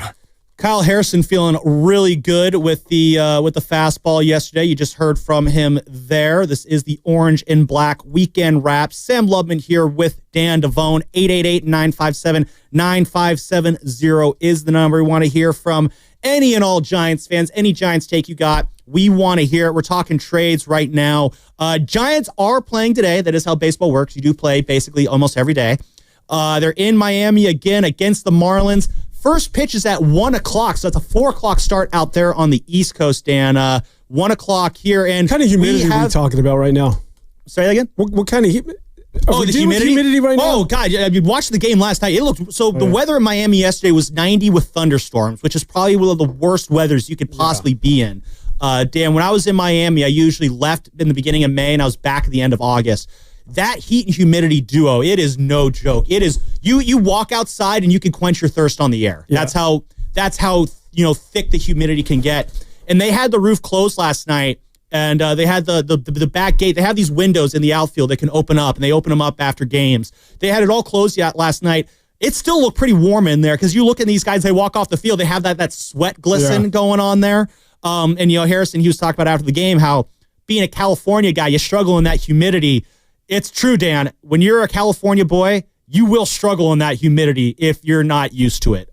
Kyle Harrison feeling really good with the fastball yesterday. You just heard from him there. This is the Orange and Black Weekend Wrap. Sam Lubman here with Dan Devone. 888-957-9570 is the number. We want to hear from any and all Giants fans. Any Giants take you got, we want to hear it. We're talking trades right now. Giants are playing today. That is how baseball works. You do play basically almost every day. They're in Miami again against the Marlins. First pitch is at 1 o'clock, so that's a 4 o'clock start out there on the East Coast, Dan. 1 o'clock here. And what kind of humidity are we talking about right now? Say that again? What kind of humidity? Oh, the humidity right now? Oh, God. You watched the game last night. It looked so. The weather in Miami yesterday was 90 with thunderstorms, which is probably one of the worst weathers you could possibly be in. Dan, when I was in Miami, I usually left in the beginning of May, and I was back at the end of August. That heat and humidity duo, it is no joke. It is you walk outside and you can quench your thirst on the air. Yeah. That's how thick the humidity can get. And they had the roof closed last night, and they had the back gate. They have these windows in the outfield that can open up, and they open them up after games. They had it all closed last night. It still looked pretty warm in there because you look at these guys, they walk off the field, they have that sweat glisten going on there. And Harrison, he was talking about after the game how being a California guy, you struggle in that humidity. It's true, Dan. When you're a California boy, you will struggle in that humidity if you're not used to it.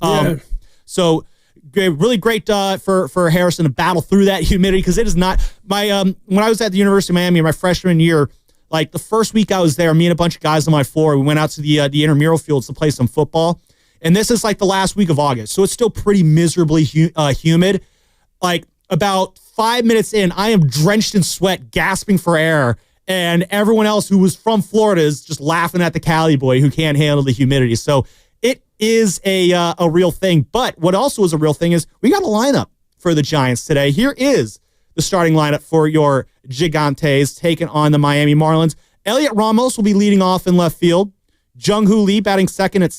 So really great for Harrison to battle through that humidity because it is not my when I was at the University of Miami in my freshman year, like the first week I was there, me and a bunch of guys on my floor, we went out to the intramural fields to play some football. And this is like the last week of August. So it's still pretty miserably humid. Like about 5 minutes in, I am drenched in sweat, gasping for air. And everyone else who was from Florida is just laughing at the Cali boy who can't handle the humidity. So it is a real thing. But what also is a real thing is we got a lineup for the Giants today. Here is the starting lineup for your Gigantes taking on the Miami Marlins. Elliot Ramos will be leading off in left field. Jung-Hoo Lee batting second in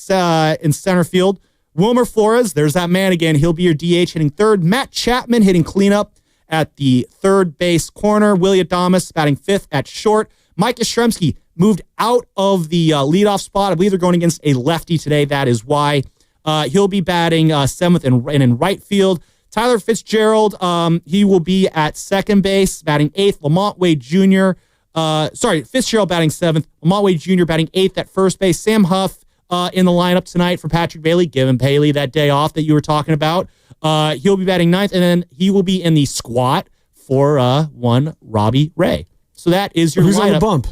center field. Wilmer Flores, there's that man again. He'll be your DH hitting third. Matt Chapman hitting cleanup at the third base corner. Willie Adames batting fifth at short. Mike Yastrzemski moved out of the leadoff spot. I believe they're going against a lefty today. That is why. He'll be batting seventh and in right field. Tyler Fitzgerald, he will be at second base, batting eighth. Lamont Wade Jr., Fitzgerald batting seventh. Lamont Wade Jr. batting eighth at first base. Sam Huff in the lineup tonight for Patrick Bailey, giving Bailey that day off that you were talking about. He'll be batting ninth, and then he will be in the squat for one Robbie Ray. So that is your Who's lineup. on the bump?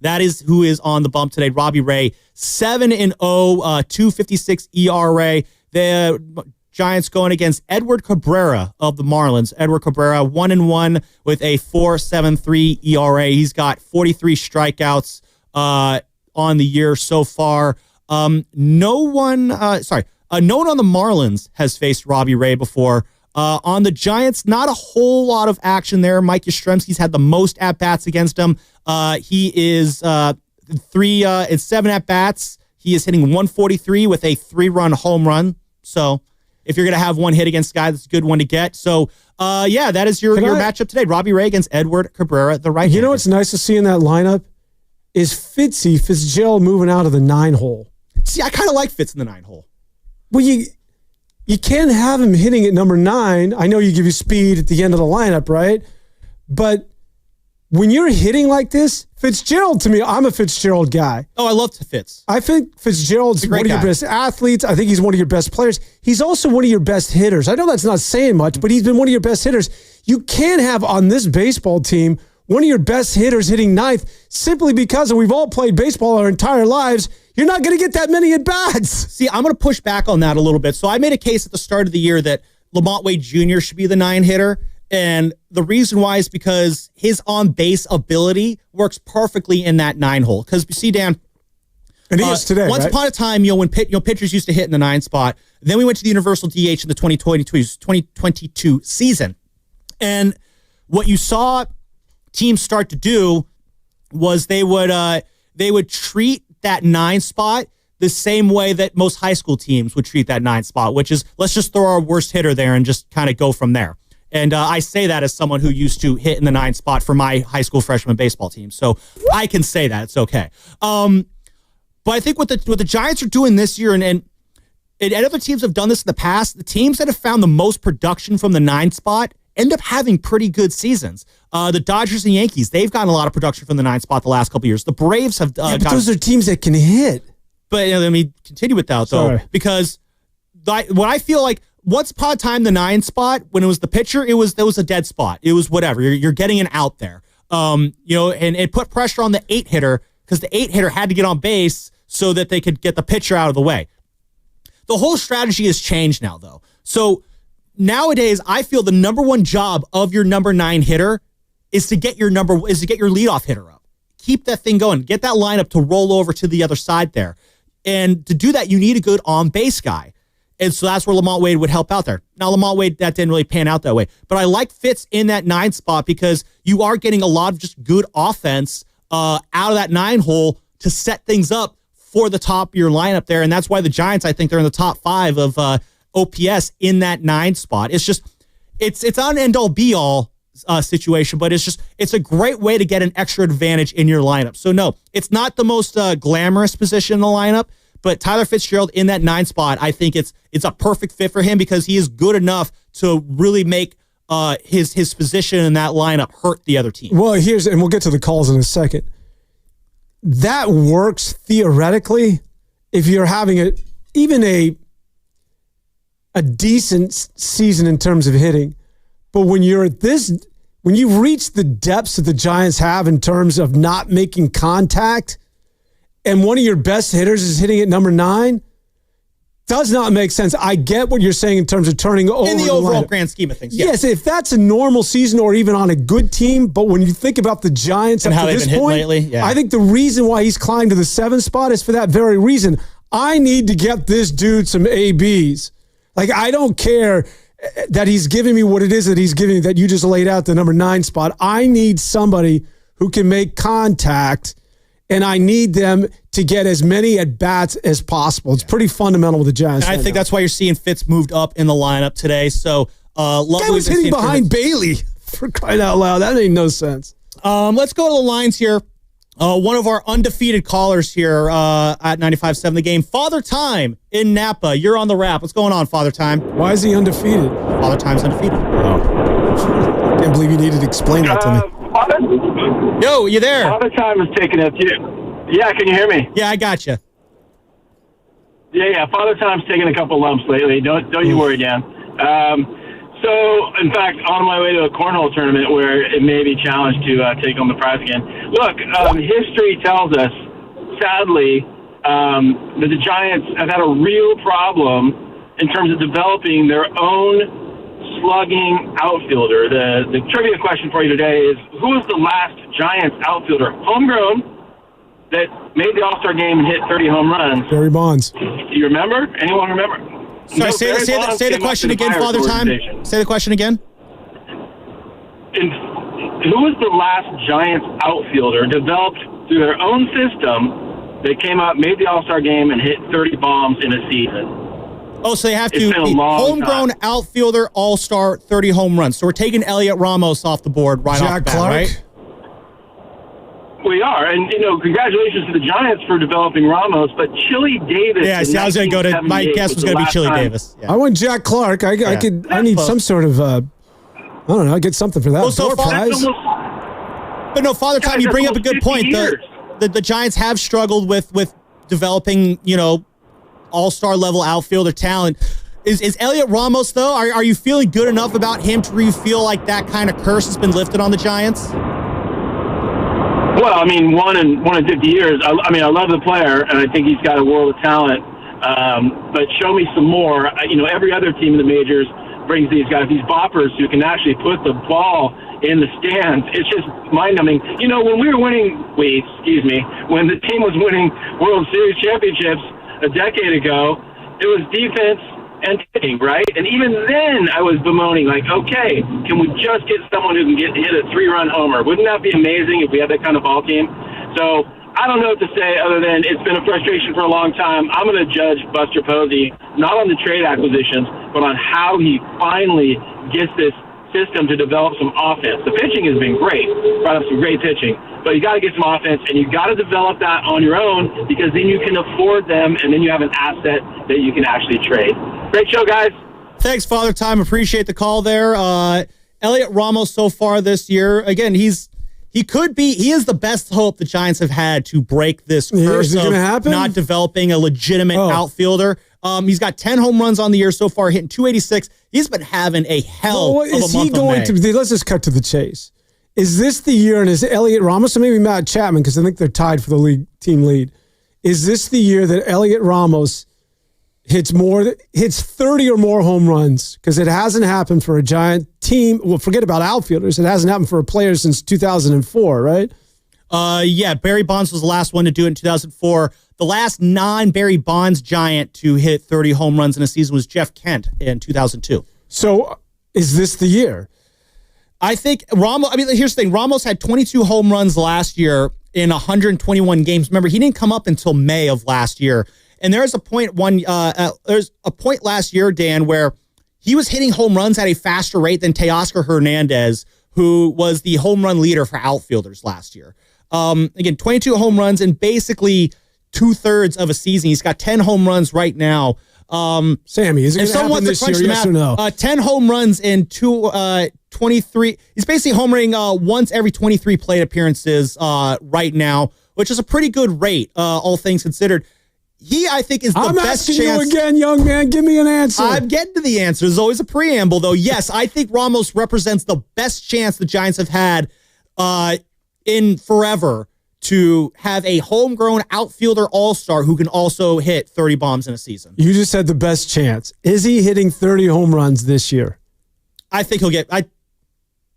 That is who is on the bump today. Robbie Ray, 7-0, 2.56 ERA. The Giants going against Edward Cabrera of the Marlins. Edward Cabrera, 1-1 with a 4.73 ERA. He's got 43 strikeouts on the year so far. No one on the Marlins has faced Robbie Ray before. On the Giants, not a whole lot of action there. Mike Yastrzemski's had the most at-bats against him. He is 7 at-bats. He is hitting 143 with a 3-run home run. So if you're going to have one hit against a guy, that's a good one to get. So, that is your matchup today. Robbie Ray against Edward Cabrera, the right-hander. You know what's nice to see in that lineup is Fitzgerald moving out of the 9-hole. See, I kind of like Fitz in the 9-hole. Well, you can't have him hitting at number 9. I know you give you speed at the end of the lineup, right? But when you're hitting like this, Fitzgerald, to me, I'm a Fitzgerald guy. Oh, I love Fitz. I think Fitzgerald's one of your best athletes. I think he's one of your best players. He's also one of your best hitters. I know that's not saying much, but he's been one of your best hitters. You can't have on this baseball team one of your best hitters hitting ninth simply because we've all played baseball our entire lives. You're not going to get that many at-bats. See, I'm going to push back on that a little bit. So I made a case at the start of the year that Lamont Wade Jr. should be the 9 hitter. And the reason why is because his on-base ability works perfectly in that 9-hole. Because, you see, Dan, and he is today, once upon a time, when pitchers used to hit in the 9 spot, then we went to the universal DH in the 2022 season. And what you saw teams start to do was they would treat that 9 spot the same way that most high school teams would treat that 9 spot, which is let's just throw our worst hitter there and just kind of go from there. And I say that as someone who used to hit in the 9 spot for my high school freshman baseball team. So I can say that. It's okay. But I think what the Giants are doing this year, and other teams have done this in the past, the teams that have found the most production from the 9 spot end up having pretty good seasons. The Dodgers and Yankees, they've gotten a lot of production from the 9 spot the last couple of years. The Braves have but those are teams that can hit. But let me continue with that, though, because what I feel like, once upon a time, the 9 spot, when it was the pitcher, there was a dead spot. It was whatever. You're getting an out there. And it put pressure on the 8 hitter because the 8 hitter had to get on base so that they could get the pitcher out of the way. The whole strategy has changed now, though. So nowadays, I feel the number one job of your number 9 hitter is to get your leadoff hitter up. Keep that thing going. Get that lineup to roll over to the other side there. And to do that, you need a good on-base guy. And so that's where Lamont Wade would help out there. Now, Lamont Wade, that didn't really pan out that way. But I like Fitz in that 9 spot because you are getting a lot of just good offense out of that 9 hole to set things up for the top of your lineup there. And that's why the Giants, I think they're in the top 5 of OPS in that 9 spot. It's just, it's not an end-all be-all situation, but it's a great way to get an extra advantage in your lineup. So no, it's not the most glamorous position in the lineup, but Tyler Fitzgerald in that 9 spot, I think it's a perfect fit for him because he is good enough to really make his position in that lineup hurt the other team. Well, and we'll get to the calls in a second. That works theoretically if you're having even a decent season in terms of hitting. But when you've reached the depths that the Giants have in terms of not making contact, and one of your best hitters is hitting at number 9, does not make sense. I get what you're saying in terms of turning over in the overall grand scheme of things. Yes, if that's a normal season or even on a good team, but when you think about the Giants and up how to they've this been point, lately, yeah. I think the reason why he's climbed to the 7 spot is for that very reason. I need to get this dude some ABs. Like, I don't care that he's giving me what it is that he's giving me that you just laid out, the number 9 spot. I need somebody who can make contact, and I need them to get as many at-bats as possible. It's pretty fundamental with the Giants. And I think that's why you're seeing Fitz moved up in the lineup today. So, guy was hitting behind Bailey, for crying out loud. That made no sense. Let's go to the lines here. One of our undefeated callers here at 95.7 The Game, Father Time in Napa. You're on the wrap. What's going on, Father Time? Why is he undefeated? Father Time's undefeated. Oh. Can't believe you needed to explain that to me. Yo, you there? Father Time is taking it too. Yeah, can you hear me? Yeah, I got you. Yeah. Father Time's taking a couple lumps lately. Don't you worry, Dan. So, in fact, on my way to a cornhole tournament where it may be challenged to take home the prize again. Look, history tells us, sadly, that the Giants have had a real problem in terms of developing their own slugging outfielder. The trivia question for you today is, who was the last Giants outfielder, homegrown, that made the All-Star game and hit 30 home runs? Barry Bonds. Do you remember? Anyone remember? Sorry, say the question again, Father Time. Say the question again. Who was the last Giants outfielder developed through their own system that came out, made the All-Star game, and hit 30 bombs in a season? Oh, so they have to be homegrown outfielder, All-Star, 30 home runs. So we're taking Elliot Ramos off the board right off the bat, right? We are, and congratulations to the Giants for developing Ramos. But Chili Davis. Yeah, see, I was going to go to. My guess was going to be Chili Davis. Yeah. I want Jack Clark. I need some sort of. I don't know. I get something for that door prize. But no, Father Time, you bring up a good point. The Giants have struggled with developing, all-star level outfielder talent. Is Elliot Ramos though? Are you feeling good enough about him to feel like that kind of curse has been lifted on the Giants? Well, I mean, one in 50 years. I love the player, and I think he's got a world of talent. But show me some more. Every other team in the majors brings these guys, these boppers who can actually put the ball in the stands. It's just mind-numbing. When we were when the team was winning World Series championships a decade ago, it was defense and pitching, right? And even then I was bemoaning, like, okay, can we just get someone who can hit a 3-run homer? Wouldn't that be amazing if we had that kind of ball team? So I don't know what to say other than it's been a frustration for a long time. I'm going to judge Buster Posey not on the trade acquisitions, but on how he finally gets this system to develop some offense. The pitching has been great, brought up some great pitching, but you got to get some offense, and you got to develop that on your own because then you can afford them, and then you have an asset that you can actually trade. Great show, guys. Thanks, Father Time. Appreciate the call there. Elliot Ramos so far this year, again, he is the best hope the Giants have had to break this curse of not developing a legitimate outfielder. He's got 10 home runs on the year so far, hitting 286. He's been having a hell of a month. Is he going to? Let's just cut to the chase. Is this the year, and is Elliot Ramos, or maybe Matt Chapman, because I think they're tied for the league team lead, is this the year that Elliot Ramos hits 30 or more home runs? Because it hasn't happened for a Giant team. Well, forget about outfielders. It hasn't happened for a player since 2004, right? Yeah, Barry Bonds was the last one to do it in 2004. The last non-Barry Bonds Giant to hit 30 home runs in a season was Jeff Kent in 2002. So is this the year? I think here's the thing. Ramos had 22 home runs last year in 121 games. Remember, he didn't come up until May of last year. And there's a point last year, Dan, where he was hitting home runs at a faster rate than Teoscar Hernandez, who was the home run leader for outfielders last year. Again, 22 home runs in basically 2/3 of a season. He's got 10 home runs right now. Sammy, is it going to happen this year, yes or no? 10 home runs in 23. He's basically homering once every 23 plate appearances right now, which is a pretty good rate, all things considered. He, I think, is the best chance. I'm asking you again, young man. Give me an answer. I'm getting to the answer. There's always a preamble, though. Yes, I think Ramos represents the best chance the Giants have had in forever to have a homegrown outfielder all-star who can also hit 30 bombs in a season. You just said the best chance. Is he hitting 30 home runs this year? I think he'll get...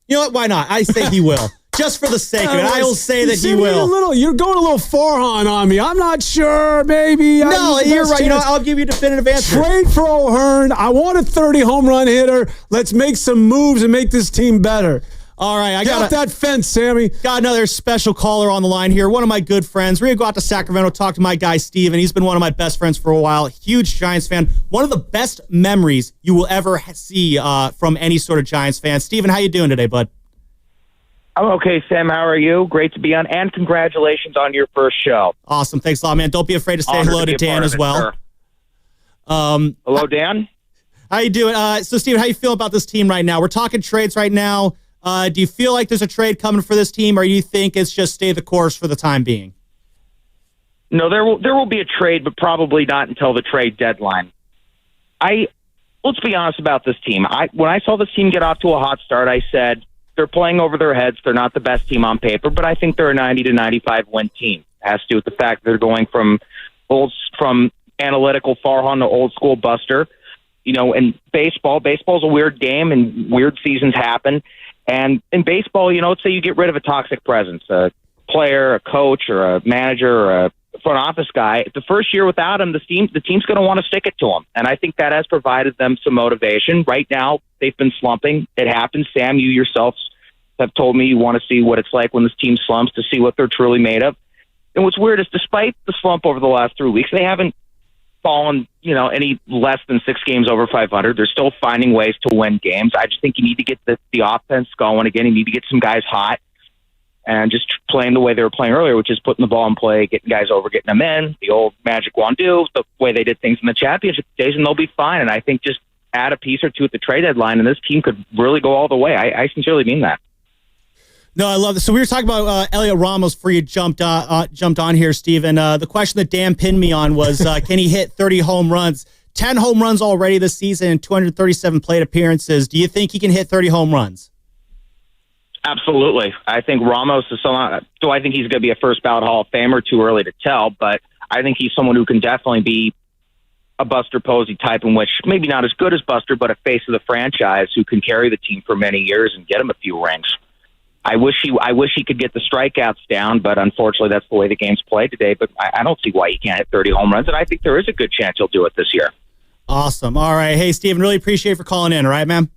You know what? Why not? I say he will. Just for the sake of it. I will say that he will. You're going a little Farhan on me. I'm not sure. Maybe. No, you're right. I'll give you a definitive answer. Trade for O'Hearn. I want a 30 home run hitter. Let's make some moves and make this team better. All right, Get off that fence, Sammy. Got another special caller on the line here. One of my good friends. We're going to go out to Sacramento, talk to my guy, Steven. He's been one of my best friends for a while. Huge Giants fan. One of the best memories you will ever see from any sort of Giants fan. Steven, how you doing today, bud? I'm okay, Sam. How are you? Great to be on, and congratulations on your first show. Awesome. Thanks a lot, man. Don't be afraid to say hello to Dan as well. Hello, Dan. How you doing? So, Steven, how you feel about this team right now? We're talking trades right now. Do you feel like there's a trade coming for this team, or do you think it's just stay the course for the time being? No, there will be a trade, but probably not until the trade deadline. Let's be honest about this team. When I saw this team get off to a hot start, I said they're playing over their heads. They're not the best team on paper, but I think they're a 90 to 95 win team. It has to do with the fact that they're going from analytical Farhan to old school Buster. You know, and baseball's a weird game, and weird seasons happen. And in baseball, let's say you get rid of a toxic presence, a player, a coach, or a manager, or a front office guy. The first year without him, the team's going to want to stick it to him. And I think that has provided them some motivation. Right now, they've been slumping. It happens. Sam, you yourself have told me you want to see what it's like when this team slumps, to see what they're truly made of. And what's weird is despite the slump over the last 3 weeks, they haven't fallen, any less than 6 games over 500. They're still finding ways to win games. I just think you need to get the offense going again. You need to get some guys hot and just playing the way they were playing earlier, which is putting the ball in play, getting guys over, getting them in, the old magic Wandu, the way they did things in the championship days, and they'll be fine. And I think just add a piece or two at the trade deadline, and this team could really go all the way. I sincerely mean that. No, I love this. So we were talking about Elliot Ramos before you jumped on here, Steven. The question that Dan pinned me on was, can he hit 30 home runs? 10 home runs already this season and 237 plate appearances. Do you think he can hit 30 home runs? Absolutely. I think Ramos is someone. Do I think he's going to be a first ballot Hall of Famer? Too early to tell, but I think he's someone who can definitely be a Buster Posey type, in which maybe not as good as Buster, but a face of the franchise who can carry the team for many years and get him a few rings. I wish he could get the strikeouts down, but unfortunately that's the way the game's played today. But I don't see why he can't hit 30 home runs, and I think there is a good chance he'll do it this year. Awesome. All right. Hey, Steven, really appreciate you for calling in. All right, man?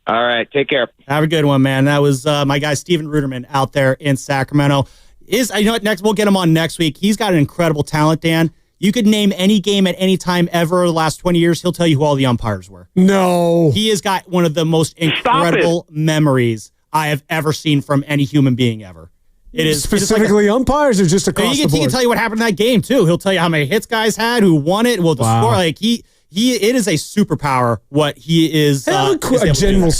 All right. Take care. Have a good one, man. That was my guy, Steven Ruderman, out there in Sacramento. You know what? Next, we'll get him on next week. He's got an incredible talent, Dan. You could name any game at any time ever the last 20 years. He'll tell you who all the umpires were. No. He has got one of the most incredible memories I have ever seen from any human being ever. It is specifically umpires or just across the board? He can tell you what happened in that game too. He'll tell you how many hits guys had, who won it, the score. Like it is a superpower what he is. I have a general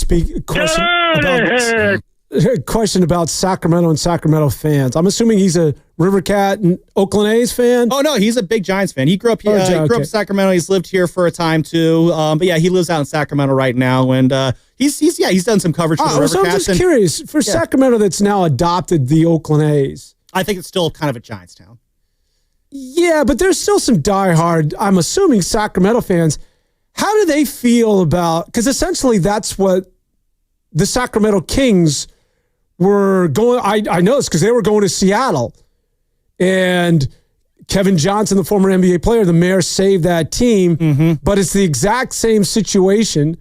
question about Sacramento and Sacramento fans. I'm assuming he's a River Cat and Oakland A's fan. Oh no, he's a big Giants fan. He grew up here. He grew up in Sacramento. He's lived here for a time too. But yeah, he lives out in Sacramento right now, and he's done some coverage for the River so Cats. I'm just curious for Sacramento that's now adopted the Oakland A's. I think it's still kind of a Giants town. Yeah, but there's still some diehard, I'm assuming, Sacramento fans. How do they feel about? Because essentially that's what the Sacramento Kings were going. I know this because they were going to Seattle, and Kevin Johnson, the former NBA player, the mayor, saved that team. Mm-hmm. But it's the exact same situation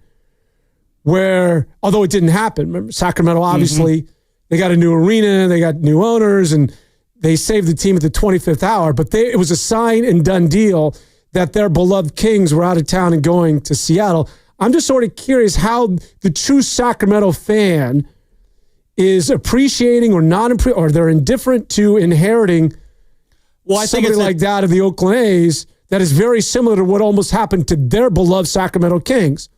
where, although it didn't happen, remember, Sacramento obviously they got a new arena, they got new owners, and they saved the team at the 25th hour. But it was a sign and done deal that their beloved Kings were out of town and going to Seattle. I'm just sort of curious how the true Sacramento fan is appreciating or not, or they're indifferent to inheriting somebody like that of the Oakland A's that is very similar to what almost happened to their beloved Sacramento Kings.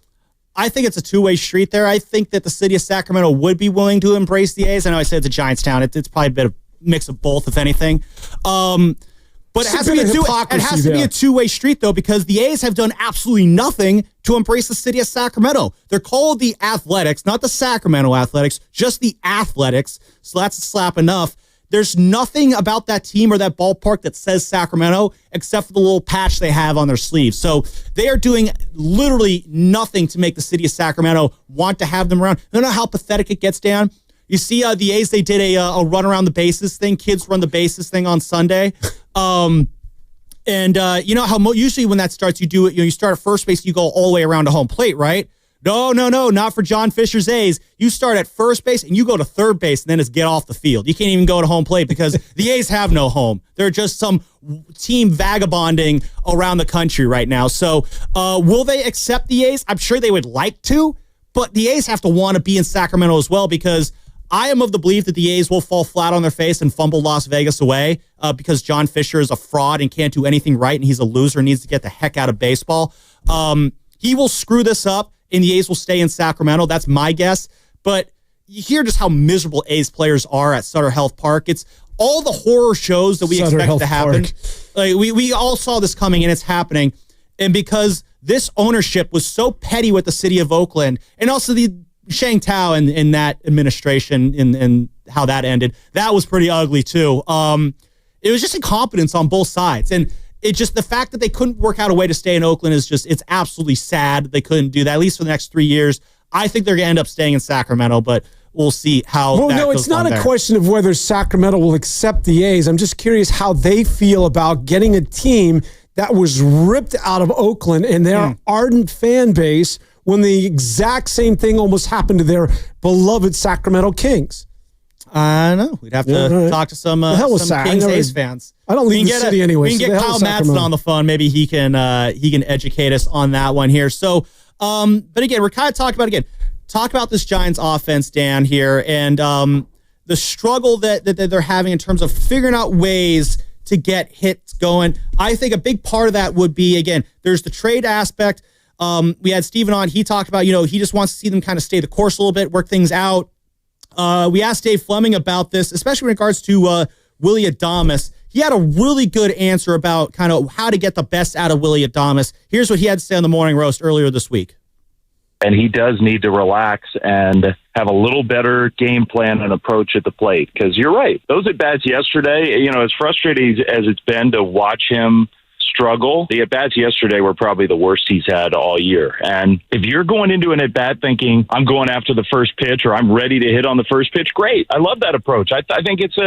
I think it's a two-way street there. I think that the city of Sacramento would be willing to embrace the A's. I know I said it's a Giants town. It's probably a bit of mix of both, if anything. But it has to be a two-way street, though, because the A's have done absolutely nothing to embrace the city of Sacramento. They're called the Athletics, not the Sacramento Athletics, just the Athletics. So that's a slap enough. There's nothing about that team or that ballpark that says Sacramento except for the little patch they have on their sleeves. So they are doing literally nothing to make the city of Sacramento want to have them around. You know how pathetic it gets, Dan? You see the A's, they did a run around the bases thing, kids run the bases thing on Sunday. You know how usually when that starts, you do it, you start at first base, you go all the way around to home plate, right? No, not for John Fisher's A's. You start at first base and you go to third base and then it's get off the field. You can't even go to home plate because the A's have no home. They're just some team vagabonding around the country right now. So will they accept the A's? I'm sure they would like to, but the A's have to want to be in Sacramento as well because I am of the belief that the A's will fall flat on their face and fumble Las Vegas away because John Fisher is a fraud and can't do anything right and he's a loser and needs to get the heck out of baseball. He will screw this up and the A's will stay in Sacramento. That's my guess. But you hear just how miserable A's players are at Sutter Health Park. It's all the horror shows that we expect to happen. Like we all saw this coming and it's happening. And because this ownership was so petty with the city of Oakland and also the Shang Tao in that administration and how that ended, that was pretty ugly too. It was just incompetence on both sides. And it just, the fact that they couldn't work out a way to stay in Oakland is just, it's absolutely sad that they couldn't do that, at least for the next 3 years. I think they're going to end up staying in Sacramento, but we'll see how that goes it's not on a there. question of whether Sacramento will accept the A's. I'm just curious how they feel about getting a team that was ripped out of Oakland and their ardent fan base when the exact same thing almost happened to their beloved Sacramento Kings. I know. We'd have to talk to some Kings A's fans. I don't leave the city anyway. We can get Kyle Madsen on the phone. Maybe he can educate us on that one here. So, but again, we're kind of talk about this Giants offense, Dan, here, and the struggle that they're having in terms of figuring out ways to get hits going. I think a big part of that would be, again, there's the trade aspect. We had Steven on. He talked about, he just wants to see them kind of stay the course a little bit, work things out. We asked Dave Fleming about this, especially in regards to Willy Adames. He had a really good answer about kind of how to get the best out of Willy Adames. Here's what he had to say on the Morning Roast earlier this week. And he does need to relax and have a little better game plan and approach at the plate. Because you're right. Those at-bats yesterday, as frustrating as it's been to watch him struggle, the at-bats yesterday were probably the worst he's had all year. And if you're going into an at-bat thinking, I'm going after the first pitch or I'm ready to hit on the first pitch, great. I love that approach. I think it's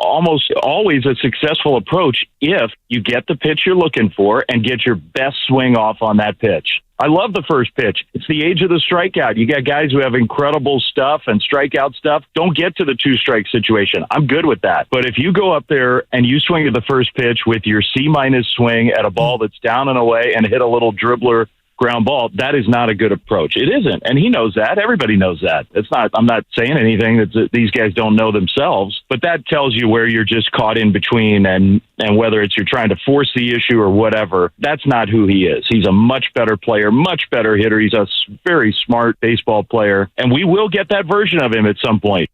almost always a successful approach if you get the pitch you're looking for and get your best swing off on that pitch. I love the first pitch. It's the age of the strikeout. You got guys who have incredible stuff and strikeout stuff. Don't get to the 2-strike situation. I'm good with that. But if you go up there and you swing at the first pitch with your C- swing at a ball that's down and away and hit a little dribbler ground ball, that is not a good approach. It isn't. And he knows that. Everybody knows that. I'm not saying anything that these guys don't know themselves, but that tells you where you're just caught in between and whether it's you're trying to force the issue or whatever. That's not who he is. He's a much better player, much better hitter. He's a very smart baseball player, and we will get that version of him at some point.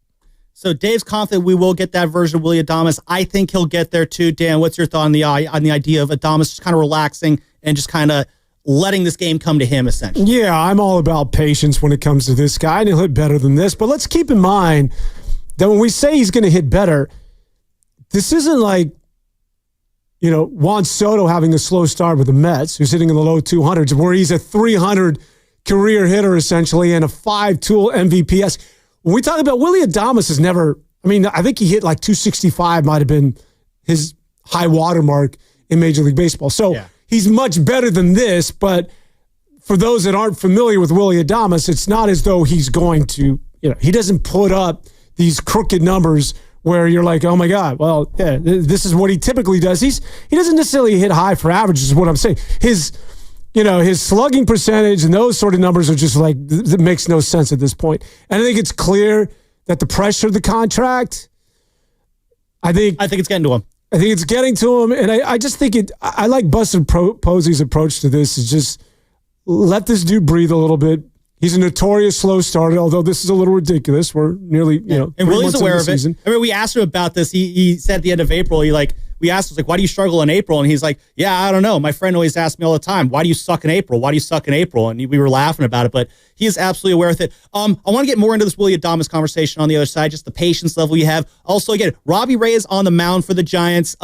So Dave's confident we will get that version of Willie Adames. I think he'll get there too. Dan, what's your thought on the idea of Adames just kind of relaxing and just kind of letting this game come to him, essentially? Yeah, I'm all about patience when it comes to this guy, and he'll hit better than this. But let's keep in mind that when we say he's going to hit better, this isn't like, Juan Soto having a slow start with the Mets, who's hitting in the low 200s, where he's a 300 career hitter, essentially, and a 5-tool MVPs. When we talk about Willie Adames has never, I think he hit like 265 might have been his high water mark in Major League Baseball. So, yeah. He's much better than this, but for those that aren't familiar with Willie Adames, it's not as though he's going to, he doesn't put up these crooked numbers where you're like, oh my God, well, yeah, this is what he typically does. He doesn't necessarily hit high for average, is what I'm saying. His slugging percentage and those sort of numbers are just like, that makes no sense at this point. And I think it's clear that the pressure of the contract, I think it's getting to him. I think it's getting to him, and I just think I like Buster Posey's approach to this is just let this dude breathe a little bit. He's a notorious slow starter, although this is a little ridiculous. We're nearly, and Willie's aware of it. We asked him about this. He said at the end of April, we asked him, why do you struggle in April? And he's like, yeah, I don't know. My friend always asks me all the time, why do you suck in April? Why do you suck in April? And we were laughing about it, but he is absolutely aware of it. I want to get more into this Willie Adames conversation on the other side, just the patience level you have. Also, again, Robbie Ray is on the mound for the Giants.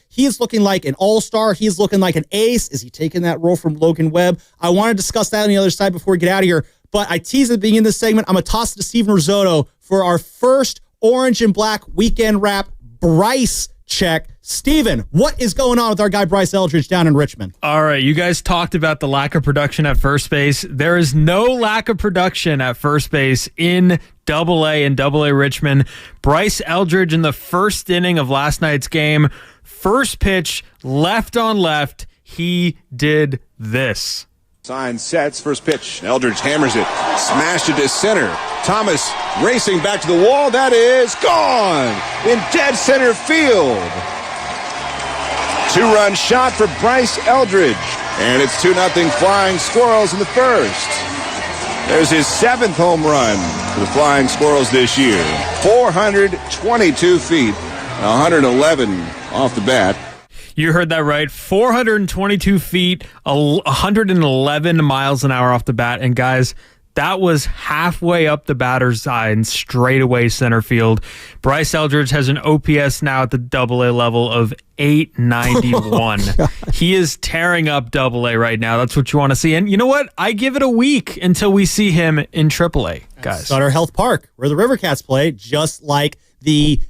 He is looking like an all-star. He is looking like an ace. Is he taking that role from Logan Webb? I want to discuss that on the other side before we get out of here. But I teased at the beginning of this segment, I'm going to toss it to Steven Risotto for our first Orange and Black weekend wrap Bryce check. Steven, what is going on with our guy Bryce Eldridge down in Richmond? All right, you guys talked about the lack of production at first base. There is no lack of production at first base in AA and AA Richmond. Bryce Eldridge in the first inning of last night's game, first pitch, left on left, he did this. Sign sets, first pitch. Eldridge hammers it, smashed it to center. Thomas racing back to the wall. That is gone in dead center field. 2-run shot for Bryce Eldridge. And it's 2-0 Flying Squirrels in the first. There's his 7th home run for the Flying Squirrels this year. 422 feet, 111 off the bat. You heard that right. 422 feet, 111 miles an hour off the bat. And guys, that was halfway up the batter's side and straight away center field. Bryce Eldridge has an OPS now at the AA level of 891. He is tearing up AA right now. That's what you want to see. And you know what? I give it a week until we see him in AAA, guys. Sutter Health Park, where the River Cats play, just like the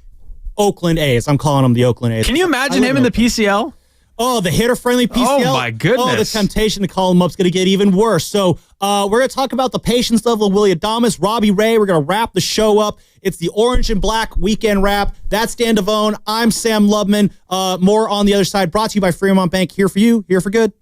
Oakland A's. I'm calling them the Oakland A's. Can you imagine him in the PCL? Oh, the hitter-friendly PCL. Oh, my goodness. Oh, the temptation to call him up is going to get even worse. So we're going to talk about the patience level of Willie Adames, Robbie Ray. We're going to wrap the show up. It's the Orange and Black weekend wrap. That's Dan Devone. I'm Sam Lubman. More on the other side. Brought to you by Fremont Bank. Here for you. Here for good.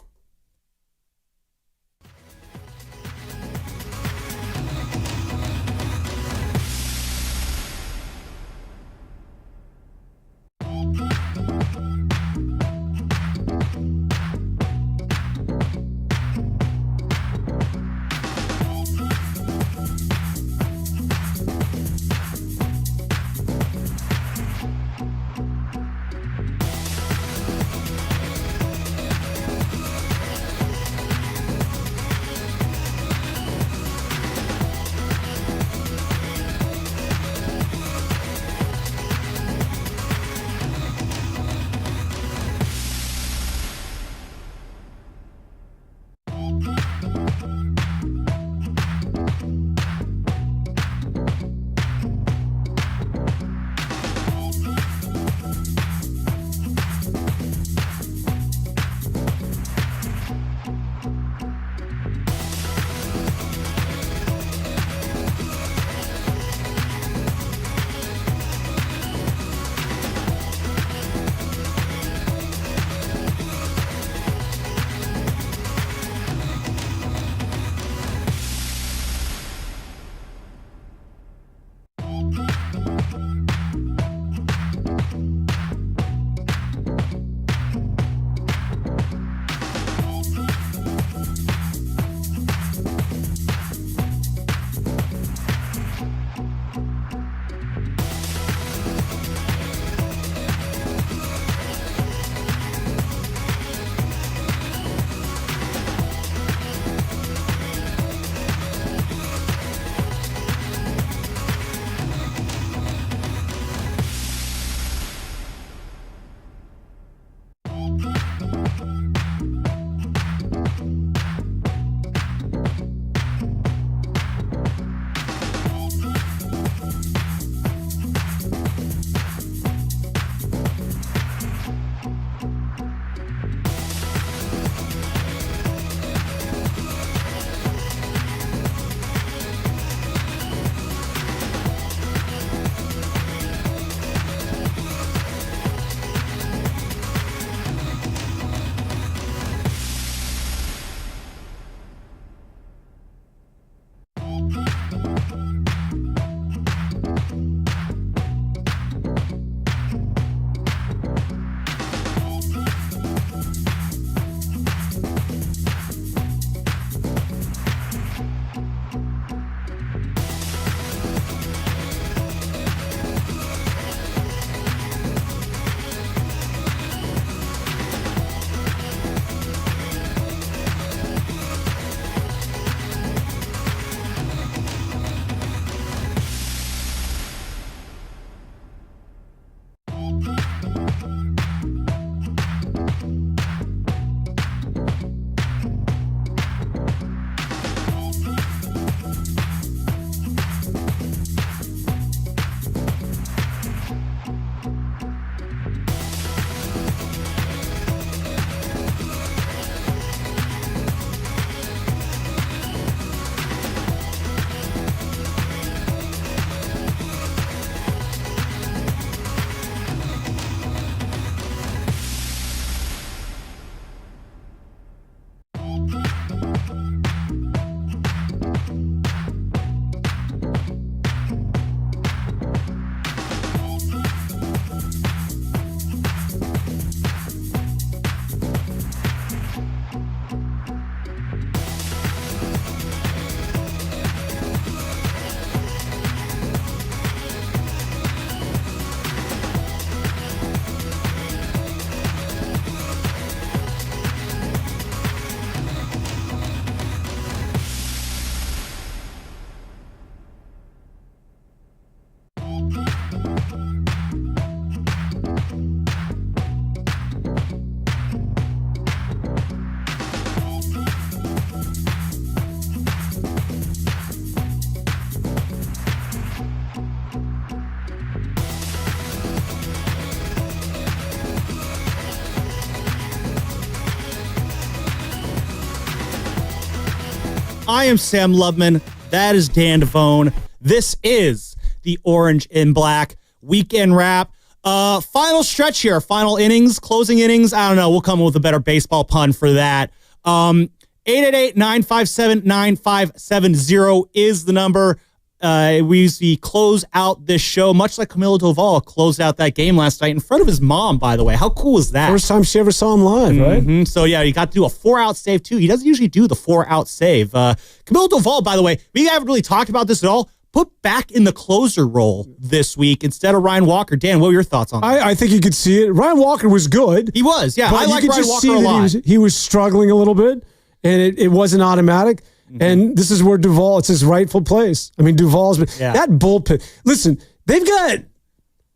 I am Sam Loveman. That is Dan Devone. This is the Orange and Black Weekend Wrap. Final stretch here, final innings, closing innings. I don't know. We'll come up with a better baseball pun for that. 888-957-9570 is the number. We usually close out this show, much like Camilo Doval closed out that game last night in front of his mom, by the way. How cool is that? First time she ever saw him live, right? So, yeah, he got to do a 4-out save, too. He doesn't usually do the 4-out save. Camilo Doval, by the way, we haven't really talked about this at all. Put back in the closer role this week instead of Ryan Walker. Dan, what were your thoughts on that? I think you could see it. Ryan Walker was good. He was, yeah. I like Ryan Walker a lot. He was struggling a little bit, and it wasn't automatic. Mm-hmm. And this is where Duvall, it's his rightful place. I mean, Duvall's been, that bullpen. Listen, they got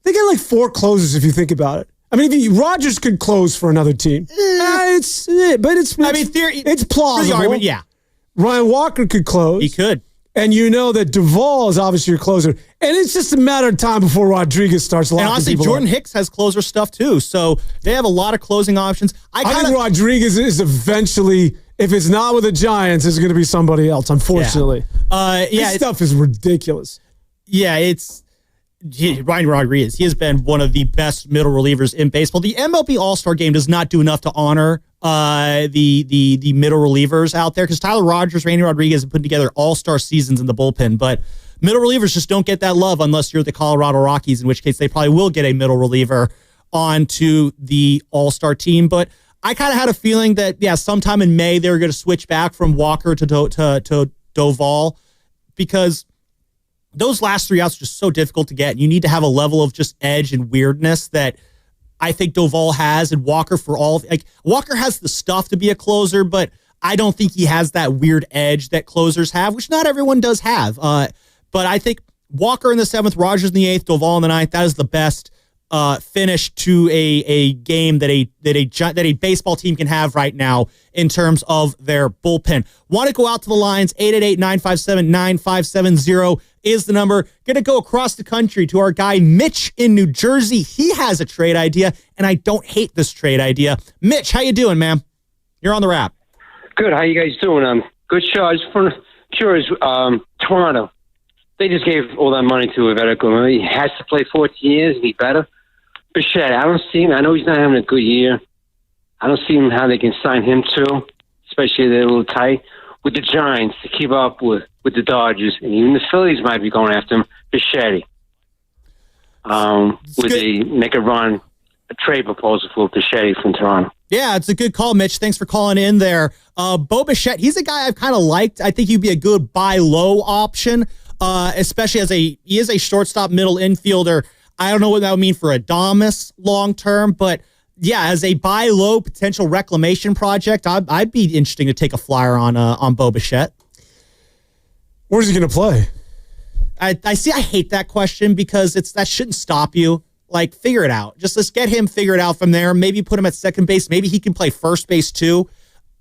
like 4 closers if you think about it. I mean, Rogers could close for another team. It's plausible. Argument, yeah. Ryan Walker could close. He could. And you know that Duvall is obviously your closer. And it's just a matter of time before Rodriguez starts locking people up. And honestly, Jordan Hicks has closer stuff too. So they have a lot of closing options. I think Rodriguez is eventually, if it's not with the Giants, it's going to be somebody else, unfortunately. This stuff is ridiculous. Yeah, Ryan Rodriguez. He has been one of the best middle relievers in baseball. The MLB All-Star Game does not do enough to honor the middle relievers out there, because Tyler Rogers, Randy Rodriguez have put together all-star seasons in the bullpen, but middle relievers just don't get that love unless you're the Colorado Rockies, in which case they probably will get a middle reliever onto the all-star team. But I kind of had a feeling that, sometime in May they were going to switch back from Walker to Doval, because those last 3 outs are just so difficult to get. You need to have a level of just edge and weirdness that I think Doval has, and Walker Walker has the stuff to be a closer, but I don't think he has that weird edge that closers have, which not everyone does have. But I think Walker in the 7th, Rogers in the 8th, Doval in the 9th, that is the best finish to a game that a baseball team can have right now in terms of their bullpen. Want to go out to the lines? 888-957-9570 is the number. Going to go across the country to our guy Mitch in New Jersey. He has a trade idea, and I don't hate this trade idea. Mitch, how you doing, man? You're on the wrap. Good. How you guys doing? Good show. I just want to curious. Toronto, they just gave all that money to Verlander. He has to play 14 years and be better. Bichette, I don't see him. I know he's not having a good year. I don't see him how they can sign him too, especially they're a little tight with the Giants to keep up with the Dodgers, and even the Phillies might be going after him. Bichette, would they make a trade proposal for Bichette from Toronto? Yeah, it's a good call, Mitch. Thanks for calling in there. Bo Bichette, he's a guy I've kind of liked. I think he'd be a good buy low option, especially he is a shortstop middle infielder. I don't know what that would mean for Adames long term, but yeah, as a buy low potential reclamation project, I'd be interesting to take a flyer on Bo Bichette. Where's he going to play? I hate that question because that shouldn't stop you. Like, figure it out. Just let's get him figured out from there. Maybe put him at second base. Maybe he can play first base too,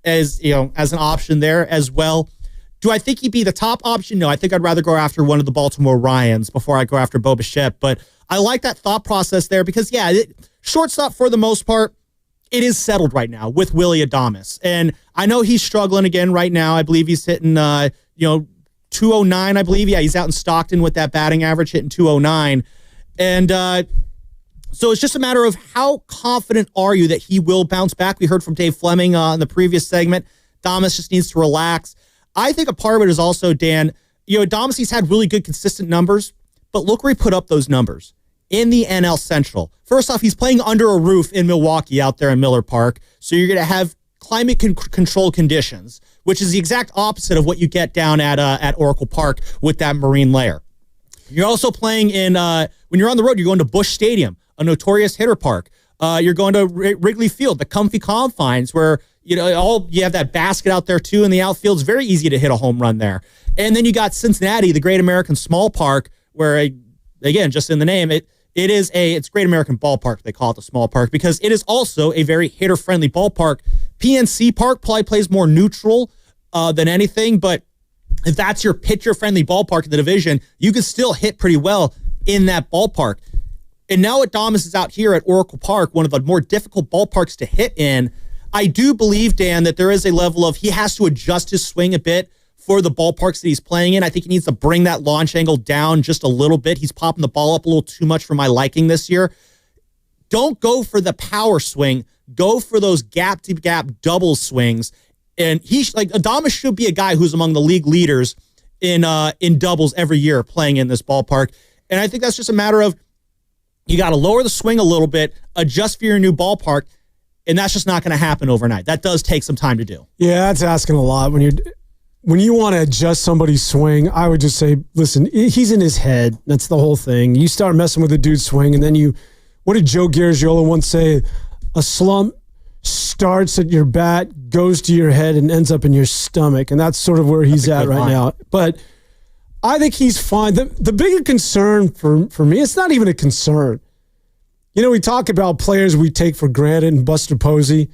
as an option there as well. Do I think he'd be the top option? No, I think I'd rather go after one of the Baltimore Ryans before I go after Bo Bichette. But I like that thought process there because, shortstop for the most part, it is settled right now with Willy Adames. And I know he's struggling again right now. I believe he's hitting, 209, I believe. Yeah, he's out in Stockton with that batting average, hitting 209. And so it's just a matter of how confident are you that he will bounce back? We heard from Dave Fleming in the previous segment. Adames just needs to relax. I think a part of it is also, Dan, Adames, he's had really good, consistent numbers, but look where he put up those numbers in the NL Central. First off, he's playing under a roof in Milwaukee out there in Miller Park, so you're going to have climate control conditions, which is the exact opposite of what you get down at Oracle Park with that marine layer. You're also playing in, when you're on the road, you're going to Busch Stadium, a notorious hitter park. You're going to Wrigley Field, the comfy confines where, you have that basket out there too in the outfield. It's very easy to hit a home run there. And then you got Cincinnati, the Great American Small Park, where, again, just in the name, it's Great American Ballpark. They call it the Small Park because it is also a very hitter-friendly ballpark. PNC Park probably plays more neutral than anything, but if that's your pitcher-friendly ballpark in the division, you can still hit pretty well in that ballpark. And now Adames is out here at Oracle Park, one of the more difficult ballparks to hit in. I do believe, Dan, that there is a level of he has to adjust his swing a bit for the ballparks that he's playing in. I think he needs to bring that launch angle down just a little bit. He's popping the ball up a little too much for my liking this year. Don't go for the power swing. Go for those gap-to-gap double swings. And Adames should be a guy who's among the league leaders in doubles every year playing in this ballpark. And I think that's just a matter of you got to lower the swing a little bit, adjust for your new ballpark, and that's just not going to happen overnight. That does take some time to do. Yeah, that's asking a lot. When you want to adjust somebody's swing, I would just say, listen, he's in his head. That's the whole thing. You start messing with a dude's swing, and then what did Joe Garagiola once say? A slump starts at your bat, goes to your head, and ends up in your stomach. And that's sort of where he's at right now. But I think he's fine. The bigger concern for me, it's not even a concern. You know, we talk about players we take for granted and Buster Posey.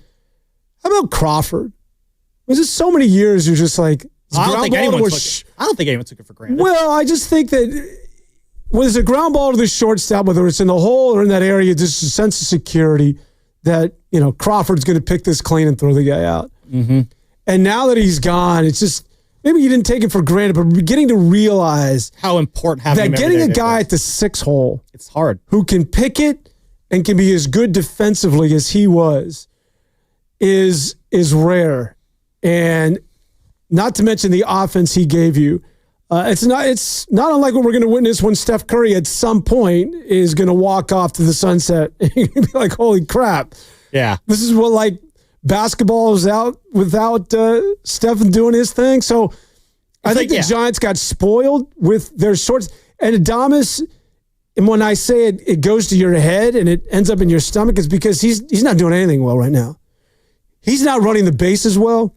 How about Crawford? There's just so many years you're just like, I don't think anyone took it for granted. Well, I just think that when there's a ground ball to the shortstop, whether it's in the hole or in that area, just a sense of security that, you know, Crawford's going to pick this clean and throw the guy out. Mm-hmm. And now that he's gone, it's just, maybe you didn't take it for granted, but we're beginning to realize how important having him that getting a guy at the 6 hole, it's hard, who can pick it and can be as good defensively as he was, is rare. And not to mention the offense he gave you. It's not unlike what we're going to witness when Steph Curry at some point is going to walk off to the sunset. You're going to be like, holy crap. Yeah. This is what, like, basketball is out without Steph doing his thing. So I think the Giants got spoiled with their shorts. And Adames, and when I say it goes to your head and it ends up in your stomach, it's because he's not doing anything well right now. He's not running the bases well.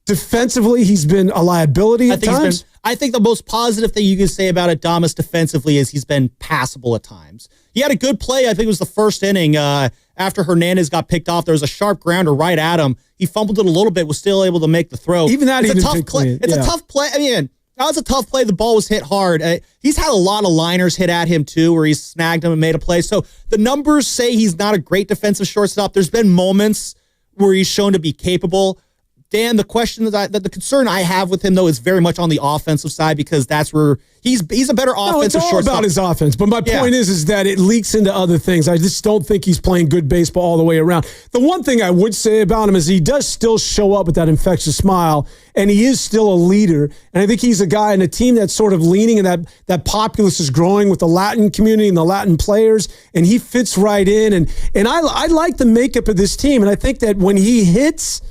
Defensively, he's been a liability at times. I think the most positive thing you can say about Adames defensively is he's been passable at times. He had a good play. I think it was the first inning after Hernandez got picked off. There was a sharp grounder right at him. He fumbled it a little bit, was still able to make the throw. Even that, it's a tough play. It's a tough play. I mean, that was a tough play. The ball was hit hard. He's had a lot of liners hit at him too, where he's snagged him and made a play. So the numbers say he's not a great defensive shortstop. There's been moments where he's shown to be capable. Dan, the question that the concern I have with him, though, is very much on the offensive side, because that's where he's a better offensive shortstop. It's all about his offense. But my point is that it leaks into other things. I just don't think he's playing good baseball all the way around. The one thing I would say about him is he does still show up with that infectious smile, and he is still a leader. And I think he's a guy in a team that's sort of leaning, and that populace is growing with the Latin community and the Latin players, and he fits right in. And I like the makeup of this team, and I think that when he hits,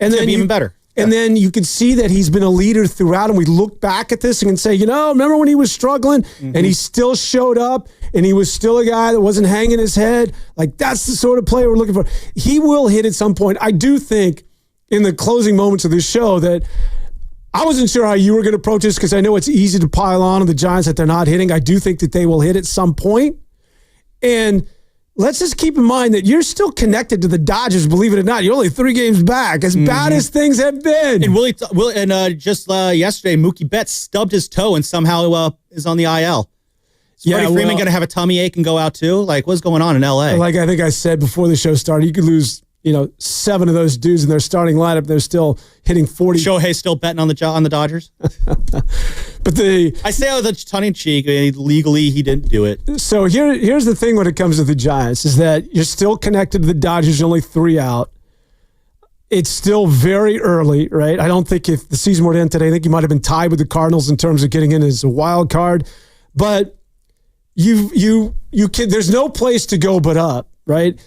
and then even better. And then you can see that he's been a leader throughout, and we look back at this and can say, you know, remember when he was struggling and he still showed up and he was still a guy that wasn't hanging his head? Like, that's the sort of player we're looking for. He will hit at some point. I do think in the closing moments of this show that I wasn't sure how you were going to approach this, because I know it's easy to pile on the Giants that they're not hitting. I do think that they will hit at some point. And let's just keep in mind that you're still connected to the Dodgers, believe it or not. You're only 3 games back, as bad as things have been. And just yesterday, Mookie Betts stubbed his toe and somehow is on the IL. Is Freddie Freeman going to have a tummy ache and go out too? Like, what's going on in L.A.? Like I think I said before the show started, you could lose 7 of those dudes in their starting lineup. They're still hitting 40. Shohei still betting on the Dodgers. But I say the tongue in cheek. I mean, legally, he didn't do it. So here's the thing when it comes to the Giants is that you're still connected to the Dodgers. You're only 3 out. It's still very early, right? I don't think if the season were to end today, I think you might have been tied with the Cardinals in terms of getting in as a wild card. But you can. There's no place to go but up, right?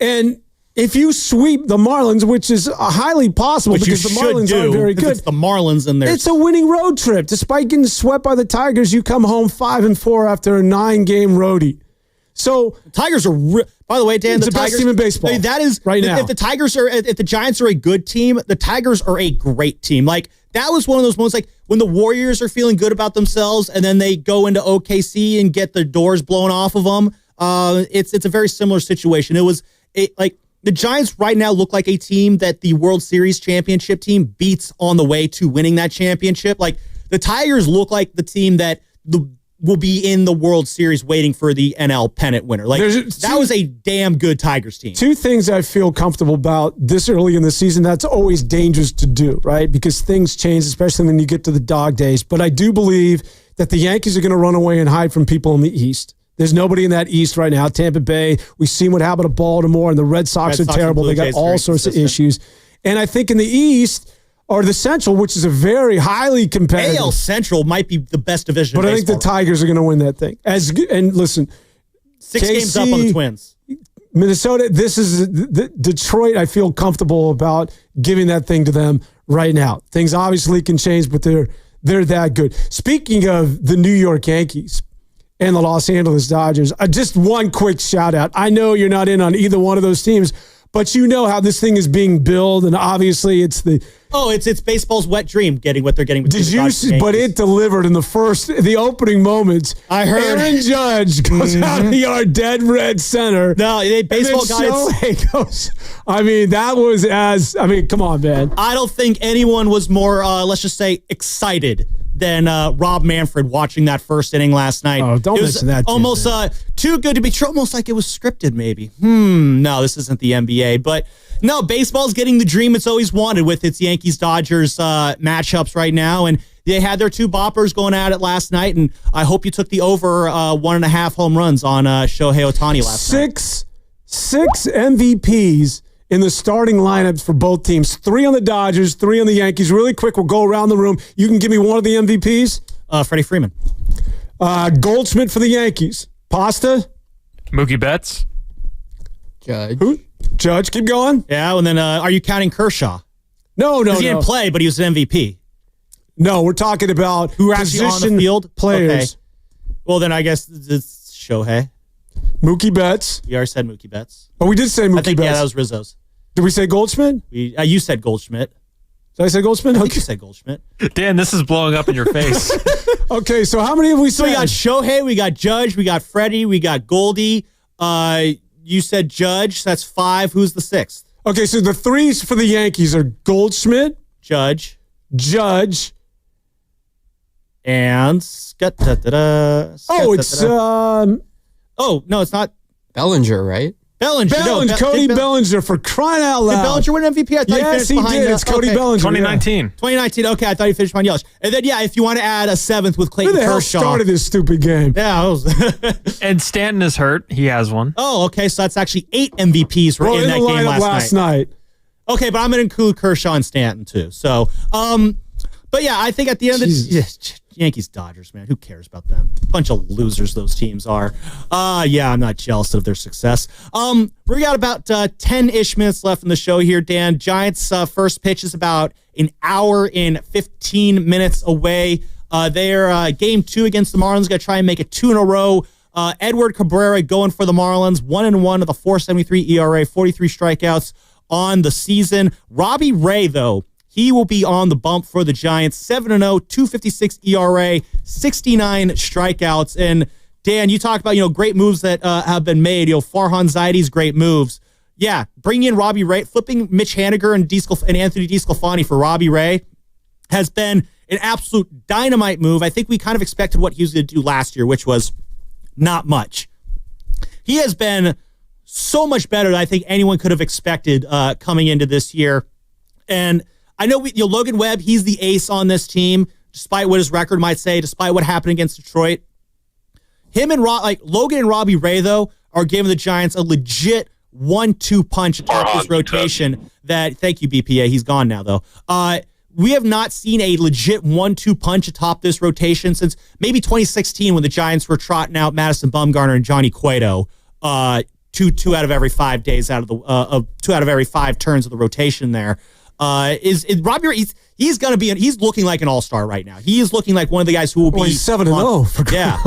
And if you sweep the Marlins, which is highly possible because the Marlins aren't very good. It's the Marlins in there. It's a winning road trip. Despite getting swept by the Tigers, you come home 5-4 after a 9-game roadie. So Tigers are, by the way, Dan, it's the best team in baseball. I mean, that is right now. If the Giants are a good team, the Tigers are a great team. Like, that was one of those moments, like when the Warriors are feeling good about themselves and then they go into OKC and get the doors blown off of them. It's a very similar situation. The Giants right now look like a team that the World Series championship team beats on the way to winning that championship. Like, the Tigers look like the team that will be in the World Series waiting for the NL pennant winner. Like that was a damn good Tigers team. Two things I feel comfortable about this early in the season. That's always dangerous to do, right? Because things change, especially when you get to the dog days. But I do believe that the Yankees are going to run away and hide from people in the East. There's nobody in that East right now. Tampa Bay, we've seen what happened to Baltimore, and the Red Sox are terrible. They got all sorts of issues. And I think in the East, or the Central, which is a very highly competitive. AL Central might be the best division But in I think the Tigers are going to win that thing. And listen, 6 games up on the Twins. Minnesota, this is Detroit. I feel comfortable about giving that thing to them right now. Things obviously can change, but they're that good. Speaking of the New York Yankees and the Los Angeles Dodgers, just one quick shout out. I know you're not in on either one of those teams, but you know how this thing is being billed, and obviously it's baseball's wet dream getting what they're getting. Did you see? But it delivered in the opening moments. I heard Aaron Judge goes out of the yard, dead red center. No, baseball guys goes. Come on, man. I don't think anyone was more, let's just say, excited than Rob Manfred watching that first inning last night. Oh, don't mention that. Almost too good to be true. Almost like it was scripted, maybe. No, this isn't the NBA. But no, baseball's getting the dream it's always wanted with its Yankees-Dodgers matchups right now. And they had their 2 boppers going at it last night. And I hope you took the over 1.5 home runs on Shohei Ohtani last night. Six MVPs in the starting lineups for both teams. 3 on the Dodgers, 3 on the Yankees. Really quick, we'll go around the room. You can give me one of the MVPs. Freddie Freeman. Goldschmidt for the Yankees. Pasta. Mookie Betts. Judge. Who? Judge, keep going. Yeah, and then are you counting Kershaw? No. He didn't play, but he was an MVP. No, we're talking about who are actually on the field players. Okay. Well, then I guess it's Shohei. Mookie Betts. We already said Mookie Betts. Oh, we did say Mookie Betts. Yeah, that was Rizzo's. Did we say Goldschmidt? You said Goldschmidt. Did I say Goldschmidt? I think you said Goldschmidt. Dan, this is blowing up in your face. Okay, so how many have we said? So we got Shohei, we got Judge, we got Freddie, we got Goldie. You said Judge, so that's 5. Who's the 6th? Okay, so the 3s for the Yankees are Goldschmidt, Judge, Oh, and it's oh no, it's not Bellinger, right? Bellinger. Cody Bellinger, for crying out loud. Did Bellinger win MVP? I thought yes, he did. It's Cody Bellinger. 2019. 2019. Okay, I thought he finished behind Yelich. And then, if you want to add a 7th with Clayton Who the Kershaw. hell started this stupid game? Yeah. And Stanton is hurt. He has one. Oh, okay. So that's actually 8 MVPs in that game last night. Okay, but I'm going to include Kershaw and Stanton too. So, but yeah, I think at the end of the Yankees, Dodgers, man, who cares about them? Bunch of losers those teams are. Yeah, I'm not jealous of their success. We got about 10-ish minutes left in the show here, Dan. Giants' first pitch is about an hour and 15 minutes away. They're game 2 against the Marlins. Got to try and make it 2 in a row. Edward Cabrera going for the Marlins, 1-1 with a 4.73 ERA, 43 strikeouts on the season. Robbie Ray, though, he will be on the bump for the Giants. 7-0, 2.56 ERA, 69 strikeouts. And Dan, you talked about great moves that have been made. Farhan Zaidi's great moves. Yeah, bringing in Robbie Ray, flipping Mitch Haniger and Anthony DeSclafani for Robbie Ray has been an absolute dynamite move. I think we kind of expected what he was going to do last year, which was not much. He has been so much better than I think anyone could have expected coming into this year. And I know Logan Webb, he's the ace on this team, despite what his record might say, despite what happened against Detroit. Him and Logan and Robbie Ray, though, are giving the Giants a legit 1-2 punch atop this rotation. Thank you, BPA. He's gone now, though. We have not seen a legit 1-2 punch atop this rotation since maybe 2016 when the Giants were trotting out Madison Bumgarner and Johnny Cueto. Two out of every 5 days out of the 2 out of every 5 turns of the rotation there. Is Robbie Ray? He's going to be. He's looking like an all-star right now. He is looking like one of the guys who will be 7-0. Yeah,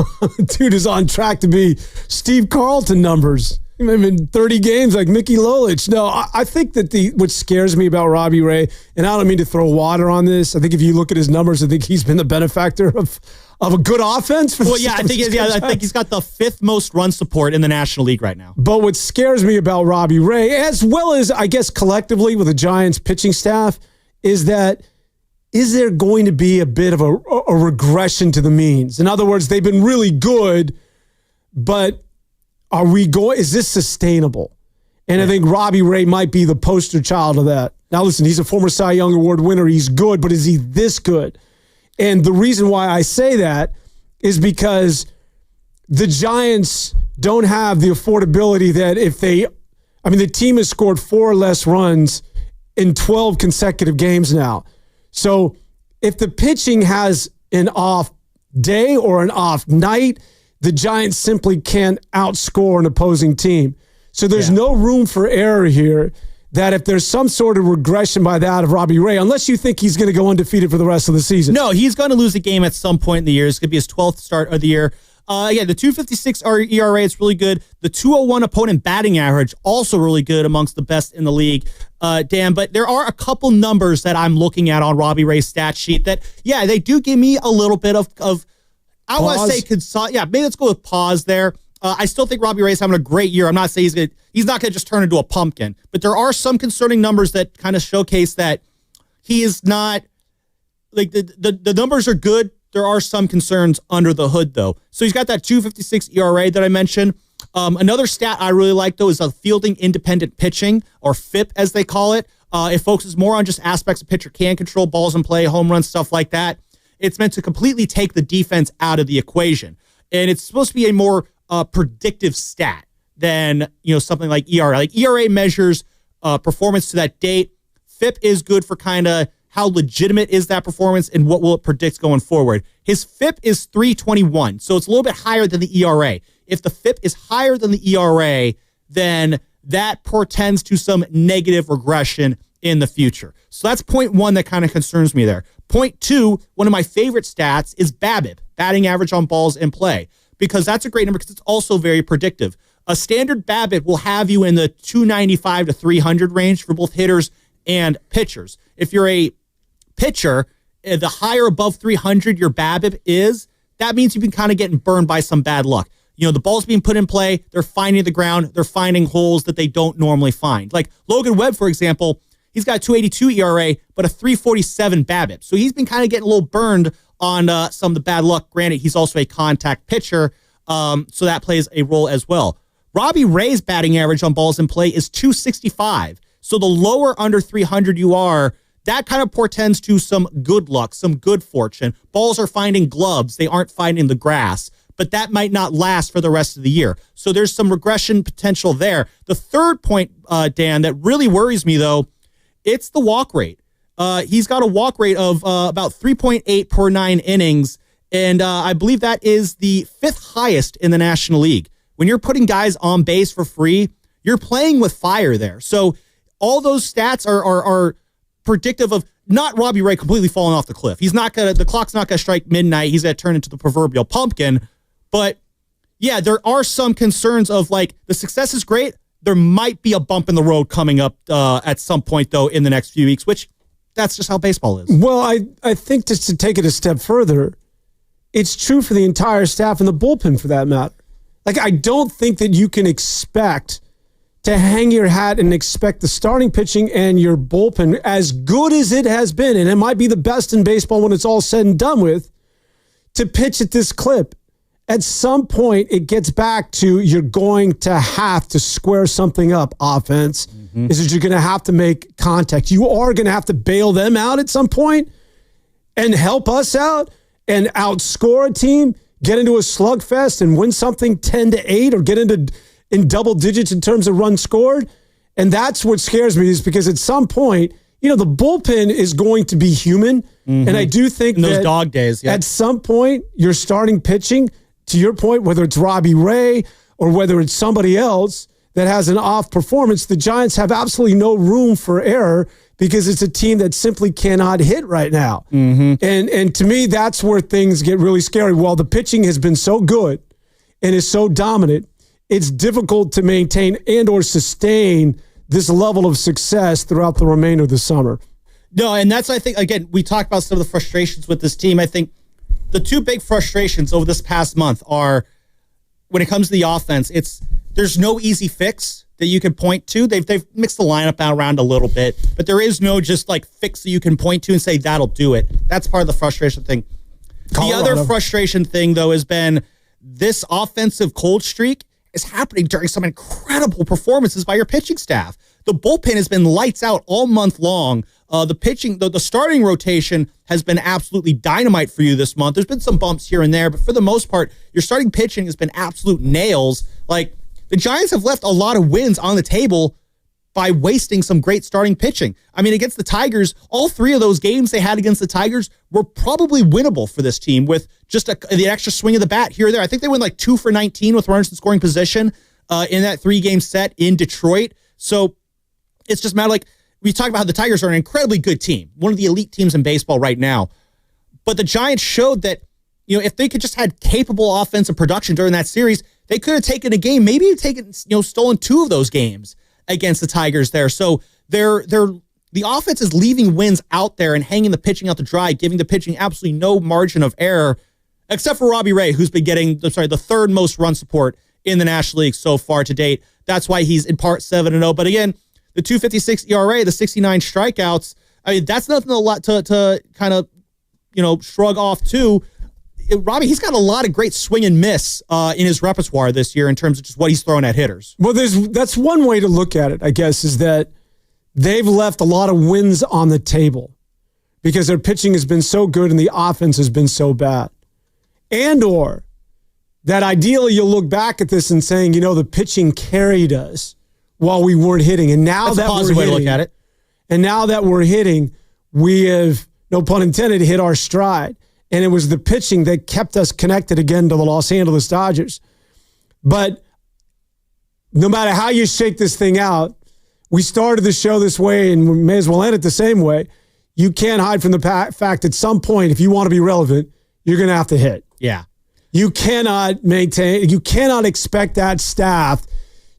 dude is on track to be Steve Carlton numbers. I mean, 30 games like Mickey Lolich. No, I think that what scares me about Robbie Ray, and I don't mean to throw water on this. I think if you look at his numbers, I think he's been the benefactor of a good offense. I think he's got the 5th most run support in the National League right now. But what scares me about Robbie Ray, as well as I guess collectively with the Giants pitching staff, is that is there going to be a bit of a regression to the means? In other words, they've been really good, but is this sustainable? And I think Robbie Ray might be the poster child of that. Now, listen, he's a former Cy Young Award winner. He's good, but is he this good? And the reason why I say that is because the Giants don't have the affordability that the team has scored 4 or less runs in 12 consecutive games now. So if the pitching has an off day or an off night, the Giants simply can't outscore an opposing team. So there's no room for error here, that if there's some sort of regression by that of Robbie Ray, unless you think he's going to go undefeated for the rest of the season. No, he's going to lose a game at some point in the year. It's going to be his 12th start of the year. The 2.56 ERA, it's really good. The 2.01 opponent batting average, also really good, amongst the best in the league, Dan. But there are a couple numbers that I'm looking at on Robbie Ray's stat sheet that, they do give me a little bit of I want to say, maybe let's go with pause there. I still think Robbie Ray's having a great year. I'm not saying he's not going to just turn into a pumpkin, but there are some concerning numbers that kind of showcase that he is not, like, the numbers are good. There are some concerns under the hood, though. So he's got that 2.56 ERA that I mentioned. Another stat I really like, though, is fielding independent pitching, or FIP as they call it. It focuses more on just aspects of pitcher can control, balls in play, home runs, stuff like that. It's meant to completely take the defense out of the equation. And it's supposed to be a more predictive stat than something like ERA. Like ERA measures performance to that date. FIP is good for kind of how legitimate is that performance and what will it predict going forward. His FIP is 3.21, so it's a little bit higher than the ERA. If the FIP is higher than the ERA, then that portends to some negative regression in the future. So that's point one that kind of concerns me there. Point two, one of my favorite stats is BABIP, batting average on balls in play, because that's a great number because it's also very predictive. A standard BABIP will have you in the 295 to 300 range for both hitters and pitchers. If you're a pitcher, the higher above 300 your BABIP is, that means you've been kind of getting burned by some bad luck. The ball's being put in play, they're finding the ground, they're finding holes that they don't normally find. Like Logan Webb, for example, he's got a 2.82 ERA, but a 3.47 BABIP. So he's been kind of getting a little burned on some of the bad luck. Granted, he's also a contact pitcher, so that plays a role as well. Robbie Ray's batting average on balls in play is 265. So the lower under 300 you are, that kind of portends to some good luck, some good fortune. Balls are finding gloves. They aren't finding the grass. But that might not last for the rest of the year. So there's some regression potential there. The third point, Dan, that really worries me, though, it's the walk rate. He's got a walk rate of about 3.8 per 9 innings, and I believe that is the 5th highest in the National League. When you're putting guys on base for free, you're playing with fire there. So all those stats are predictive of not Robbie Ray completely falling off the cliff. The clock's not going to strike midnight. He's going to turn into the proverbial pumpkin. But yeah, there are some concerns of, like, the success is great. There might be a bump in the road coming up at some point, though, in the next few weeks, which that's just how baseball is. Well, I think just to take it a step further, it's true for the entire staff and the bullpen for that matter. Like, I don't think that you can expect to hang your hat and expect the starting pitching and your bullpen, as good as it has been, and it might be the best in baseball when it's all said and done with, to pitch at this clip. At some point, it gets back to you're going to have to square something up, offense. Mm-hmm. Is that you're going to have to make contact. You are going to have to bail them out at some point and help us out and outscore a team, get into a slugfest and win something 10-8 or get in double digits in terms of runs scored. And that's what scares me, is because at some point, the bullpen is going to be human. Mm-hmm. And I do think those dog days, at some point, you're starting pitching, to your point, whether it's Robbie Ray or whether it's somebody else that has an off performance, the Giants have absolutely no room for error because it's a team that simply cannot hit right now. Mm-hmm. And to me, that's where things get really scary. While the pitching has been so good and is so dominant, it's difficult to maintain and or sustain this level of success throughout the remainder of the summer. No, and that's, I think, again, we talked about some of the frustrations with this team. I think the two big frustrations over this past month are, when it comes to the offense, there's no easy fix. that you can point to. They've mixed the lineup around a little bit, but there is no just like fix that you can point to and say that'll do it. That's part of the frustration thing. Colorado. The other frustration thing, though, has been this offensive cold streak is happening during some incredible performances by your pitching staff. The bullpen has been lights out all month long. The pitching, the starting rotation has been absolutely dynamite for you this month. There's been some bumps here and there, but for the most part, your starting pitching has been absolute nails. Like, the Giants have left a lot of wins on the table by wasting some great starting pitching. I mean, against the Tigers, all three of those games they had against the Tigers were probably winnable for this team with just the extra swing of the bat here or there. I think they went like 2 for 19 with runners in scoring position in that 3-game set in Detroit. So it's just matter like we talk about how the Tigers are an incredibly good team, one of the elite teams in baseball right now. But the Giants showed that, you know, if they could just had capable offensive production during that series, they could have taken a game, maybe taken, you know, stolen 2 of those games against the Tigers there. So the offense is leaving wins out there and hanging the pitching out to dry, giving the pitching absolutely no margin of error, except for Robbie Ray, who's been getting the third most run support in the National League so far to date. That's why he's in part 7-0. But again, the 2.56 ERA, the 69 strikeouts, I mean, that's nothing a lot to kind of, you know, shrug off to. Robbie, he's got a lot of great swing and miss in his repertoire this year in terms of just what he's throwing at hitters. Well, that's one way to look at it, I guess, is that they've left a lot of wins on the table because their pitching has been so good and the offense has been so bad. And or that ideally you'll look back at this and saying, you know, the pitching carried us while we weren't hitting. And now that's that a positive way to look at it. And now that we're hitting, we have, no pun intended, hit our stride. And it was the pitching that kept us connected again to the Los Angeles Dodgers. But no matter how you shake this thing out, we started the show this way and we may as well end it the same way. You can't hide from the fact at some point, if you want to be relevant, you're going to have to hit. Yeah. You cannot expect that staff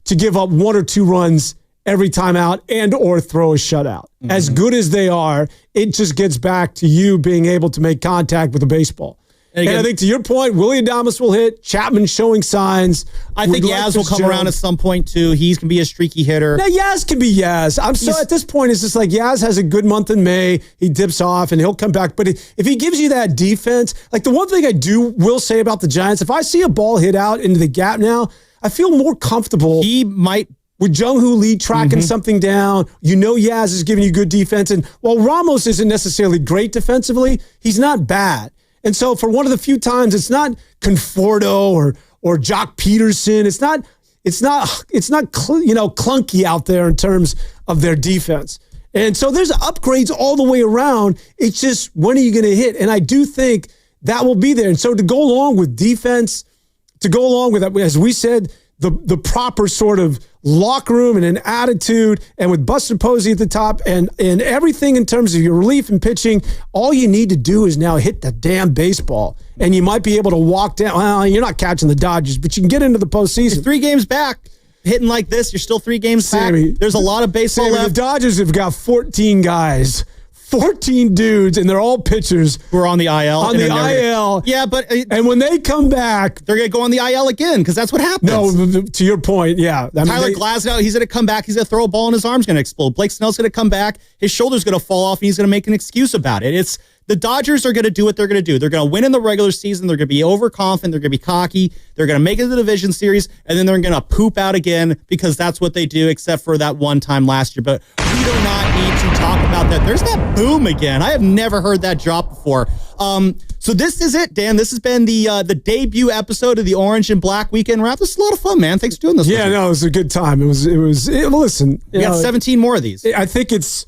to give up 1 or 2 runs every time out and or throw a shutout. Mm-hmm. As good as they are, it just gets back to you being able to make contact with the baseball. And I think to your point, Willie Adames will hit. Chapman showing signs. I think Yaz will come around at some point too. He's going to be a streaky hitter. Now, Yaz can be Yaz. At this point, it's just like Yaz has a good month in May. He dips off and he'll come back. But if he gives you that defense, like the one thing I will say about the Giants, if I see a ball hit out into the gap now, I feel more comfortable. He might. With Jung-Hoo Lee tracking something down, you know Yaz is giving you good defense. And while Ramos isn't necessarily great defensively, he's not bad. And so for one of the few times, it's not Conforto or Jock Peterson. It's not clunky out there in terms of their defense. And so there's upgrades all the way around. It's just, when are you going to hit? And I do think that will be there. And so to go along with defense, to go along with that, as we said, the proper sort of locker room and an attitude, and with Buster Posey at the top and everything in terms of your relief and pitching, all you need to do is now hit the damn baseball. And you might be able to walk down. Well, you're not catching the Dodgers, but you can get into the postseason. You're 3 games back. Hitting like this, you're still 3 games back. There's a lot of baseball left. The Dodgers have got 14 guys. 14 dudes, and they're all pitchers who are on the IL. Yeah, but and when they come back, they're going to go on the IL again because that's what happens. No, to your point, yeah. Tyler Glasnow, he's going to come back. He's going to throw a ball and his arm's going to explode. Blake Snell's going to come back. His shoulder's going to fall off, and he's going to make an excuse about it. It's the Dodgers are going to do what they're going to do. They're going to win in the regular season. They're going to be overconfident. They're going to be cocky. They're going to make it to the division series, and then they're going to poop out again because that's what they do, except for that one time last year. But we do not need to talk about that. There's that boom again. I have never heard that drop before. So this is it, Dan. This has been the debut episode of the Orange and Black Weekend Wrap. This is a lot of fun, man. Thanks for doing this. Yeah, no, it was a good time. Listen, we got 17 more of these. I think it's.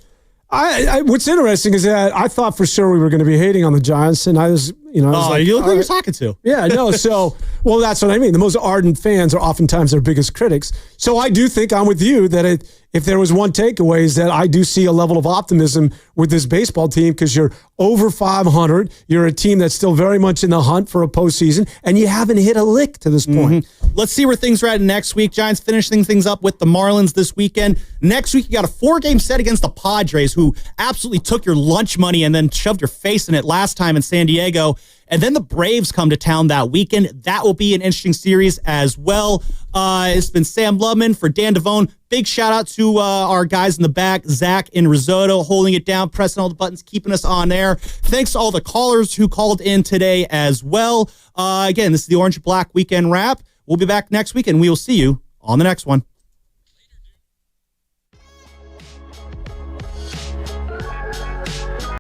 What's interesting is that I thought for sure we were going to be hating on the Giants, and I was like, you look like you're talking to. Yeah, no. So, well, that's what I mean. The most ardent fans are oftentimes their biggest critics. So I do think I'm with you that if there was one takeaway is that I do see a level of optimism with this baseball team because you're over 500. You're a team that's still very much in the hunt for a postseason, and you haven't hit a lick to this point. Let's see where things are at next week. Giants finishing things up with the Marlins this weekend. Next week, you got a 4-game set against the Padres, who absolutely took your lunch money and then shoved your face in it last time in San Diego. And then the Braves come to town that weekend. That will be an interesting series as well. It's been Sam Lubman for Dan Devone. Big shout out to our guys in the back, Zach and Risotto, holding it down, pressing all the buttons, keeping us on air. Thanks to all the callers who called in today as well. Again, this is the Orange and Black Weekend Wrap. We'll be back next week, and we will see you on the next one.